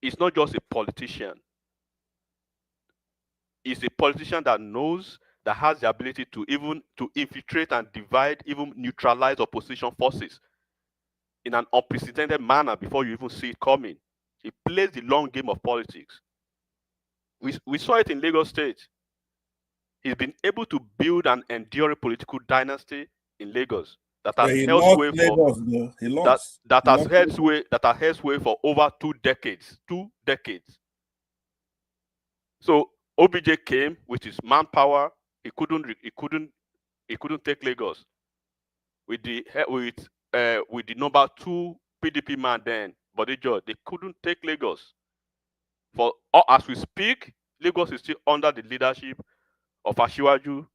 is not just a politician. He's a politician that knows, that has the ability to even to infiltrate and divide, even neutralize opposition forces in an unprecedented manner before you even see it coming. He plays the long game of politics. We saw it in Lagos State. He's been able to build an enduring political dynasty in Lagos that has held sway that has held sway for over 2 decades. 2 decades. So OBJ came with his manpower. He couldn't take Lagos with the number 2 PDP man then, Bodijo. They couldn't take Lagos. As we speak, Lagos is still under the leadership of Asiwaju.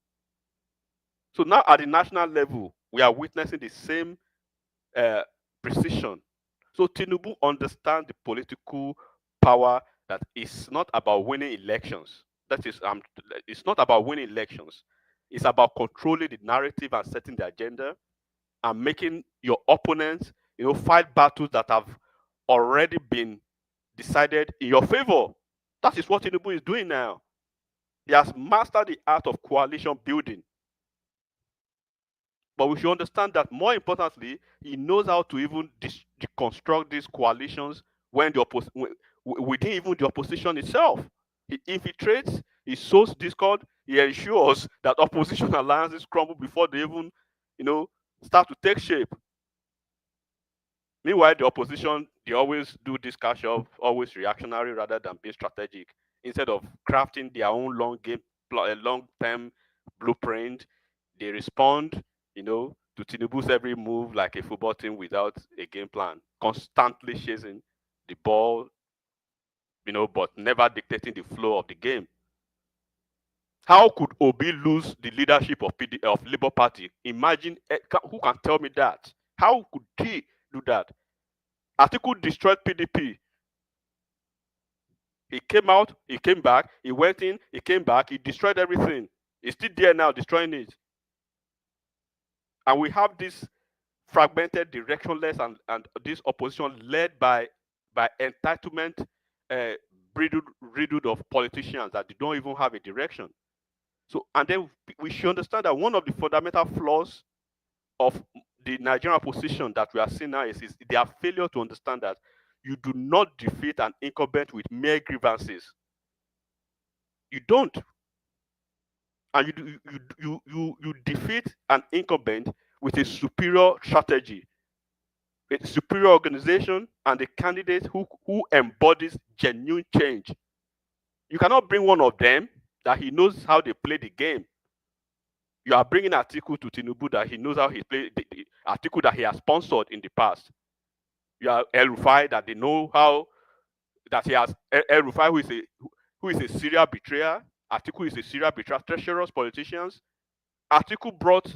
So now at the national level, we are witnessing the same precision. So Tinubu understands the political power that is not about winning elections. That is, it's not about winning elections. It's about controlling the narrative and setting the agenda and making your opponents, fight battles that have already been decided in your favor. That is what Tinubu is doing now. He has mastered the art of coalition building. But we should understand that, more importantly, he knows how to even deconstruct these coalitions within even the opposition itself. He infiltrates, he sows discord, he ensures that opposition alliances crumble before they even, start to take shape. Meanwhile, the opposition, they always do this cash up, always reactionary rather than being strategic. Instead of crafting their own long-term blueprint, they respond, to Tinubu's every move like a football team without a game plan, constantly chasing the ball, but never dictating the flow of the game. How could Obi lose the leadership of Labour Party? Imagine, who can tell me that? How could he do that? Atiku destroyed PDP. He came out, he came back, he went in, he came back, he destroyed everything. He's still there now, destroying it. And we have this fragmented, directionless, and this opposition led by entitlement, riddled of politicians that they don't even have a direction. So, and then we should understand that one of the fundamental flaws of the Nigerian opposition that we are seeing now is their failure to understand that you do not defeat an incumbent with mere grievances. You don't. And you defeat an incumbent with a superior strategy, a superior organization, and a candidate who embodies genuine change. You cannot bring one of them that he knows how they play the game. You are bringing Atiku to Tinubu that he knows how he played the Atiku that he has sponsored in the past. You are El-Rufai that they know how, that he has El-Rufai who is a serial betrayer. Atiku is a serial betrayer, treacherous politicians. Atiku brought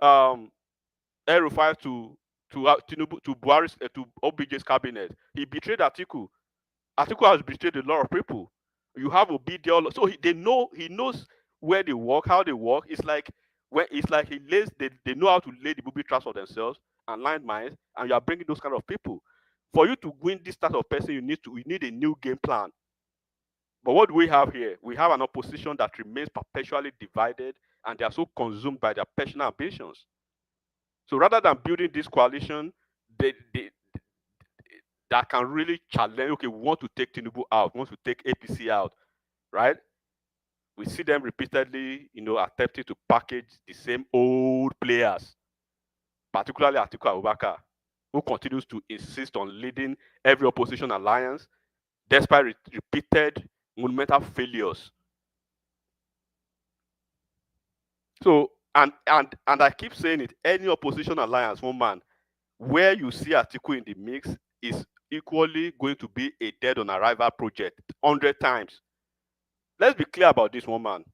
El-Rufai to Tinubu, to Buhari's, to OBJ's cabinet. He betrayed Atiku. Atiku has betrayed a lot of people. You have Obidiolo, so he knows where they work, how they work. It's like they know how to lay the booby traps for themselves and line mines, and you are bringing those kind of people. For you to win this type of person, you need a new game plan. But what do we have here? We have an opposition that remains perpetually divided, and they are so consumed by their personal ambitions. So rather than building this coalition, that can really challenge, okay, we want to take Tinubu out, we want to take APC out, right? We see them repeatedly, attempting to package the same old players, particularly Atiku Abubakar, who continues to insist on leading every opposition alliance despite repeated monumental failures. So, and I keep saying it, any opposition alliance, woman, where you see Atiku in the mix is equally going to be a dead on arrival project 100 times. Let's be clear about this, woman.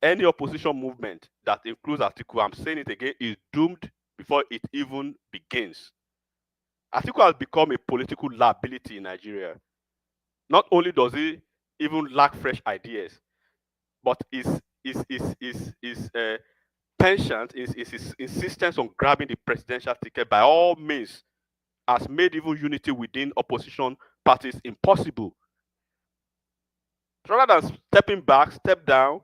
any opposition movement that includes Atiku, I'm saying it again, is doomed before it even begins. Atiku has become a political liability in Nigeria. Not only does he even lack fresh ideas, but his penchant, his insistence on grabbing the presidential ticket by all means has made even unity within opposition parties impossible. So rather than stepping back, step down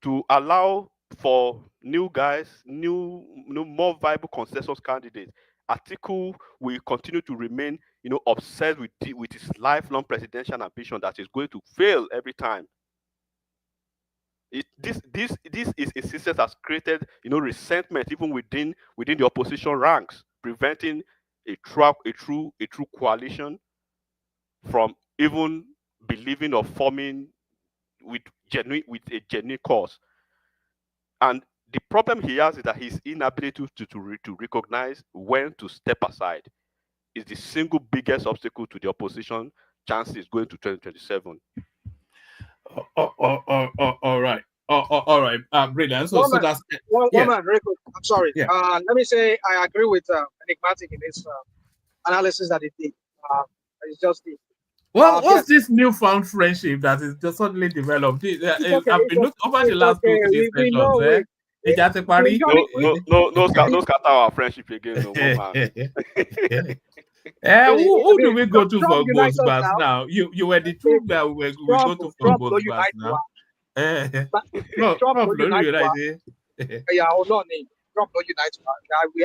to allow for new guys, more viable consensus candidates, Atiku will continue to remain, obsessed with his lifelong presidential ambition that is going to fail every time. This is a system that's created, resentment even within the opposition ranks, preventing a true coalition from even believing or forming with a genuine cause. And the problem he has is that his inability to recognize when to step aside is the single biggest obstacle to the opposition chances going to 2027. All right. All right. Brilliant. So that's one man, very quick. I'm sorry. Yeah. Let me say I agree with Enigmatic in his analysis that he did. It's just the. Well, what's this newfound friendship that is just suddenly developed? I've been looking over the last 2 sessions. No scatter our friendship again. No more, man. Who do we go to for Ghost Bars now? You were the two that we go to for Ghost Bars now. Trump don't unite. Yeah, hold on. Trump don't unite. We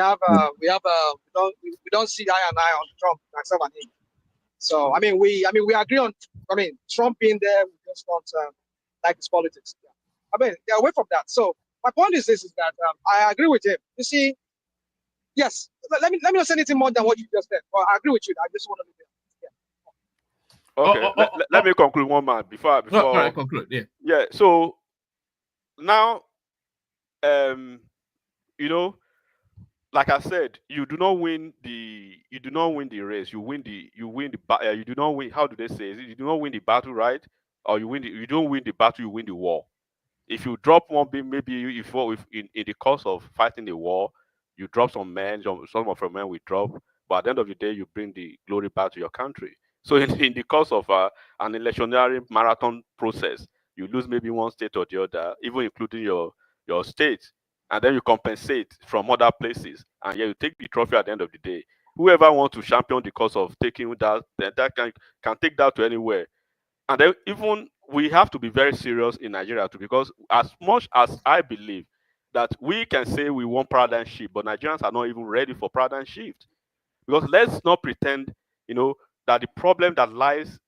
don't see eye and eye on Trump except on him. So we agree on. Trump being there, we just don't like his politics. They're away from that. So my point is this: is that I agree with him. You see, yes. Let me not say anything more than what you just said. But I agree with you. I just want to leave it. Okay. Let me conclude one man before. No, conclude. Yeah. Yeah. So now, like I said, you do not win the race. You do not win. How do they say? You do not win the battle, right? Or you don't win the battle. You win the war. If you drop one beam, maybe if in the course of fighting the war, you drop some men. Some of your men will drop, but at the end of the day, you bring the glory back to your country. So in the course of an electionary marathon process, you lose maybe one state or the other, even including your state, and then you compensate from other places, and you take the trophy at the end of the day. Whoever wants to champion the cause of taking that, then that can take that to anywhere. And then even we have to be very serious in Nigeria too, because as much as I believe that we can say we want paradigm shift, but Nigerians are not even ready for paradigm shift. Because let's not pretend, that the problem that lies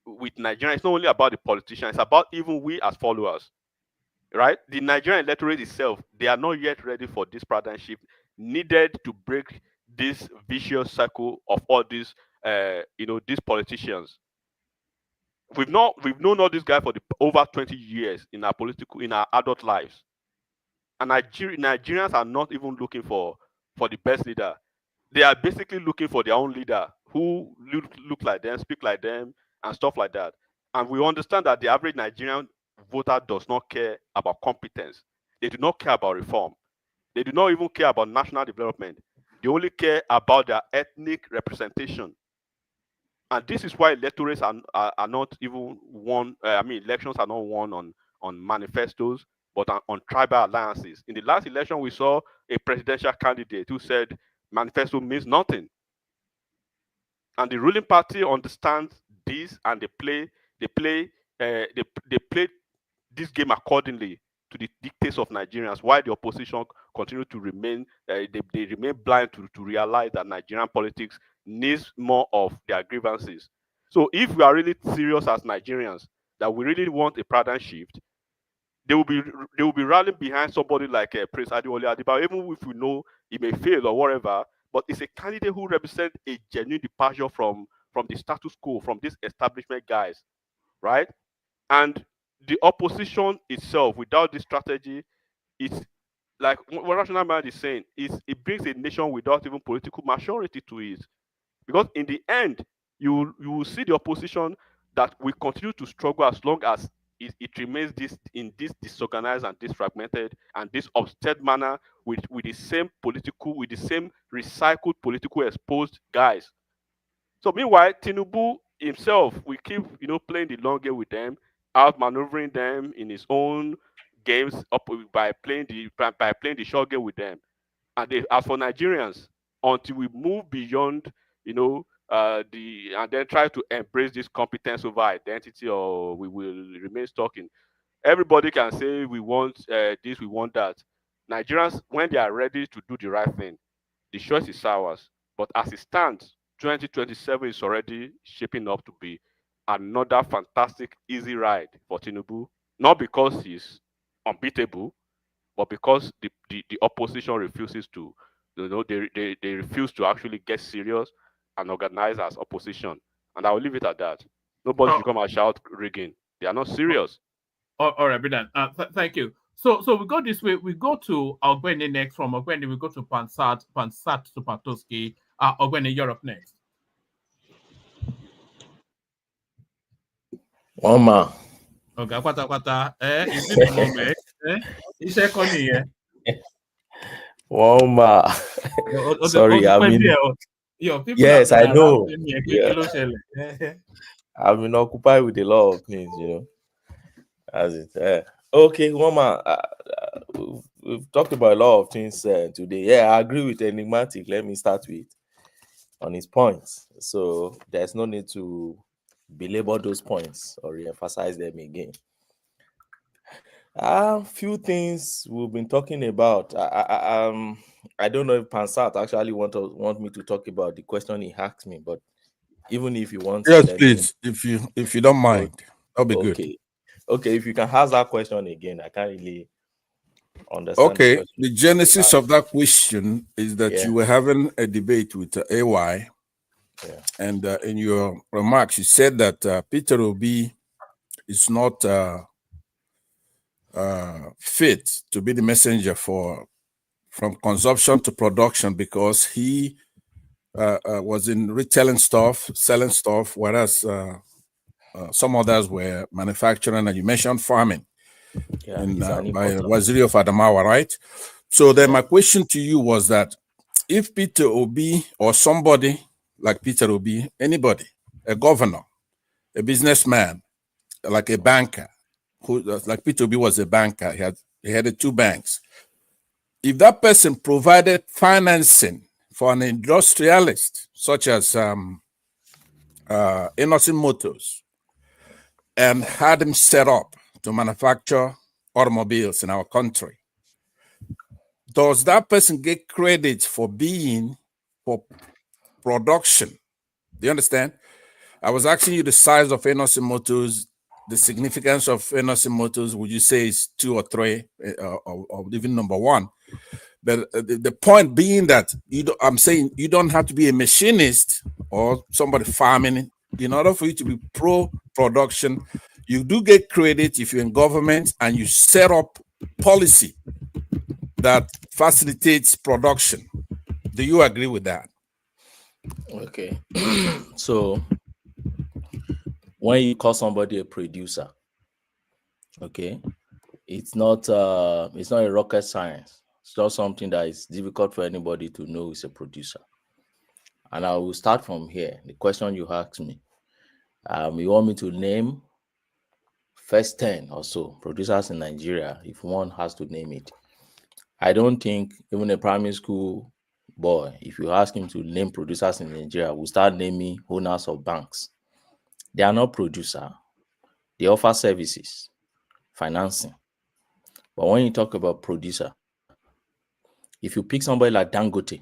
with Nigeria is not only about the politicians, it's about even we as followers, right? The Nigerian electorate itself, they are not yet ready for this paradigm shift needed to break this vicious cycle of all these, these politicians. We've known all these guys for over 20 years in our adult lives, and Nigerians are not even looking for the best leader. They are basically looking for their own leader who look like them, speak like them, and stuff like that. And we understand that the average Nigerian voter does not care about competence. They do not care about reform. They do not even care about national development. They only care about their ethnic representation. And this is why electorates are not even won. Elections are not won on manifestos, but on tribal alliances. In the last election, we saw a presidential candidate who said manifesto means nothing. And the ruling party understands this, and they play this game accordingly to the dictates of Nigerians. While the opposition continue to remain, they remain blind to realize that Nigerian politics needs more of their grievances. So if we are really serious as Nigerians that we really want a paradigm shift, they will be rallying behind somebody like Prince Adewale Adebayo, even if we know he may fail or whatever. But it's a candidate who represents a genuine departure from the status quo, from these establishment guys, right? And the opposition itself, without this strategy, it's like what Rational Man is saying, it brings a nation without even political maturity to it. Because in the end, you will see the opposition that will continue to struggle as long as it remains in this disorganized and disfragmented and this upset manner with the same recycled political exposed guys. So meanwhile, Tinubu himself will keep playing the long game with them, outmaneuvering them in his own games up by playing the short game with them. And as for Nigerians, until we move beyond, and then try to embrace this competence over identity, or we will remain stuck in. Everybody can say we want this, we want that. Nigerians, when they are ready to do the right thing, the choice is ours. But as it stands, 2027 is already shaping up to be another fantastic, easy ride for Tinubu. Not because he's unbeatable, but because the opposition refuses to, they refuse to actually get serious and organize as opposition. And I will leave it at that. Nobody should come and shout rigging. They are not serious. All right, Bridan. Thank you. So we go this way. We go to Ogbeni next. From Ogbeni, we go to Pansat to Patoski. Ogbeni, you're up next. Oma. Okay, kwata. Is it the moment? Iṣẹ́ kọ́ nìyẹn. Oma. Sorry, I mean. Yes, I know. Yeah. I've been occupied with a lot of things, As it. Okay, Oma. We've talked about a lot of things today. Yeah, I agree with Enigmatic. Let me start with on his points. So there's no need to belabor those points or re-emphasize them again. A few things we've been talking about. I don't know if Pansat actually want me to talk about the question he asked me, but even if you want, yes, please, if you don't mind, that'll be good. Okay, if you can ask that question again, I can't really understand. Okay, the genesis of that question is that you were having a debate with AY, and in your remarks, you said that Peter Obi is not fit to be the messenger from consumption to production because he was in retailing stuff, selling stuff, whereas some others were manufacturing, and you mentioned farming. By Waziri of Adamawa, right? So then my question to you was that if Peter Obi or somebody like Peter Obi, anybody, a governor, a businessman, like a banker, who like Peter Obi was a banker, he had 2 banks. If that person provided financing for an industrialist such as Innocent Motors and had him set up to manufacture automobiles in our country, does that person get credit for production? Do you understand? I was asking you the size of Innocent Motors, the significance of Innocent Motors. Would you say it's 2 or 3, or even number 1? But the point being that I'm saying you don't have to be a machinist or somebody farming in order for you to be pro-production. You do get credit if you're in government and you set up policy that facilitates production. Do you agree with that? Okay. So when you call somebody a producer, okay, it's not a rocket science. It's not something that is difficult for anybody to know is a producer. And I will start from here. The question you asked me, you want me to name first 10 or so producers in Nigeria, if one has to name it. I don't think even a primary school boy, if you ask him to name producers in Nigeria, will start naming owners of banks. They are not producers. They offer services, financing. But when you talk about producer, if you pick somebody like Dangote,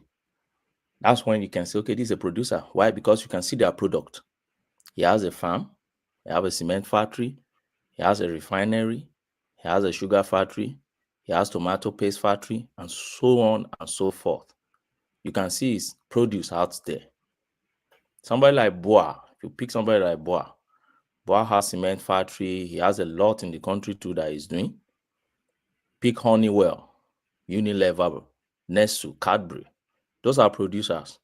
that's when you can say, okay, this is a producer. Why? Because you can see their product. He has a farm, he has a cement factory, he has a refinery, he has a sugar factory, he has tomato paste factory, and so on and so forth. You can see his produce out there. Somebody like BUA, if you pick somebody like BUA has cement factory, he has a lot in the country too that he's doing. Pick Honeywell, Unilever, Nestle, Cadbury. Those are producers.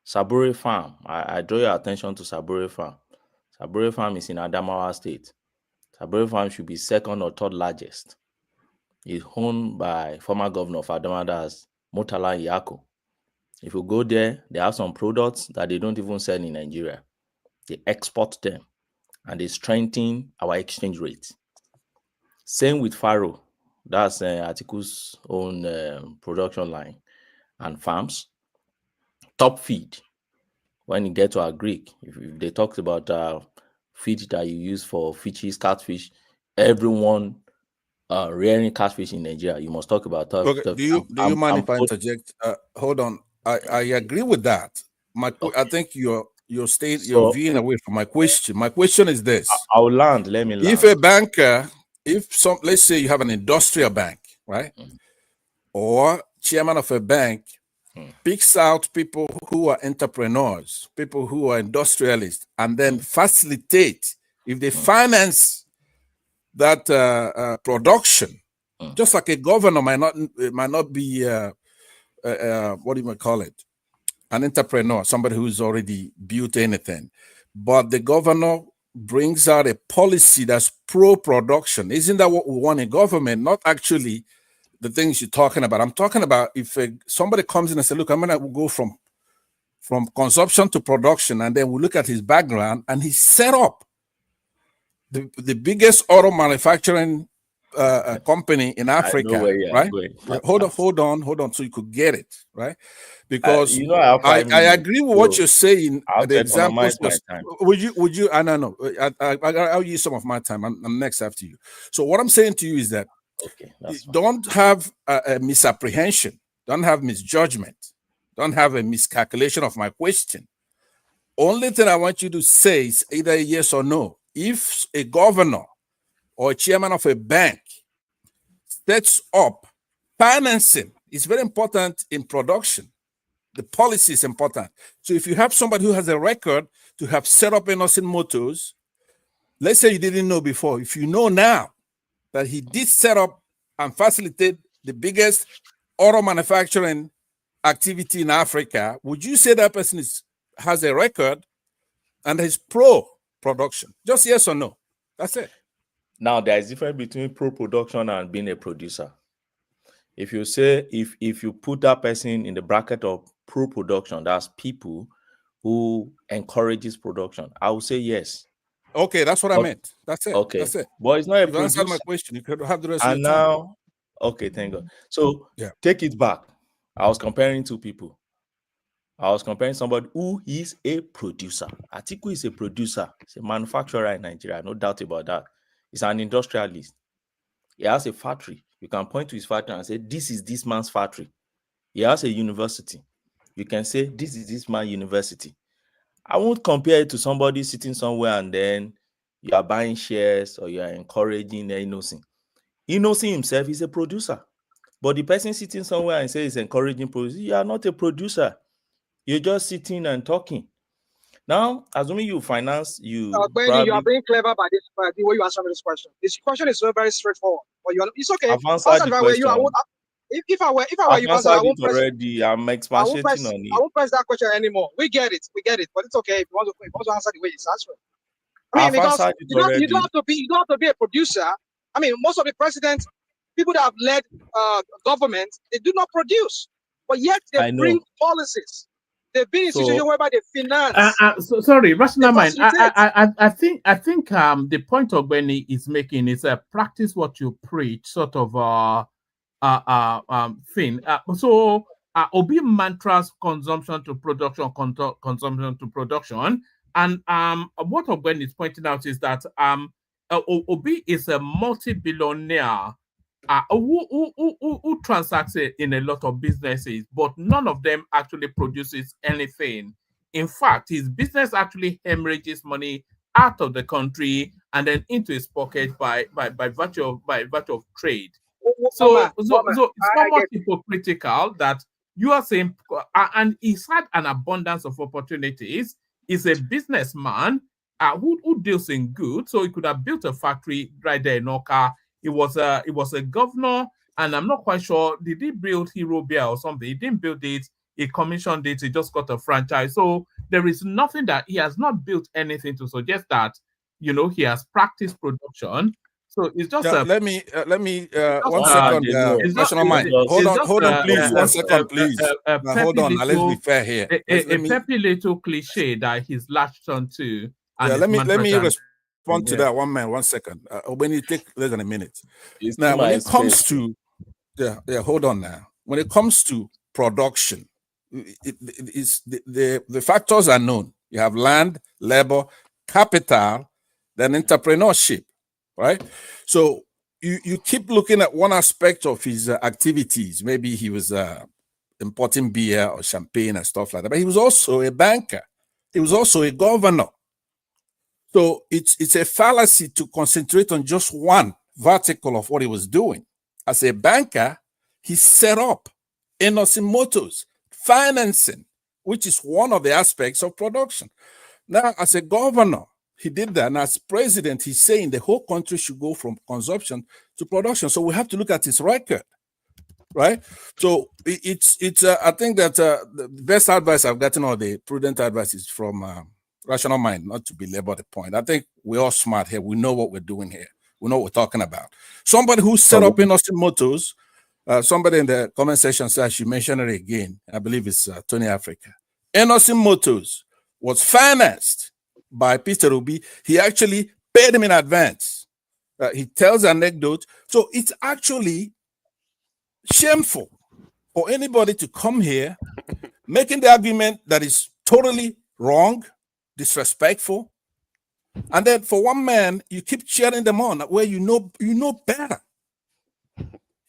Saburi Farm, I draw your attention to Saburi Farm. Saburi Farm is in Adamawa State. Saburi Farm should be second or third largest. It's owned by former governor of Adamadas, Murtala Nyako. If you go there, they have some products that they don't even sell in Nigeria. They export them and they strengthen our exchange rate. Same with Faro. That's Atiku's own production line and farms. Top feed. When you get to our Greek, if they talked about feed that you use for fishes, catfish, everyone rearing catfish in Nigeria, you must talk about Okay, do you mind if I interject? Hold on. I agree with that. I think you're veering away from my question. My question is this: I'll land. Let me land. If a banker, let's say you have an industrial bank, right, or chairman of a bank picks out people who are entrepreneurs, people who are industrialists, and then facilitate, if they finance that production, just like a governor might not be what do you call it, an entrepreneur, somebody who's already built anything, but the governor brings out a policy that's pro-production. Isn't that what we want in government? Not actually the things you're talking about. I'm talking about if somebody comes in and says, look, I'm going to go from consumption to production, and then we look at his background, and he set up the biggest auto manufacturing company in Africa, right? Hold on, so you could get it, right? Because I agree with what you're saying. The examples, would you? I don't know. I'll use some of my time. I'm next after you. So what I'm saying to you is that don't have a misapprehension, don't have misjudgment, don't have a miscalculation of my question. Only thing I want you to say is either yes or no. If a governor or a chairman of a bank sets up financing, it's very important in production. The policy is important. So if you have somebody who has a record to have set up Innocent Motors, let's say you didn't know before, if you know now that he did set up and facilitate the biggest auto manufacturing activity in Africa, would you say that person has a record and is pro-production? Just yes or no. That's it. Now, there is a difference between pro-production and being a producer. If you say, if you put that person in the bracket of pro-production, that's people who encourages production, I would say yes. Okay, that's what I meant. That's it. Okay. That's it. But it's not a producer. You answered my question. You could have the rest of your time. Okay, thank God. So take it back. I was comparing two people. I was comparing somebody who is a producer. Atiku is a producer. He's a manufacturer in Nigeria. No doubt about that. He's an industrialist. He has a factory. You can point to his factory and say, this is this man's factory. He has a university. You can say, this is this man's university. I won't compare it to somebody sitting somewhere and then you are buying shares or you are encouraging Innocent. Innocent himself is a producer. But the person sitting somewhere and says he's encouraging producer, you are not a producer. You're just sitting and talking. Now, assuming you finance, Benny, you are being clever by the way you answer this question. This question is very straightforward. But it's okay. I've answered the question. If I were you, I won't press already. I'm expatiating on it. I won't press that question anymore. We get it. But it's okay if you want to answer the way it's answered. I mean, because you don't have to be a producer. I mean, most of the presidents, people that have led government, they do not produce, but yet they bring policies. They've been in a situation whereby they finance. Sorry, rational mind. I think the point Ogbeni is making is practice what you preach, sort of thing. So Obi mantras consumption to production, consumption to production, and what Ogbeni is pointing out is that Obi is a multi-billionaire. Who transacts in a lot of businesses, but none of them actually produces anything. In fact, his business actually hemorrhages money out of the country and then into his pocket by virtue of trade. So it's somewhat hypocritical that you are saying, and he's had an abundance of opportunities. He's a businessman who deals in goods, so he could have built a factory right there in Oka. It was a governor, and I'm not quite sure, did he build Hero Beer or something? He didn't build it, he commissioned it, he just got a franchise. So there is nothing that he has not built anything to suggest that he has practiced production. So it's just Yeah, a. let me 1 just, second, it's just, rational mind. Hold on, please. 1 second, please. Now, hold on. Now, let's be fair here. A peppy little cliche that he's latched onto. Yeah, And let me respond to that. 1 second. When you take less than a minute. It's Now, when my it comes space. to hold on now. When it comes to production, the factors are known. You have land, labor, capital, then entrepreneurship, right? So you keep looking at one aspect of his activities. Maybe he was importing beer or champagne and stuff like that, but he was also a banker. He was also a governor. So it's a fallacy to concentrate on just one vertical of what he was doing. As a banker, he set up Innocent Motors, financing, which is one of the aspects of production. Now, as a governor, he did that. And as president, he's saying the whole country should go from consumption to production. So we have to look at his record, right? So it's I think that the best advice I've gotten, or the prudent advice, is from rational mind, not to belabor the point. I think we're all smart here. We know what we're doing here. We know what we're talking about. Somebody who set up Innocent Motors, somebody in the comment section said I should mention it again. I believe it's Tony Africa. Innocent Motors was financed by Peter Obi. He actually paid him in advance. He tells an anecdote. So it's actually shameful for anybody to come here making the argument that is totally wrong, disrespectful, and then for one man you keep cheering them on where you know better.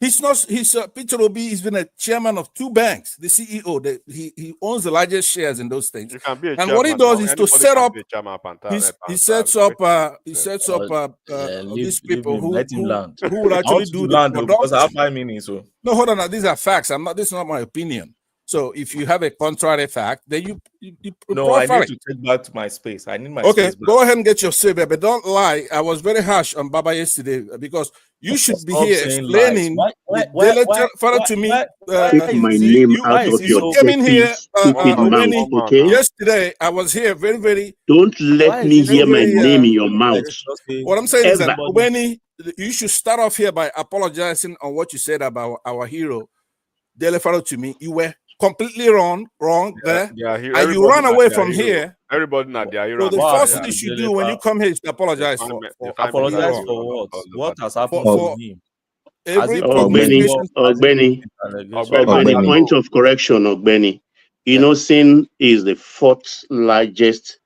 Peter Obi has been a chairman of 2 banks, the CEO. He owns the largest shares in those things. And what he does is to set up. He sets up these people who would actually do the production. Because I have 5 minutes. So no, hold on. These are facts. This is not my opinion. So if you have a contrary fact, then you no, I need to take back to my space. I need my okay, space back. go ahead and get your say, but don't lie. I was very harsh on Baba yesterday because you should be here explaining. To me, take my name out of your deputies. Okay. Yesterday, I was here very. Don't let me hear my name in your mouth. What I'm saying is that when you should start off here by apologizing on what you said about our hero, to me. You were completely wrong there, and you run away from here. Everybody not there. So the first thing you should do when you come here is to apologize for apologize for what? What has happened to him? Ogbeni, point of correction, Ogbeni. Innocent is the 4th largest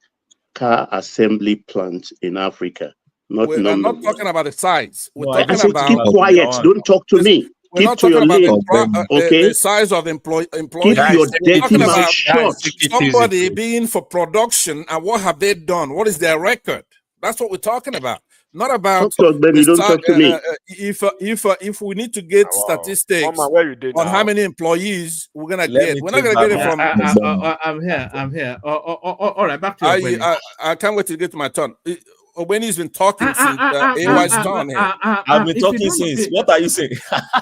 car assembly plant in Africa. I'm not talking about the size. We're talking about. Keep quiet. Don't talk to me. We're keep not to your lane. The size of employees. Keep your dirty mouth shut. Somebody being for production, and what have they done? What is their record? That's what we're talking about. Not about. Don't talk to me. If we need to get statistics on how many employees we're gonna get, we're not gonna get it from. I'm here. All right, back to you. I can't wait to get to my turn. When he's been talking since AY's done here. I've been talking since. What are you saying?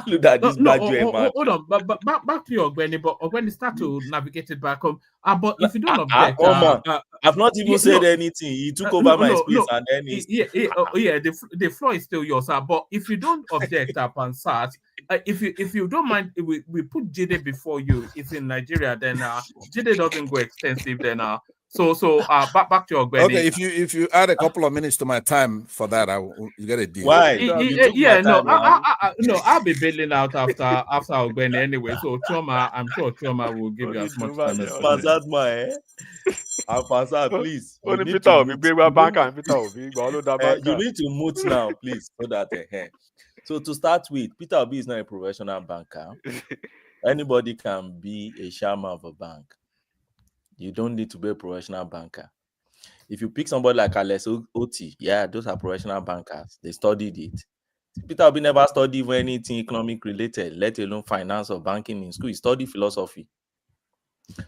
Look at this graduate man. Hold on, but back to you, Ogbeni. But Ogbeni, start to navigate it back home. But if you don't object, I've not even said anything. He took over my space, and then the floor is still yours. But if you don't object, Pansat, if you don't mind, we put Jide before you. It's in Nigeria, then Jide doesn't go extensive, then So back to your Ogbeni. Okay, if you add a couple of minutes to my time for that, you get a deal. Why? I'll be bailing out after Ogbeni anyway. So I'm sure Choma will give you as much time as possible. Pansat, please. You need to mute now, please, so that. So to start with, Peter Obi is not a professional banker. Anybody can be a chairman of a bank. You don't need to be a professional banker. If you pick somebody like Alex Oti, those are professional bankers. They studied it. Peter Obi never studied anything economic related, let alone finance or banking in school. He studied philosophy.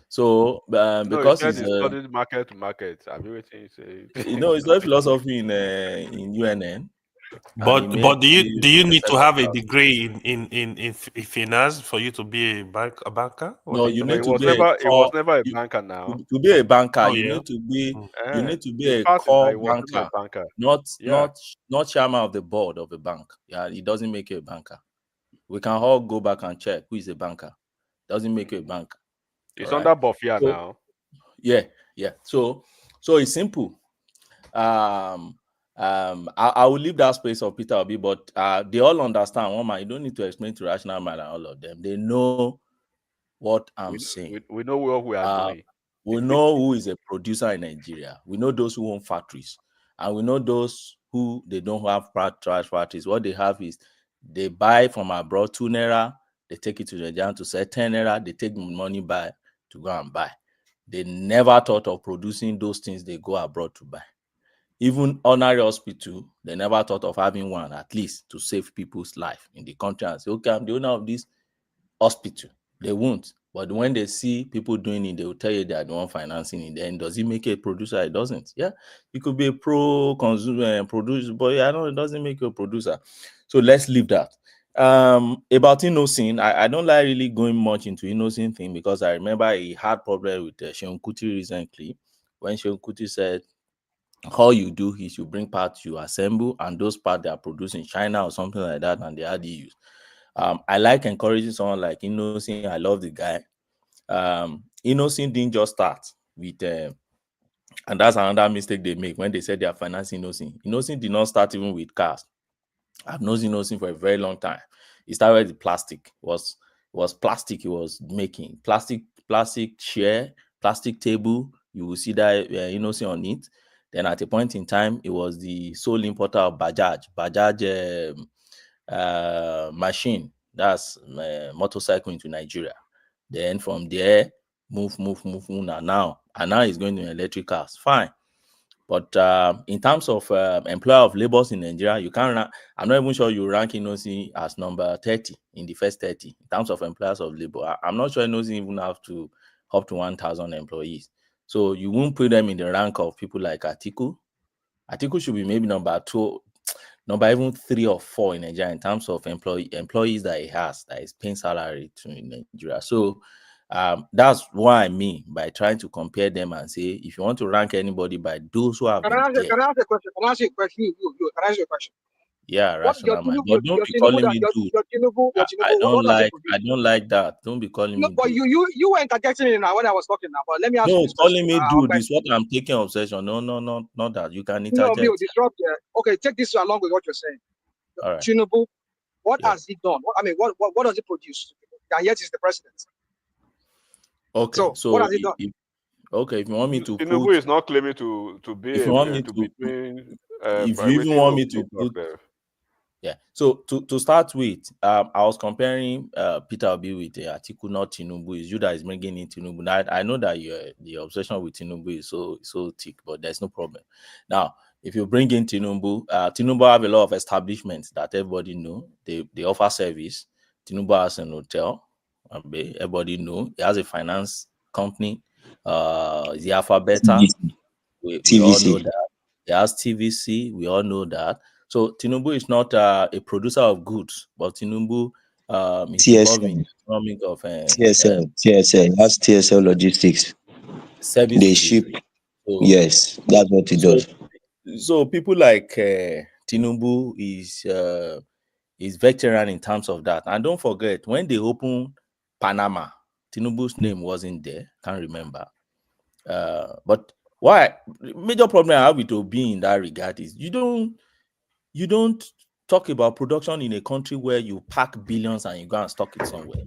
So because he studied market to market. Have you seen? It's not philosophy in UNN. But do you need to have a degree in finance for you to be a banker? No, you need to was be a never he was core. never a banker now. To be a banker, Oh you yeah. need to be you need to be The a fact is that core he was never banker, a banker. not chairman of the board of a bank. Yeah, it doesn't make you a banker. We can all go back and check who is a banker. Doesn't make you a banker. It's All under right? Bofia So, now. yeah. So it's simple. I will leave that space of Peter Obi, but they all understand. One man, you don't need to explain to rational man and all of them. They know what I'm saying. We know what we are doing. We know who is a producer in Nigeria. We know those who own factories, and we know those who they don't have trash factories. What they have is they buy from abroad 2 naira, they take it to Nigeria to sell 10 naira, they take the money back to go and buy. They never thought of producing those things they go abroad to buy. Even ordinary hospital, they never thought of having one, at least to save people's life in the country and say, okay, I'm the owner of this hospital. They won't. But when they see people doing it, they will tell you they are the one financing it. Then does it make you a producer? It doesn't. Yeah, you could be a pro-consumer producer, but I know it doesn't make you a producer. So let's leave that. About innocent, I don't like really going much into innocent thing because I remember he had problem with Seun Kuti recently when Seun Kuti said all you do is you bring parts you assemble and those parts they are produced in China or something like that and they are used. I like encouraging someone like Innocent. I love the guy. Innocent didn't just start with, and that's another mistake they make when they said they are financing Innocent. Innocent did not start even with cars. I've known Innocent for a very long time. He started with plastic. It was plastic he was making. Plastic chair, plastic table. You will see that Innocent on it. Then at a point in time, it was the sole importer of Bajaj machine, that's motorcycle into Nigeria. Then from there, move, and now he's going to electric cars. Fine. But in terms of employer of labors in Nigeria, you can't I'm not even sure you rank Innocent as number 30 in the first 30 in terms of employers of labor. I'm not sure Innocent even have to up to 1,000 employees. So you won't put them in the rank of people like Atiku. Atiku should be maybe number 2, number even 3 or 4 in Nigeria in terms of employees that he has, that is paying salary to in Nigeria. So that's what I mean by trying to compare them and say, if you want to rank anybody by those who have Can been I there. can I ask a question? Can I ask you a question? You. Can I ask you a question? Yeah, What your rational mind. Tinubu, But don't be calling me dude. I don't like that. Don't be calling No, me but dude. you were interjecting it now when I was talking now. But let me ask you No, this question. calling me dude is what I'm taking obsession. No, not that. You can interject. No, disrupt. Okay, take this along with what you're saying. All right. Tinubu, what has he done? What does he produce? And yet he's the president. Okay, so what has he done? If you want me to Tinubu is not claiming to be if you want me to to between if you even want me to put yeah. So to start with, I was comparing Peter Obi with Atiku, not Tinubu. It's you that is bringing in Tinubu. Now, I know that the obsession with Tinubu is so thick, but there's no problem. Now, if you bring in Tinubu, Tinubu have a lot of establishments that everybody know. They offer service. Tinubu has an hotel. Everybody know. He has a finance company. The Alphabeta. We all know that. He has TVC. We all know that. So Tinubu is not a producer of goods, but Tinubu is involved in economic of TSL. That's TSL logistics. Service They delivery. ship. Yes, that's what it does. So people like Tinubu is veteran in terms of that. And don't forget, when they opened Panama, Tinubu's name wasn't there. Can't remember. But why? Major problem I have with Obi in that regard is you don't talk about production in a country where you pack billions and you go and stock it somewhere.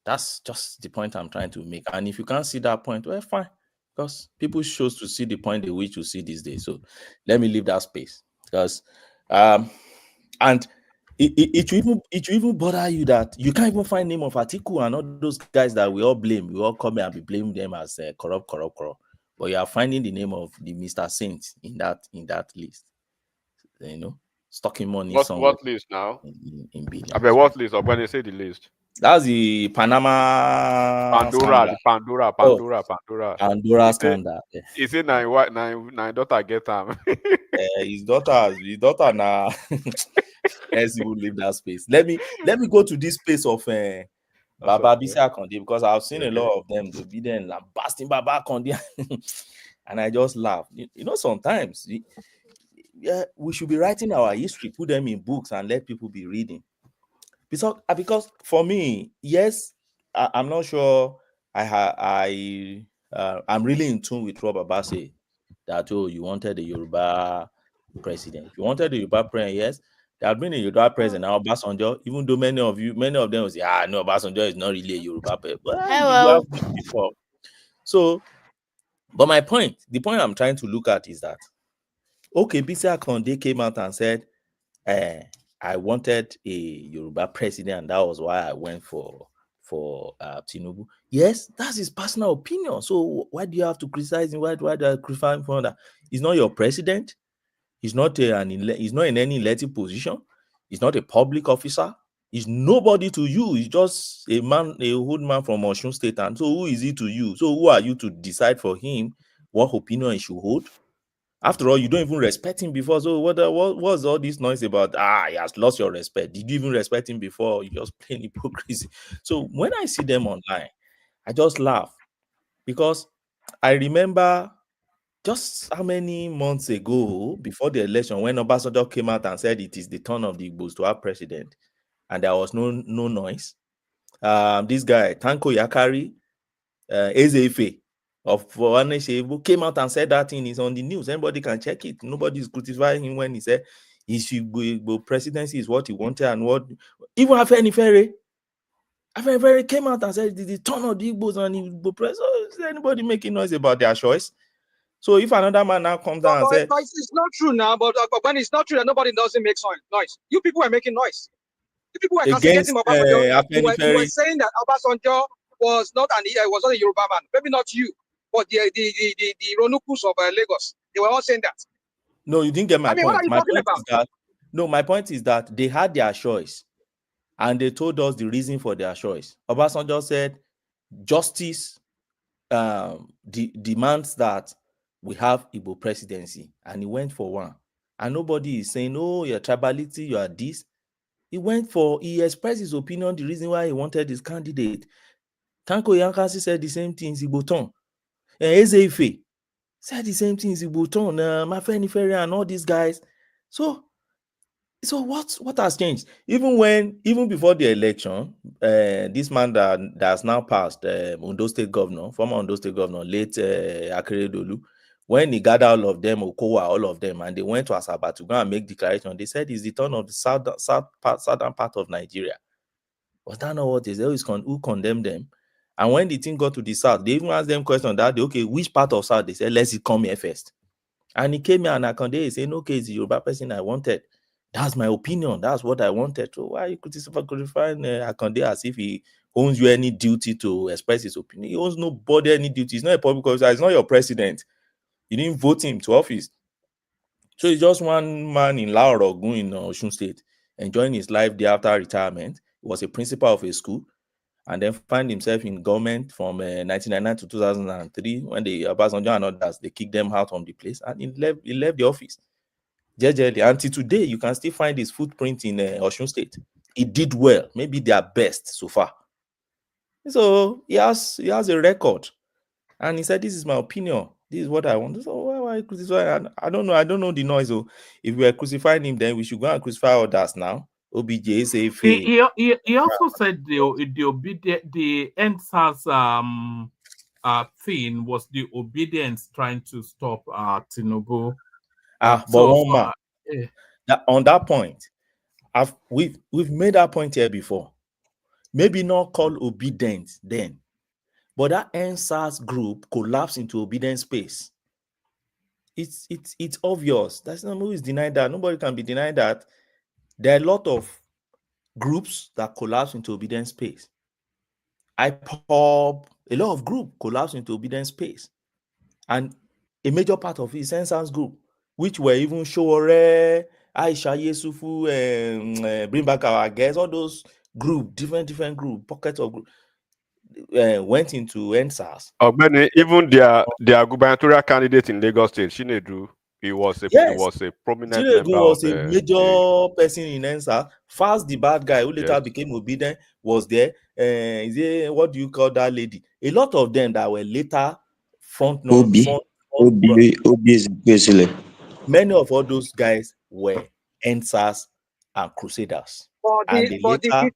That's just the point I'm trying to make. And if you can't see that point, well, fine. Because people chose to see the point they wish to see these days. So let me leave that space. Because and it will even bother you that you can't even find name of Atiku and all those guys that we all blame. We all come here and be blaming them as corrupt. But you are finding the name of the Mr. Saint in that list. Stocking money somewhere. What list now? In billions. I mean, what list? Or when they say the list. That's the Panama scandal. Pandora. Pandora He say, scandal. he say, nine daughter get him. His daughter now. Let's even leave that space. Let me go to this space of Baba Bisa Konde, because I've seen a lot of them to be there and lambasting Baba Konde, and I just laugh. You know, sometimes we should be writing our history, put them in books, and let people be reading. Because for me, yes, I'm not sure I'm really in tune with Rob Abasi that you wanted the Yoruba president. You wanted the Yoruba president, yes. There have been a Yoruba president now, Obasanjo, even though many of them will say, no, Obasanjo is not really a Yoruba president. Well, you have been before. So, but the point I'm trying to look at is that, okay, Bisa Konde came out and said, I wanted a Yoruba president, and that was why I went for Tinubu. Yes, that's his personal opinion. So why do you have to criticize him? Why do I criticize him for that? He's not your president. He's not he's not in any elected position. He's not a public officer. He's nobody to you. He's just a old man from Osun State. And so who is he to you? So who are you to decide for him what opinion he should hold? After all, you don't even respect him before. So what's all this noise about? He has lost your respect. Did you even respect him before? You just plain hypocrisy. So when I see them online, I just laugh, because I remember just how many months ago, before the election, when Obasanjo came out and said it is the turn of the Igbos to have president, and there was no noise. This guy, Tanko Yakari, Ezefe of Waneshebu, came out and said that thing is on the news. Anybody can check it. Nobody is criticizing him when he said his Igbo presidency is what he wanted, and what even Afenifere came out and said the turn of the Igbos and Igbo president. Is anybody making noise about their choice? So if another man now comes down and says, it's not true now, but when it's not true that nobody doesn't make noise. You people are making noise. You people were castigating Obasanjo. You were saying that Obasanjo was not a Yoruba man. Maybe not you, but the Ronukus of Lagos. They were all saying that. No, you didn't get my point. What are you talking about? My point is that they had their choice, and they told us the reason for their choice. Obasanjo said justice demands that we have Igbo presidency, and he went for one. And nobody is saying, oh, your tribality, you are this. He expressed his opinion, the reason why he wanted his candidate. Tanko Yankasi said the same thing, Igboton. Ezefe said the same thing, Igboton, Mafenifere, and all these guys. So what has changed? Even before the election, this man that's now passed, Ondo State Governor, former Ondo State Governor, late Akeredolu, when he gathered all of them, Okowa, all of them, and they went to Asaba to go and make declaration, they said it's the turn of the southern part of Nigeria. Was that not what they said? Who condemned them? And when the thing got to the south, they even asked them question that, okay, which part of south? They said, let's come here first. And he came here and Akande saying, okay, it's the Yoruba person I wanted. That's my opinion. That's what I wanted. So why are you criticizing Akande as if he owns you any duty to express his opinion? He owns nobody any duty. He's not a public officer. He's not your president. You didn't vote him to office. So he's just one man in Laorogun in Osun State, enjoying his life there after retirement. He was a principal of a school, and then find himself in government from 1999 to 2003 when the Obasanjo and others, they kicked them out from the place, and he left the office. Until today, you can still find his footprint in Osun State. He did well, maybe their best so far. So he has a record, and he said, "This is my opinion. This is what I want." So why crucify? I don't know the noise. So if we are crucifying him, then we should go and crucify others now. OBJ, he also said the NSAS thing was the obedience trying to stop Tinubu. But one man, on that point, we've made that point here before. Maybe not called obedience then, but that NSAS group collapsed into obedience space. It's obvious. That's not who is denying that. Nobody can be denying that. There are a lot of groups that collapse into obedience space. IPOB, a lot of groups collapse into obedience space. And a major part of it is NSAS group, which were even Shore, Aisha Yesufu, Bring Back Our Guests, all those group, different group, pockets of group, went into NSAS. Even their gubernatorial candidate in Lagos State, Chinedu, he was a prominent Chinedu member was of a major person in NSAS. Fast, the bad guy who later became obedient, was there. What do you call that lady? A lot of them that were later Obi is basically. Many of all those guys were NSAS and Crusaders. But And the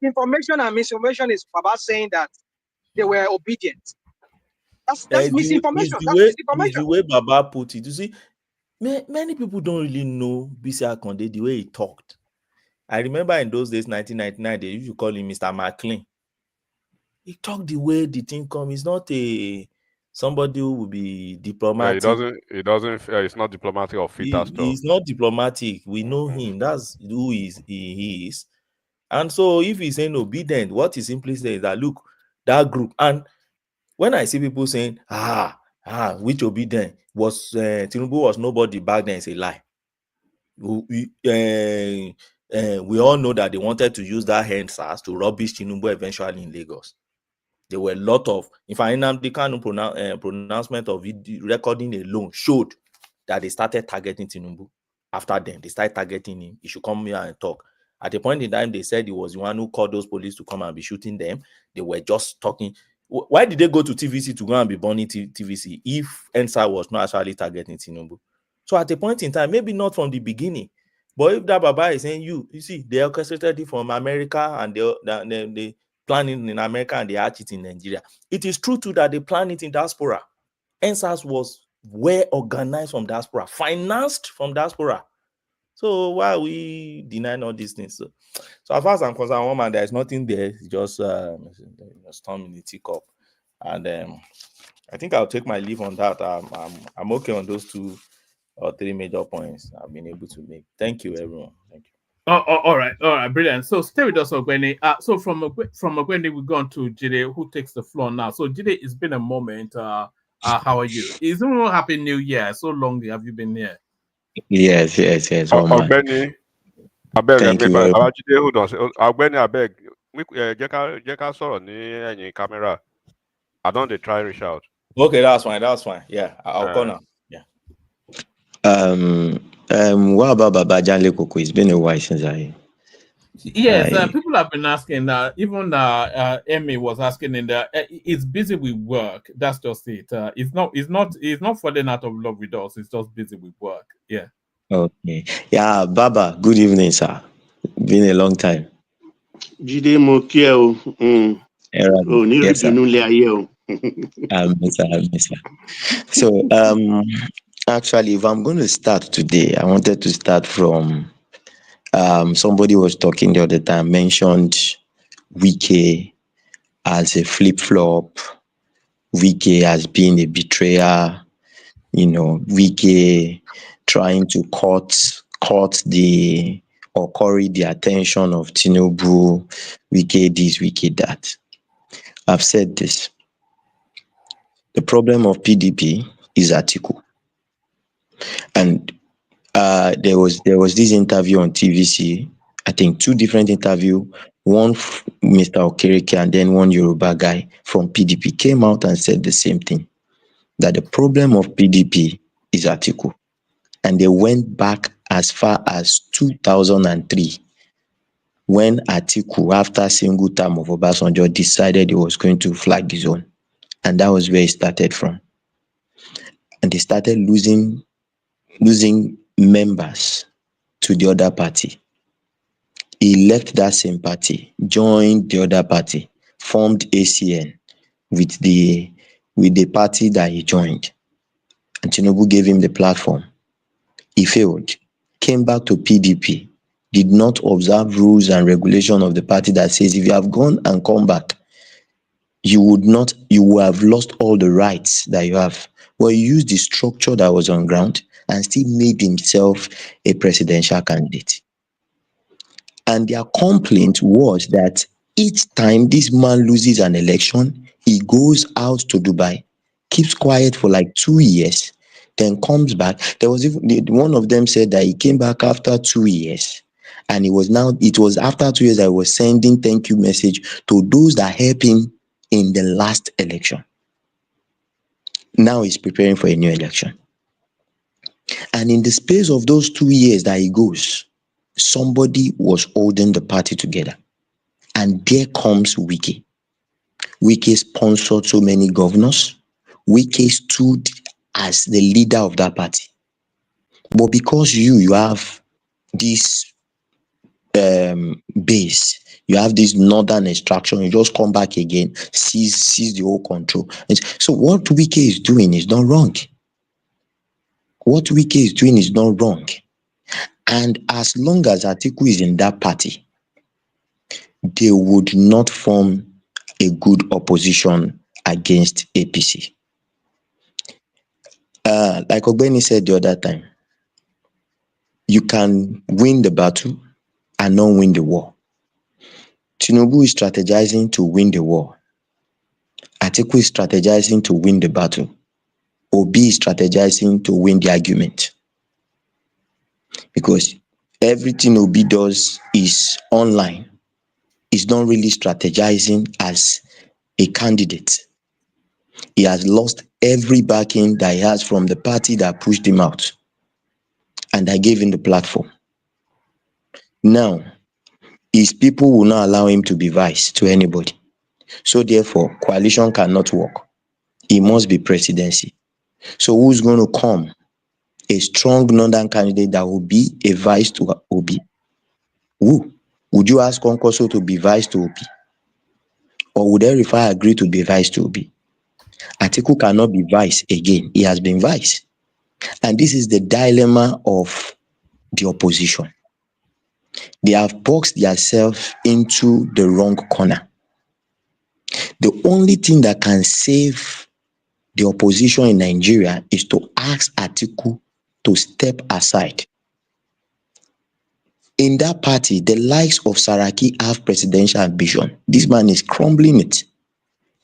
disinformation and misinformation is about saying that they were obedient. That's misinformation. That's misinformation. The way Baba put it. You see, many people don't really know Bisi Akonde the way he talked. I remember in those days, 1999, they used to call him Mr. McLean. He talked the way the thing comes. He's not somebody who will be diplomatic. It's not diplomatic or filter stuff. He's not diplomatic. We know him. That's who he is. And so if he's saying obedient, what he simply says is that, look, that group. And when I see people saying, which obedient was Tinubu was nobody back then, it's a lie. We all know that they wanted to use that NSAS to rubbish Tinubu eventually in Lagos. There were a lot of, in fact, the kind of pronouncement of recording alone showed that they started targeting Tinubu. After then, they started targeting him. He should come here and talk. At a point in time, they said he was the one who called those police to come and be shooting them. They were just talking. Why did they go to TVC to go and be burning TVC if NSA was not actually targeting Tinubu? So at a point in time, maybe not from the beginning, but if that Baba is saying, you see, they orchestrated it from America and they plan it in America and they hatch it in Nigeria. It is true too that they plan it in diaspora. NSAS was well organized from diaspora, financed from diaspora. So why are we denying all these things? So as far as I'm concerned, woman, there is nothing there. It's just storm in the teacup. And I think I'll take my leave on that. I'm okay on those 2 or 3 major points I've been able to make. Thank you, everyone. Thank you. All right, brilliant. So stay with us, Ogbeni. So from Ogbeni, we go on to Jide, who takes the floor now. So Jide, it's been a moment. How are you? It's a happy New Year. So long have you been here? Yes. Ogbeni, abeg, Babajide, hold on. Ogbeni, abeg, jẹ́ ká sọ̀rọ̀ ní ẹ̀yìn camera. I don't dey try reach out. Okay, that's fine. Yeah, I'll call now. Yeah. What about Baba Janle Koko? It's been a while since Yes, people have been asking. Even Emmy was asking in there. It's busy with work. That's just it. It's not falling out of love with us. It's just busy with work. Yeah. Okay. Yeah, Baba. Good evening, sir. Been a long time. Jide mo kí ẹ o. Yes, sir. So actually, if I'm going to start today, I wanted to start from somebody was talking the other time, mentioned Wike as a flip-flop, Wike as being a betrayer, Wike trying to cut or curry the attention of Tinubu, Wike this, Wike that. I've said this. The problem of PDP is Atiku. And there was this interview on TVC, I think 2 different interviews, one Mr. Okereke and then one Yoruba guy from PDP came out and said the same thing, that the problem of PDP is Atiku. And they went back as far as 2003, when Atiku, after single term of Obasanjo, decided he was going to flag his own. And that was where it started from. And they started losing members to the other party. He left that same party, joined the other party, formed ACN with the party that he joined. And Tinubu gave him the platform. He failed, came back to PDP, did not observe rules and regulation of the party that says if you have gone and come back, you will have lost all the rights that you have. Well, he used the structure that was on ground and still made himself a presidential candidate. And their complaint was that each time this man loses an election, he goes out to Dubai, keeps quiet for like 2 years, then comes back. There was even one of them said that he came back after 2 years And it was after 2 years I was sending thank you message to those that helped him in the last election. Now he's preparing for a new election. And in the space of those 2 years that he goes, somebody was holding the party together. And there comes Wike. Wike sponsored so many governors. Wike stood as the leader of that party. But because you have this base, you have this northern extraction, you just come back again, seize the whole control. And so what Wike is doing is not wrong. What Wike is doing is not wrong. And as long as Atiku is in that party, they would not form a good opposition against APC. Like Ogbeni said the other time, you can win the battle and not win the war. Tinubu is strategizing to win the war. Atiku is strategizing to win the battle. Obi is strategizing to win the argument. Because everything Obi does is online. He's not really strategizing as a candidate. He has lost every backing that he has from the party that pushed him out and that gave him the platform. Now, his people will not allow him to be vice to anybody. So therefore, coalition cannot work. It must be presidency. So who's going to come? A strong northern candidate that will be a vice to Obi. Who? Would you ask Kwankwaso to be vice to Obi? Or would El-Rufai agree to be vice to Obi? Atiku cannot be vice again. He has been vice. And this is the dilemma of the opposition. They have boxed themselves into the wrong corner. The only thing that can save the opposition in Nigeria is to ask Atiku to step aside. In that party, the likes of Saraki have presidential ambition. This man is crumbling it.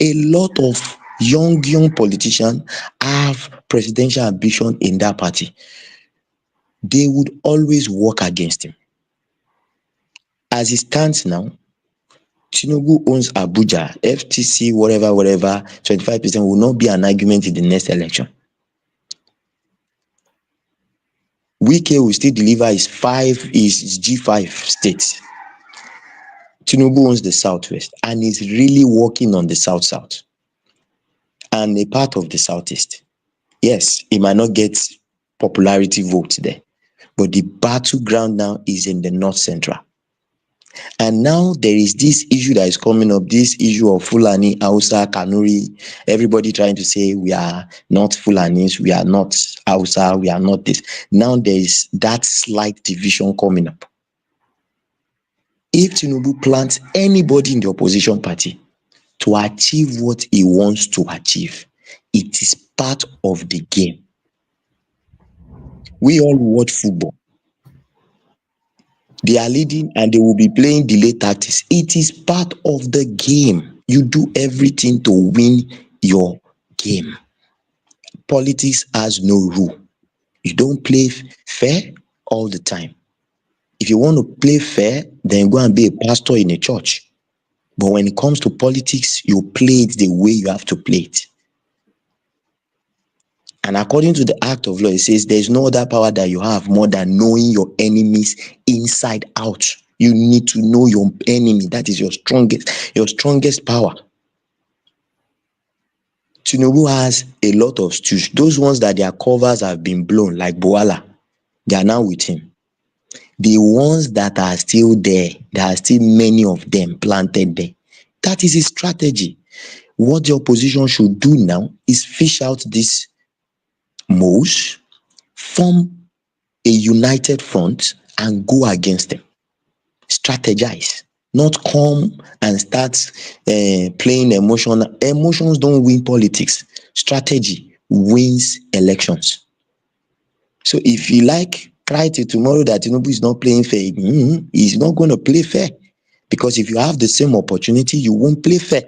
A lot of young politicians have presidential ambition in that party. They would always work against him. As it stands now, Tinubu owns Abuja, FTC, whatever, 25% will not be an argument in the next election. Wike will still deliver his G5 states. Tinubu owns the Southwest and is really working on the South and a part of the Southeast. Yes, he might not get popularity votes there, but the battleground now is in the North Central. And now there is this issue that is coming up, this issue of Fulani, Hausa, Kanuri, everybody trying to say we are not Fulanis, we are not Hausa, we are not this. Now there is that slight division coming up. If Tinubu plants anybody in the opposition party to achieve what he wants to achieve, it is part of the game. We all watch football. They are leading and they will be playing delay tactics. It is part of the game. You do everything to win your game. Politics has no rule. You don't play fair all the time. If you want to play fair, then go and be a pastor in a church. But when it comes to politics, you play it the way you have to play it. And according to the Act of Law, it says there's no other power that you have more than knowing your enemies inside out. You need to know your enemy. That is your strongest power. Tinubu has a lot of stews. Those ones that their covers have been blown, like Boala, they are now with him. The ones that are still there, there are still many of them planted there. That is his strategy. What the opposition should do now is fish out this moles, form a united front and go against them. Strategize, not come and start playing emotion. Emotions don't win politics. Strategy wins elections. So if you cry till tomorrow that Tinubu is not playing fair, he's not going to play fair. Because if you have the same opportunity, you won't play fair.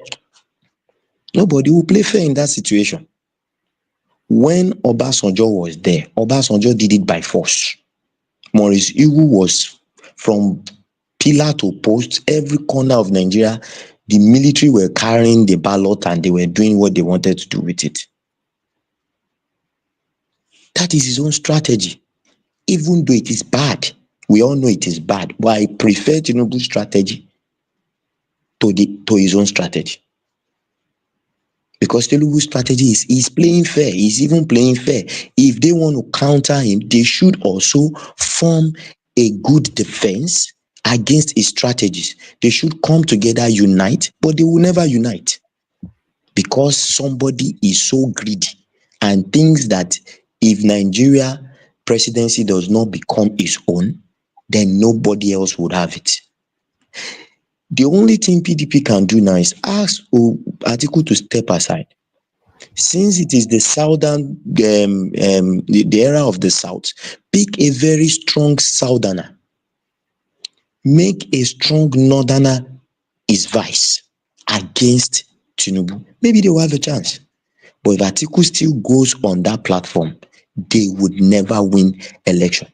Nobody will play fair in that situation. When Obasanjo was there, Obasanjo did it by force. Maurice Iwu was from pillar to post, every corner of Nigeria, the military were carrying the ballot and they were doing what they wanted to do with it. That is his own strategy. Even though it is bad, we all know it is bad, but I prefer Tinubu's strategy to his own strategy. Because Tinubu's strategy is playing fair. He's even playing fair. If they want to counter him, they should also form a good defense against his strategies. They should come together, unite, but they will never unite. Because somebody is so greedy and thinks that if Nigeria presidency does not become its own, then nobody else would have it. The only thing PDP can do now is ask Atiku to step aside. Since it is the southern, the era of the south, pick a very strong southerner. Make a strong northerner his vice against Tinubu. Maybe they will have a chance. But if Atiku still goes on that platform, they would never win election.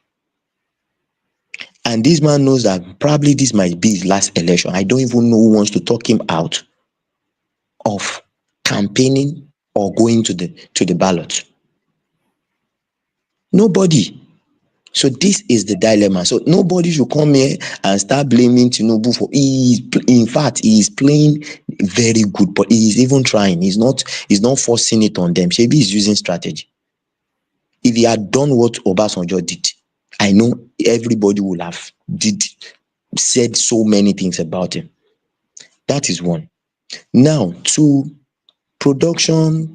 And this man knows that probably this might be his last election. I don't even know who wants to talk him out of campaigning or going to the ballot. Nobody. So this is the dilemma. So nobody should come here and start blaming Tinubu for. In fact, he is playing very good, but he is even trying. He's not forcing it on them. Maybe he's using strategy. If he had done what Obasanjo did, I know everybody would have said so many things about him. That is one. Now to production.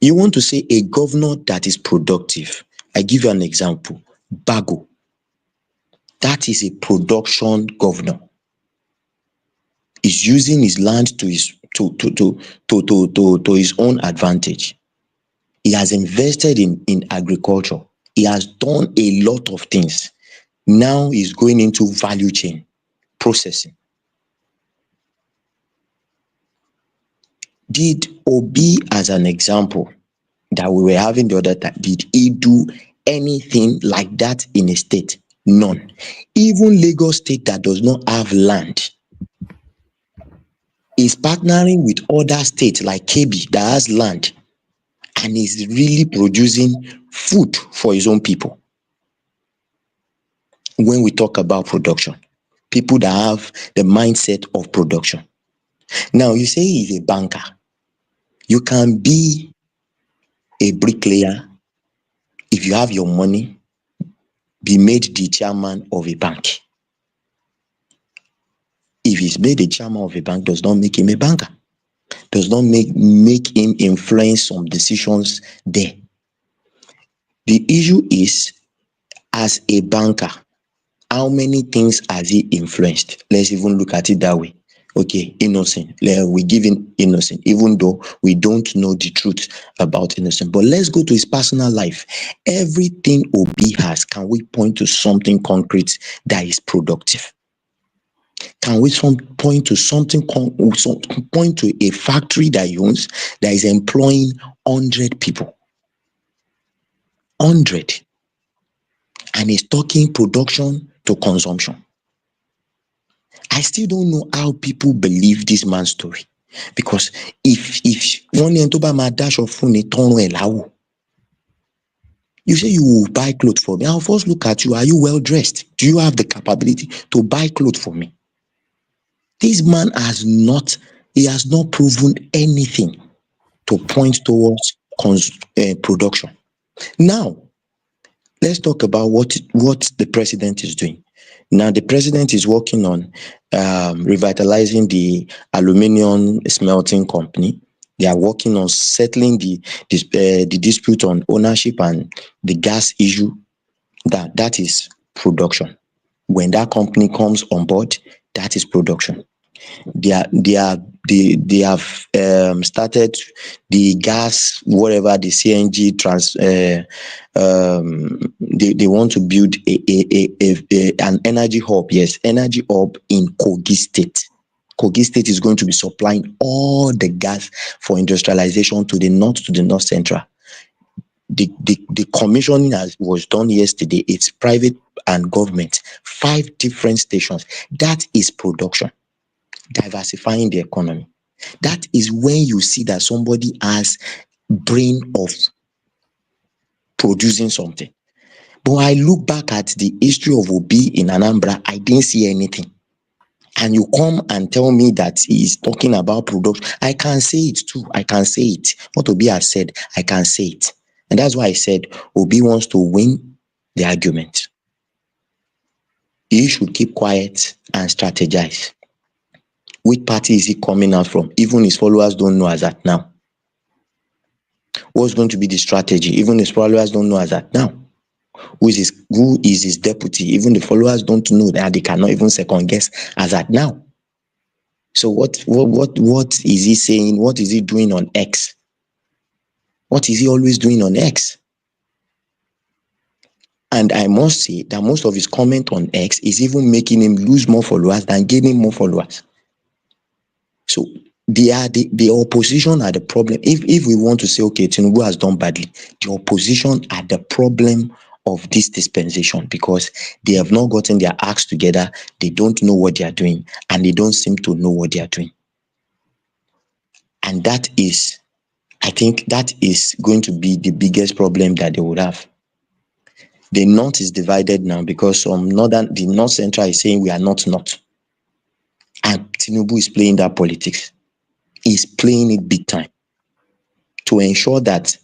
You want to say a governor that is productive. I give you an example. Bago. That is a production governor. He's using his land to his own advantage. He has invested in agriculture. He has done a lot of things. Now he's going into value chain processing. Did Obi, as an example, that we were having the other time, did he do anything like that in a state? None. Even Lagos State that does not have land is partnering with other states like Kebbi that has land and is really producing food for his own people. When we talk about production, people that have the mindset of production. Now, you say he's a banker. You can be a bricklayer if you have your money, be made the chairman of a bank. If he's made the chairman of a bank, does not make him a banker. Does not make him influence some decisions there. The issue is, as a banker, how many things has he influenced? Let's even look at it that way. Okay, innocent. We give him innocent, even though we don't know the truth about innocent. But let's go to his personal life. Everything Obi has, can we point to something concrete that is productive? Can we point to something, point to a factory that he owns that is employing 100 people? 100. And he's talking production to consumption. I still don't know how people believe this man's story. Because if one entoba ma dash of phone you say you will buy clothes for me, I'll first look at you. Are you well dressed? Do you have the capability to buy clothes for me? This man has not proven anything to point towards production. Now, let's talk about what the president is doing. Now, the president is working on revitalizing the aluminum smelting company. They are working on settling the dispute on ownership and the gas issue. That is production. When that company comes on board, that is production. They have started the gas, whatever, the CNG they want to build an energy hub. Yes, energy hub in Kogi State. Kogi State is going to be supplying all the gas for industrialization to the north central. The commissioning was done yesterday. It's private and government, 5 different stations. That is production, diversifying the economy. That is when you see that somebody has brain of producing something. But I look back at the history of Obi in Anambra, I didn't see anything. And you come and tell me that he is talking about production. I can say it too. I can say it. What Obi has said, I can say it. And that's why I said Obi wants to win the argument. He should keep quiet and strategize. Which party is he coming out from? Even his followers don't know as at now. What's going to be the strategy? Even his followers don't know as at now. Who is his deputy? Even the followers don't know that. They cannot even second guess as at now. So what is he saying? What is he doing on X? What is he always doing on X? And I must say that most of his comment on X is even making him lose more followers than gaining more followers. So the opposition are the problem. If we want to say, okay, Tinubu has done badly, the opposition are the problem of this dispensation, because they have not gotten their acts together, they don't know what they are doing, and they don't seem to know what they are doing. And that is, I think that is going to be the biggest problem that they would have. The North is divided now because the North Central is saying we are not North. And Tinubu is playing that politics. He's playing it big time to ensure that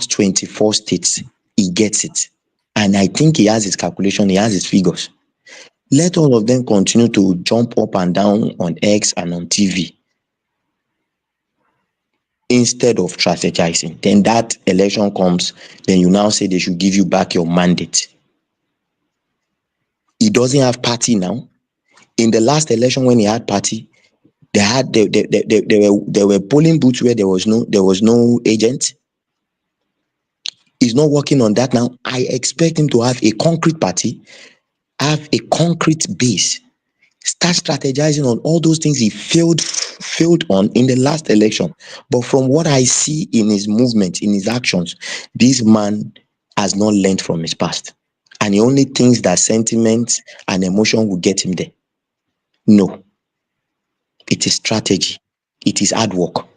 24 states, he gets it. And I think he has his calculation, he has his figures. Let all of them continue to jump up and down on X and on TV instead of strategizing. Then that election comes, then you now say they should give you back your mandate. He doesn't have party now. In the last election when he had party, there were polling booths where there was no agent. He's not working on that now. I expect him to have a concrete party, have a concrete base, start strategizing on all those things he failed on in the last election. But from what I see in his movement, in his actions, this man has not learned from his past. And he only thinks that sentiment and emotion will get him there. No. It is strategy. It is hard work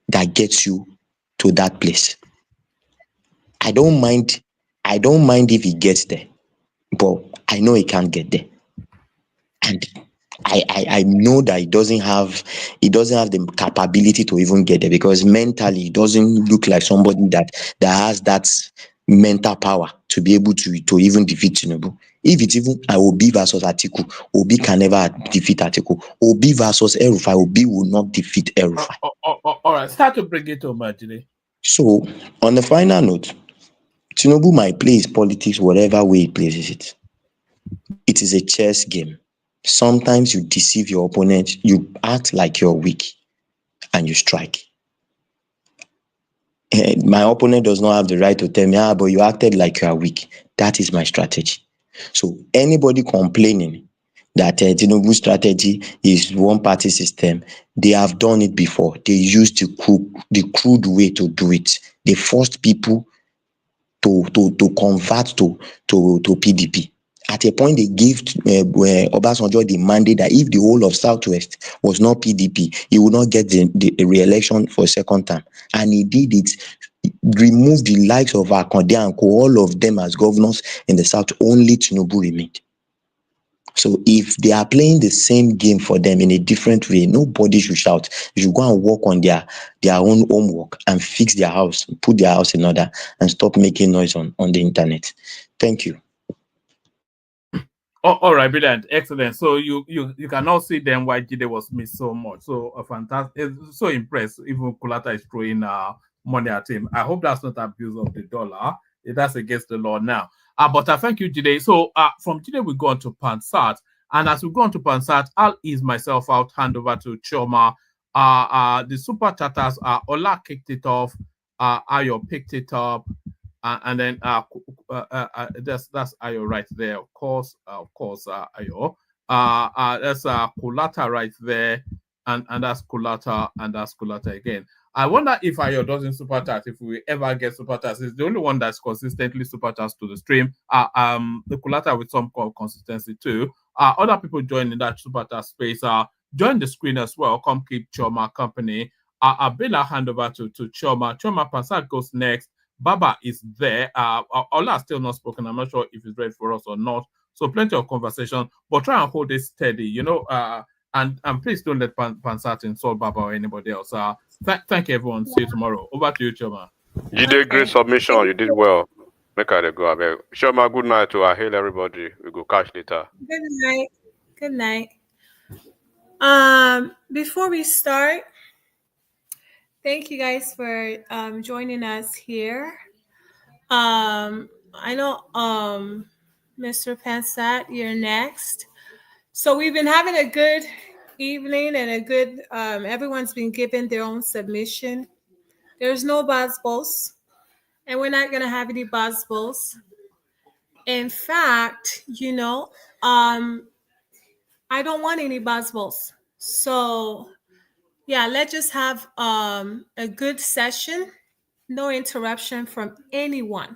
that gets you to that place. I don't mind if he gets there, but I know he can't get there. And I know that he doesn't have the capability to even get there, because mentally he doesn't look like somebody that has that mental power to be able to even defeat Tinubu. If it's even Obi versus Atiku, Obi can never defeat Atiku. Obi versus El-Rufai, Obi will not defeat El-Rufai. All right, start to bring it over today. So, on the final note, Tinubu might play his politics whatever way he plays it. It is a chess game. Sometimes you deceive your opponent, you act like you're weak, and you strike. My opponent does not have the right to tell me, but you acted like you are weak. That is my strategy. So anybody complaining that Tinubu's strategy is one-party system, they have done it before. They used the crude way to do it. They forced people to convert to PDP. At a point, they gave Obasanjo the mandate that if the whole of Southwest was not PDP, he would not get the re-election for a second term. And he did it, removed the likes of Akonde and all of them as governors in the South. Only Tinubu remained. So if they are playing the same game for them in a different way, nobody should shout. They should go and work on their own homework and fix their house, put their house in order, and stop making noise on the internet. Thank you. All right, brilliant, excellent. So you cannot see them why Jide was missed so much. So fantastic, so impressed. Even Kulata is throwing money at him. I hope that's not abuse of the dollar. That's against the law now. But thank you, Jide. So from Jide we go on to Pansat, and as we go on to Pansat, I'll ease myself out. Hand over to Choma. The super chatters. Ola kicked it off. Ayo picked it up. And then that's Ayo right there, of course, Ayo. That's Kulata right there, and that's Kulata, and that's Kulata again. I wonder if Ayo doesn't super chat, if we ever get super chats. It's the only one that's consistently super chats to the stream. The Kulata with some consistency too. Other people joining that super chat space. Join the screen as well. Come keep Choma company. I'll hand over to Choma. Choma Pansat goes next. Baba is there. Ola still not spoken. I'm not sure if he's ready for us or not. So plenty of conversation, but try and hold it steady, you know. And please don't let Pansat insult Baba or anybody else. Thank you, everyone. See you tomorrow. Over to you, Choma. You did great submission. You did well. Make her go. I beg. Shoma, good night to I hail everybody. We go catch later. Good night. Good night. Before we start, thank you guys for joining us here. I know Mr. Pansat, you're next. So we've been having a good evening and a good everyone's been given their own submission. There's no buzzballs, and we're not gonna have any buzzballs. In fact, you know, I don't want any buzzballs. So yeah, let's just have a good session, no interruption from anyone,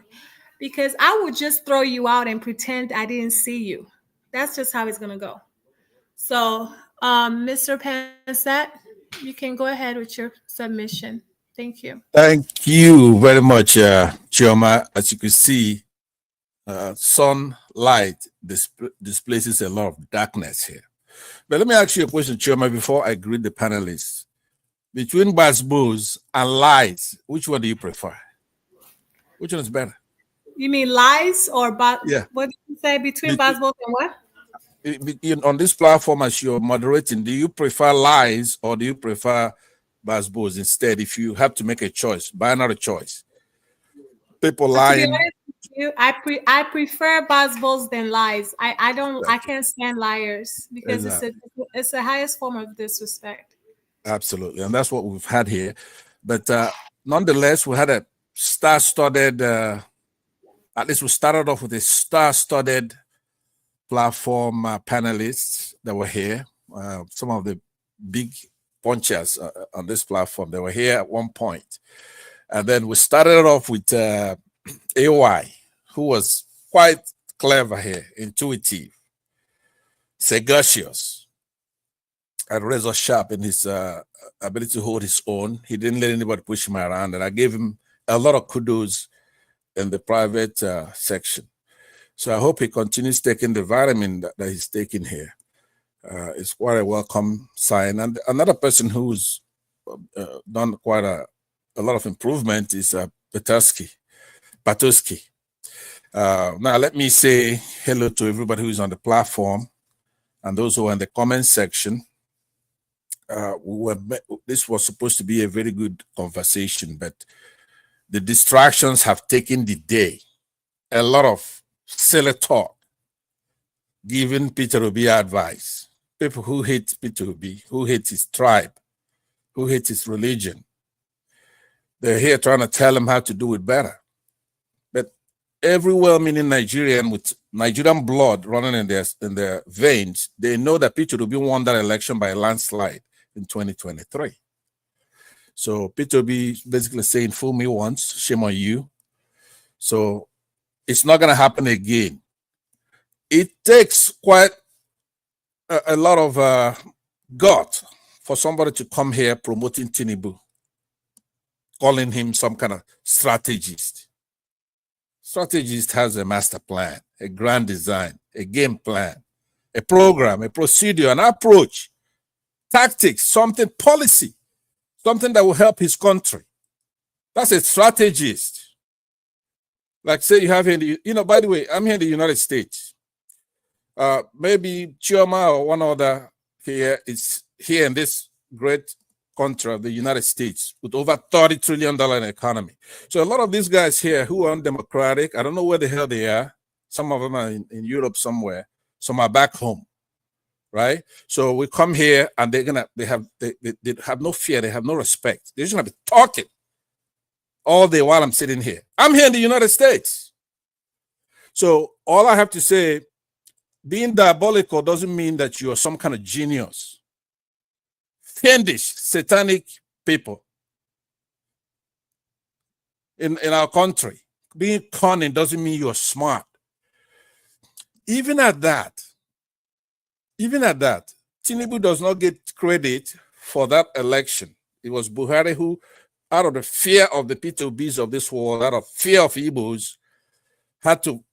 because I would just throw you out and pretend I didn't see you. That's just how it's gonna go. So Mr. Pansat, you can go ahead with your submission. Thank you. Thank you very much, Chioma. As you can see, sunlight displaces a lot of darkness here. But let me ask you a question, Chioma, before I greet the panelists. Between buzzwords and lies, which one do you prefer? Which one is better? You mean lies or Yeah. what did you say between buzzballs and what? On this platform, as you're moderating, do you prefer lies or do you prefer buzzwords instead? If you have to make a choice, binary choice. People lying. To be honest with you, I prefer buzzballs than lies. I can't stand liars because it's the highest form of disrespect. Absolutely, and that's what we've had here. But nonetheless, we had a star-studded. At least we started off with a star-studded platform panelists that were here. Some of the big punchers on this platform, they were here at one point. And then we started off with AY, who was quite clever here, intuitive, sagacious, and razor sharp in his ability to hold his own. He didn't let anybody push him around, and I gave him a lot of kudos in the private section. So I hope he continues taking the vitamin that he's taking here. It's quite a welcome sign. And another person who's done quite a lot of improvement is Patuski. Now let me say hello to everybody who's on the platform and those who are in the comment section. This was supposed to be a very good conversation, but the distractions have taken the day. A lot of silly talk, giving Peter Obi advice. People who hate Peter Obi, who hate his tribe, who hate his religion. They're here trying to tell him how to do it better. But every well-meaning Nigerian with Nigerian blood running in their veins, they know that Peter Obi won that election by a landslide in 2023. So Peter Obi is basically saying, fool me once, shame on you. So it's not going to happen again. It takes quite a lot of gut for somebody to come here promoting Tinubu, calling him some kind of strategist. Strategist has a master plan, a grand design, a game plan, a program, a procedure, an approach, tactics, something, policy, something that will help his country. That's a strategist. Like say you have in the, by the way, I'm here in the United States. Maybe Chioma or one other here is here in this great country of the United States with over $30 trillion in economy. So a lot of these guys here who are undemocratic, I don't know where the hell they are. Some of them are in Europe somewhere. Some are back home, right? So we come here and they have no fear. They have no respect. They're just gonna be talking all day while I'm sitting here. I'm here in the United States. So all I have to say, being diabolical doesn't mean that you are some kind of genius. Fiendish, satanic people in our country. Being cunning doesn't mean you're smart. Even at that, Tinubu does not get credit for that election. It was Buhari who, out of the fear of the Peter Obis of this world, out of fear of Igbos, had to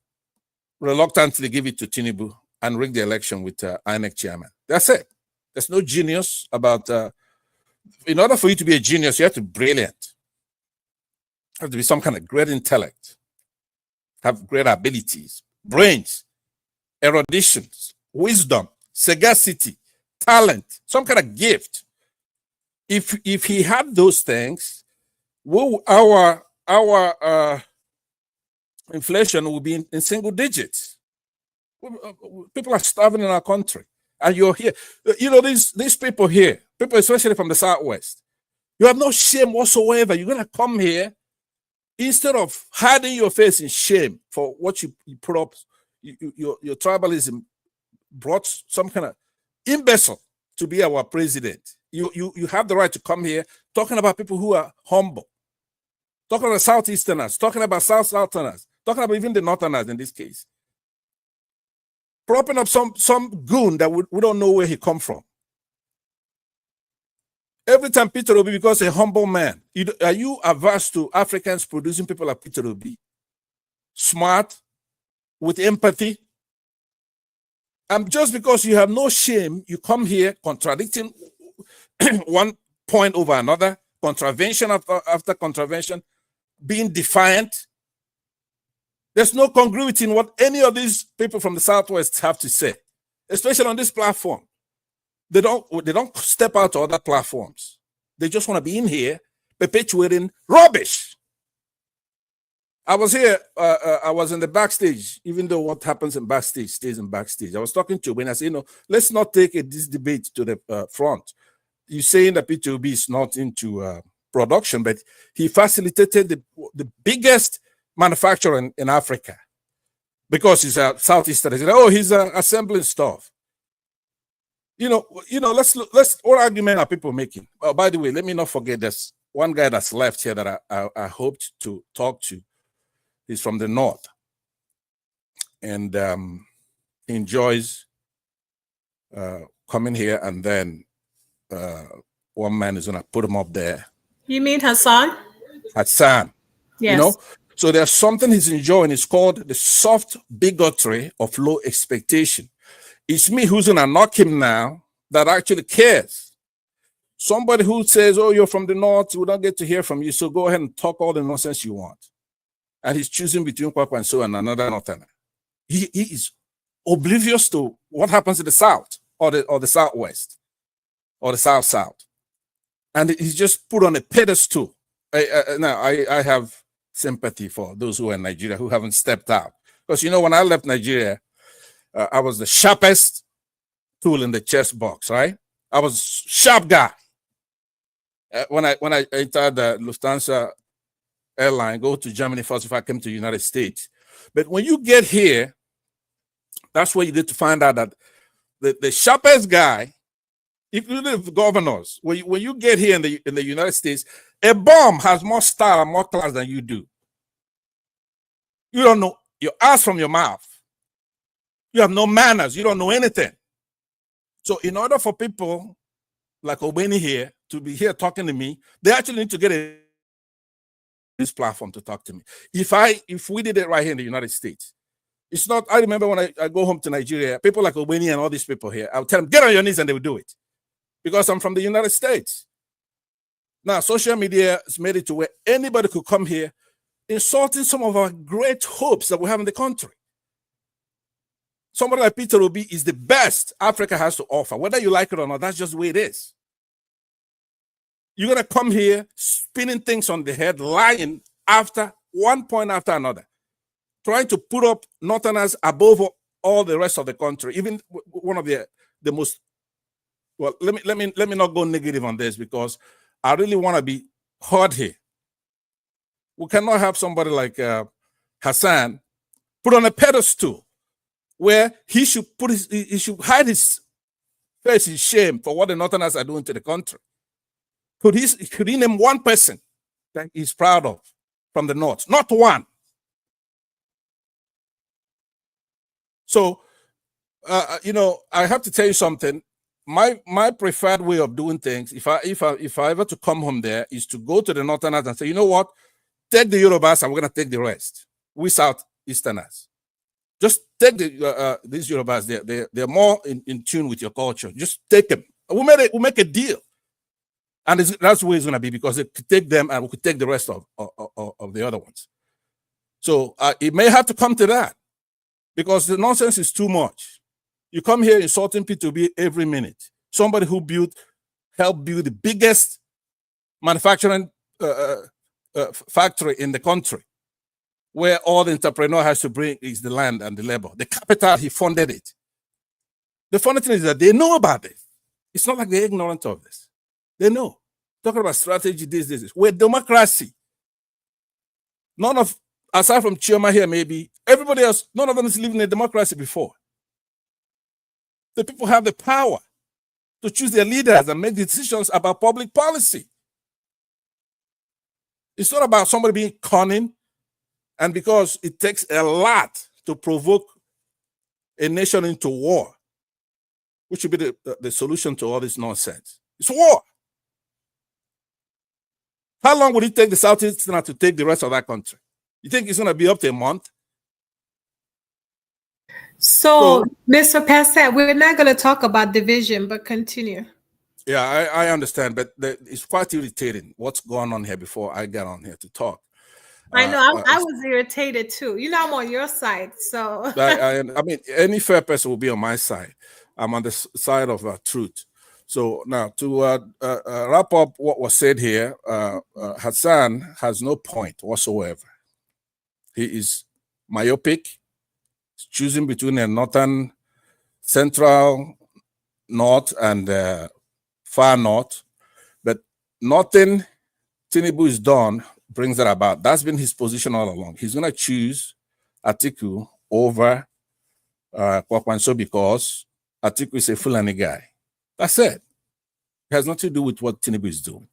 reluctantly give it to Tinubu and rig the election with INEC chairman. That's it. There's no genius about, in order for you to be a genius, you have to be brilliant. You have to be some kind of great intellect, have great abilities, brains, erudition, wisdom, sagacity, talent, some kind of gift. If he had those things, our inflation will be in single digits. People are starving in our country, and you're here. You know, these people here, people especially from the Southwest, you have no shame whatsoever. You're gonna come here instead of hiding your face in shame for what you put up. Your tribalism brought some kind of imbecile to be our president. You have the right to come here talking about people who are humble, talking about Southeasterners, talking about Southerners, talking about even the Northerners in this case. Propping up some goon that we don't know where he come from. Every time Peter Obi becomes a humble man, are you averse to Africans producing people like Peter Obi? Smart, with empathy. And just because you have no shame, you come here contradicting one point over another, contravention after contravention, being defiant. There's no congruity in what any of these people from the Southwest have to say, especially on this platform. They don't step out to other platforms. They just want to be in here perpetuating rubbish. I was here, I was in the backstage, even though what happens in backstage stays in backstage. I was talking to when I said, let's not take this debate to the front. You're saying that Peter Obi is not into production, but he facilitated the biggest manufacturer in Africa because he's a Southeastern. He's assembling stuff. Let's what argument are people making? Oh, by the way, let me not forget there's one guy that's left here that I hoped to talk to. He's from the north, and he enjoys coming here. And then one man is gonna put him up there. You mean Hassan? Hassan. Yes. So there's something he's enjoying. It's called the soft bigotry of low expectation. It's me who's gonna knock him now that actually cares. Somebody who says, "Oh, you're from the north, we don't get to hear from you, so go ahead and talk all the nonsense you want." And he's choosing between Kwankwaso and another northerner. He is oblivious to what happens in the South or the Southwest or the South. And he's just put on a pedestal. Now, I have sympathy for those who are in Nigeria who haven't stepped out. Because, when I left Nigeria, I was the sharpest tool in the chess box, right? I was a sharp guy. When I entered the Lufthansa airline, go to Germany first if I came to the United States. But when you get here, that's where you get to find out that the sharpest guy, including the governors, when you get here in the United States, a bomb has more style and more class than you do. You don't know your ass from your mouth. You have no manners. You don't know anything. So in order for people like Obeni here to be here talking to me, they actually need to get this platform to talk to me. If we did it right here in the United States, it's not. I remember when I go home to Nigeria, people like Obeni and all these people here, I would tell them, get on your knees, and they would do it because I'm from the United States. Now, social media has made it to where anybody could come here insulting some of our great hopes that we have in the country. Somebody like Peter Obi is the best Africa has to offer. Whether you like it or not, that's just the way it is. You're going to come here spinning things on the head, lying after one point after another, trying to put up Northerners above all the rest of the country. Even one of the most, well, let me not go negative on this because I really want to be hard here. We cannot have somebody like Hassan put on a pedestal where he should hide his face in shame for what the Northerners are doing to the country. Could he name one person that he's proud of from the north. Not one. So, I have to tell you something. My preferred way of doing things, if I ever to come home there, is to go to the northerners and say, you know what, take the Yorubas and we're gonna take the rest. We Southeasterners, just take these Yorubas. They're more in tune with your culture. Just take them. We'll make a deal, and that's the way it's gonna be, because it could take them and we could take the rest of the other ones. So it may have to come to that, because the nonsense is too much. You come here insulting Peter Obi every minute. Somebody who helped build the biggest manufacturing factory in the country, where all the entrepreneur has to bring is the land and the labor. The capital, he funded it. The funny thing is that they know about this. It's not like they're ignorant of this. They know. Talking about strategy, this. We're democracy. Aside from Chioma here, maybe, everybody else, none of them is living in a democracy before. The people have the power to choose their leaders and make decisions about public policy. It's not about somebody being cunning, and because it takes a lot to provoke a nation into war, which should be the solution to all this nonsense. It's war. How long would it take the Southeastern to take the rest of that country? You think it's going to be up to a month? So Mr. Passat, we're not going to talk about division, but continue. Yeah, I understand, but it's quite irritating what's going on here before I get on here to talk. I know, I was irritated too. You know, I'm on your side, so. I mean, any fair person will be on my side. I'm on the side of truth. So now, to wrap up what was said here, Hassan has no point whatsoever. He is myopic, choosing between a northern, central, north, and far north. But nothing Tinubu is done brings that about. That's been his position all along. He's going to choose Atiku over Kwankwaso because Atiku is a Fulani guy. That's it. It has nothing to do with what Tinubu is doing.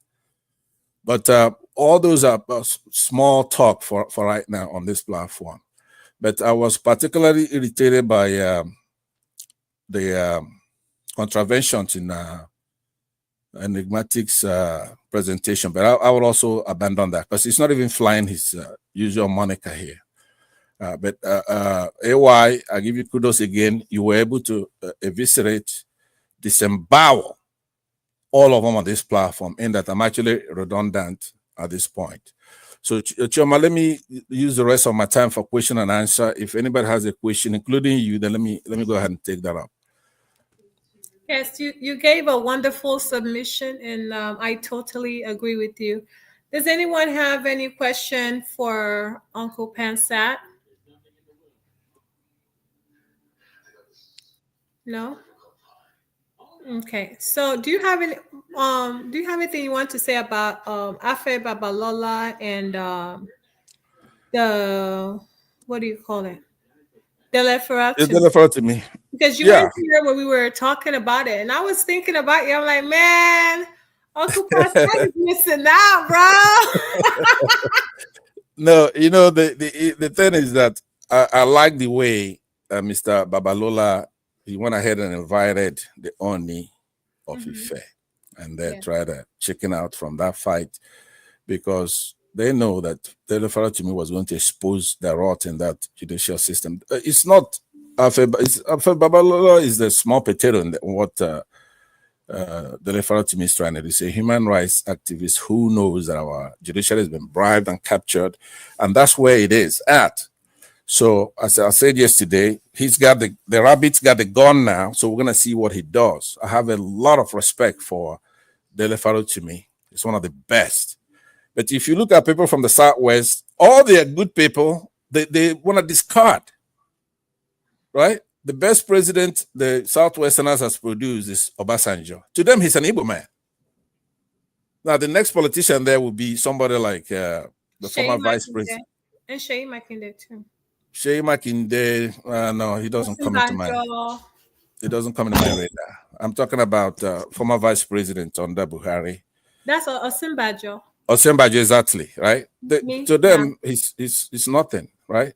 But all those are small talk for right now on this platform. But I was particularly irritated by the contraventions in Enigmatic's presentation. But I will also abandon that because he's not even flying his usual moniker here. But AY, I give you kudos again. You were able to eviscerate, disembowel all of them on this platform, in that I'm actually redundant at this point. So, Chioma, let me use the rest of my time for question and answer. If anybody has a question, including you, then let me go ahead and take that up. Yes, you gave a wonderful submission, and I totally agree with you. Does anyone have any question for Uncle Pansat? No? Okay. So do you have anything you want to say about Afe Babalola and the, what do you call it? To me. Because you weren't here when we were talking about it, and I was thinking about you. I'm like, man, Uncle Pansat is missing out, bro. No, you know, the thing is that I like the way Mr. Babalola, he went ahead and invited the Oni of Ife, and they tried to chicken out from that fight because they know that the referral to me was going to expose the rot in that judicial system. It's not Afe Babalola is the small potato in what the referral to me is trying to do. He's a human rights activist who knows that our judiciary has been bribed and captured, and that's where it is at. So, as I said yesterday, he's got the rabbit's got the gun now, so we're going to see what he does. I have a lot of respect for Dele Farrow to me. He's one of the best. But if you look at people from the Southwest, all the good people, they want to discard, right? The best president the Southwesterners has produced is Obasanjo. To them, he's an Igbo man. Now, the next politician there will be somebody like the former vice president. And Sheyi Makinde, too. Sheyi Makinde, no, he doesn't come into my. It doesn't come into my radar. I'm talking about former vice president under Buhari. That's Osinbajo. Osembajo, exactly, right? Me? To them, it's nothing, right?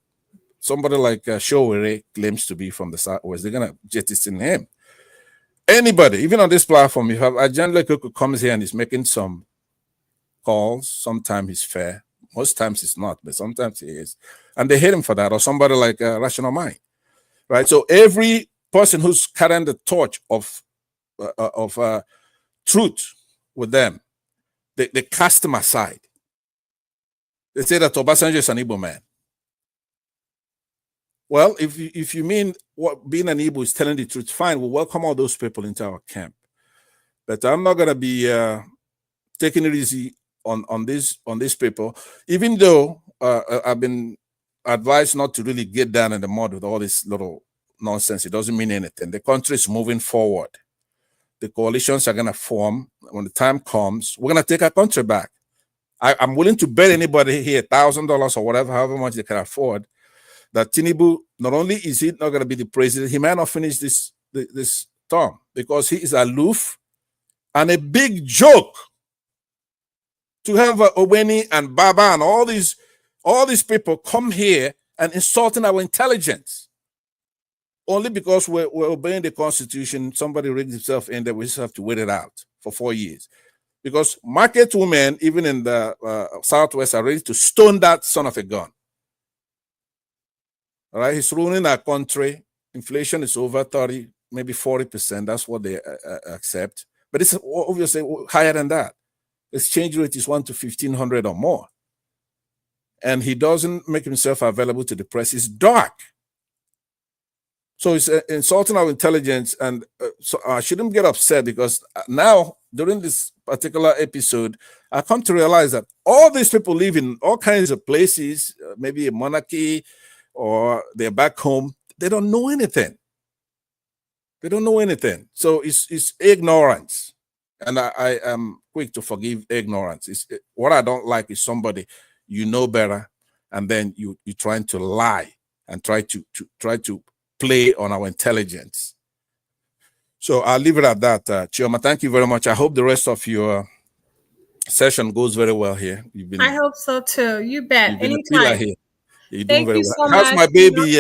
Somebody like Showere claims to be from the Southwest. They're going to jettison him. Anybody, even on this platform, you have Ajan Lekoko comes here and is making some calls. Sometimes he's fair. Most times he's not, but sometimes he is. And they hate him for that. Or somebody like Rational Mind, right? So every person who's carrying the torch of truth with them, they cast him aside. They say that Obasanjo is an Igbo man. Well, if you mean what being an Igbo is telling the truth, fine, we'll welcome all those people into our camp. But I'm not gonna be taking it easy on these people, even though I've been advised not to really get down in the mud with all this little nonsense. It doesn't mean anything. The country is moving forward. The coalitions are gonna form. When the time comes, we're gonna take our country back. I'm willing to bet anybody here $1,000 or whatever, however much they can afford, that Tinubu, not only is he not going to be the president, he might not finish this term because he is aloof and a big joke. To have Oweni and Baba and all these people come here and insulting our intelligence only because we're obeying the Constitution. Somebody rigged himself in there. We just have to wait it out for 4 years. Because market women, even in the Southwest, are ready to stone that son of a gun. All right, he's ruining our country. Inflation is over 30, maybe 40%. That's what they accept. But it's obviously higher than that. Exchange rate is 1 to 1,500 or more. And he doesn't make himself available to the press. It's dark. So it's insulting our intelligence. And so I shouldn't get upset because now, during this particular episode, I come to realize that all these people live in all kinds of places, maybe a monarchy, or they're back home. They don't know anything. They don't know anything. So it's ignorance. And I am quick to forgive ignorance. What I don't like is somebody you know better, and then you're trying to lie and try to play on our intelligence. So I'll leave it at that. Chioma, thank you very much. I hope the rest of your session goes very well here. I hope so too. You bet. Anytime. Here. You're doing Thank very you well. so How's much. my baby,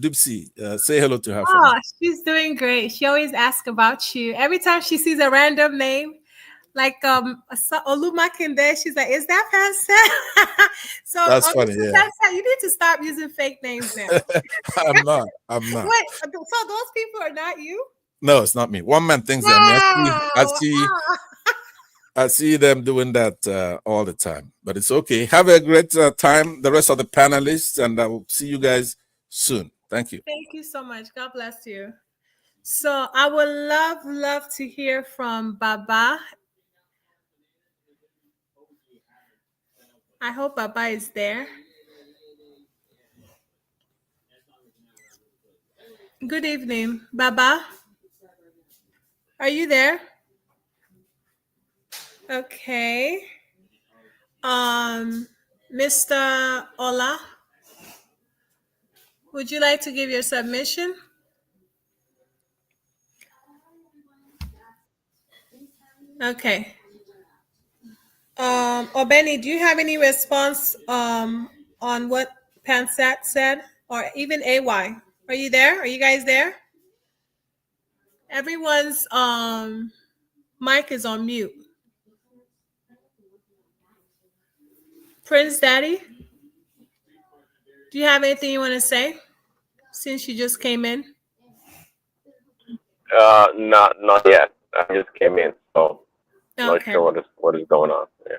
Dupsy? Say hello to her. Oh, she's doing great. She always asks about you. Every time she sees a random name, like Olumakinde, she's like, "Is that Pastor?" So that's funny. Yeah. Pastor, you need to stop using fake names now. I'm not. Wait, so those people are not you? No, it's not me. One man thinks that. I see them doing that all the time, but it's okay. Have a great time, the rest of the panelists, and I will see you guys soon. Thank you. Thank you so much. God bless you. So I would love to hear from Baba. I hope Baba is there. Good evening, Baba. Are you there? Okay. Mr. Ola, would you like to give your submission? Okay. Obeni, do you have any response on what Pansat said, or even AY? Are you there? Are you guys there? Everyone's mic is on mute. Prince Daddy, do you have anything you want to say since you just came in? Not yet. I just came in, so not Okay. sure what is going on. Yeah.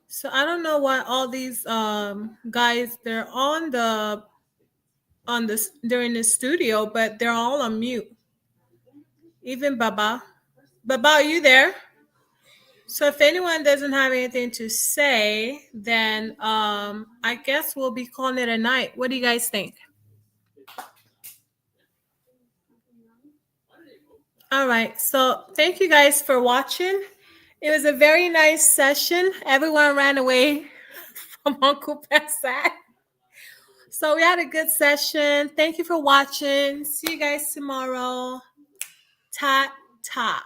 So I don't know why all these guys, they're on this during the studio, but they're all on mute. Even Baba. Baba, are you there? So if anyone doesn't have anything to say, then I guess we'll be calling it a night. What do you guys think? All right. So thank you guys for watching. It was a very nice session. Everyone ran away from Uncle Passat. So we had a good session. Thank you for watching. See you guys tomorrow. Ta-ta.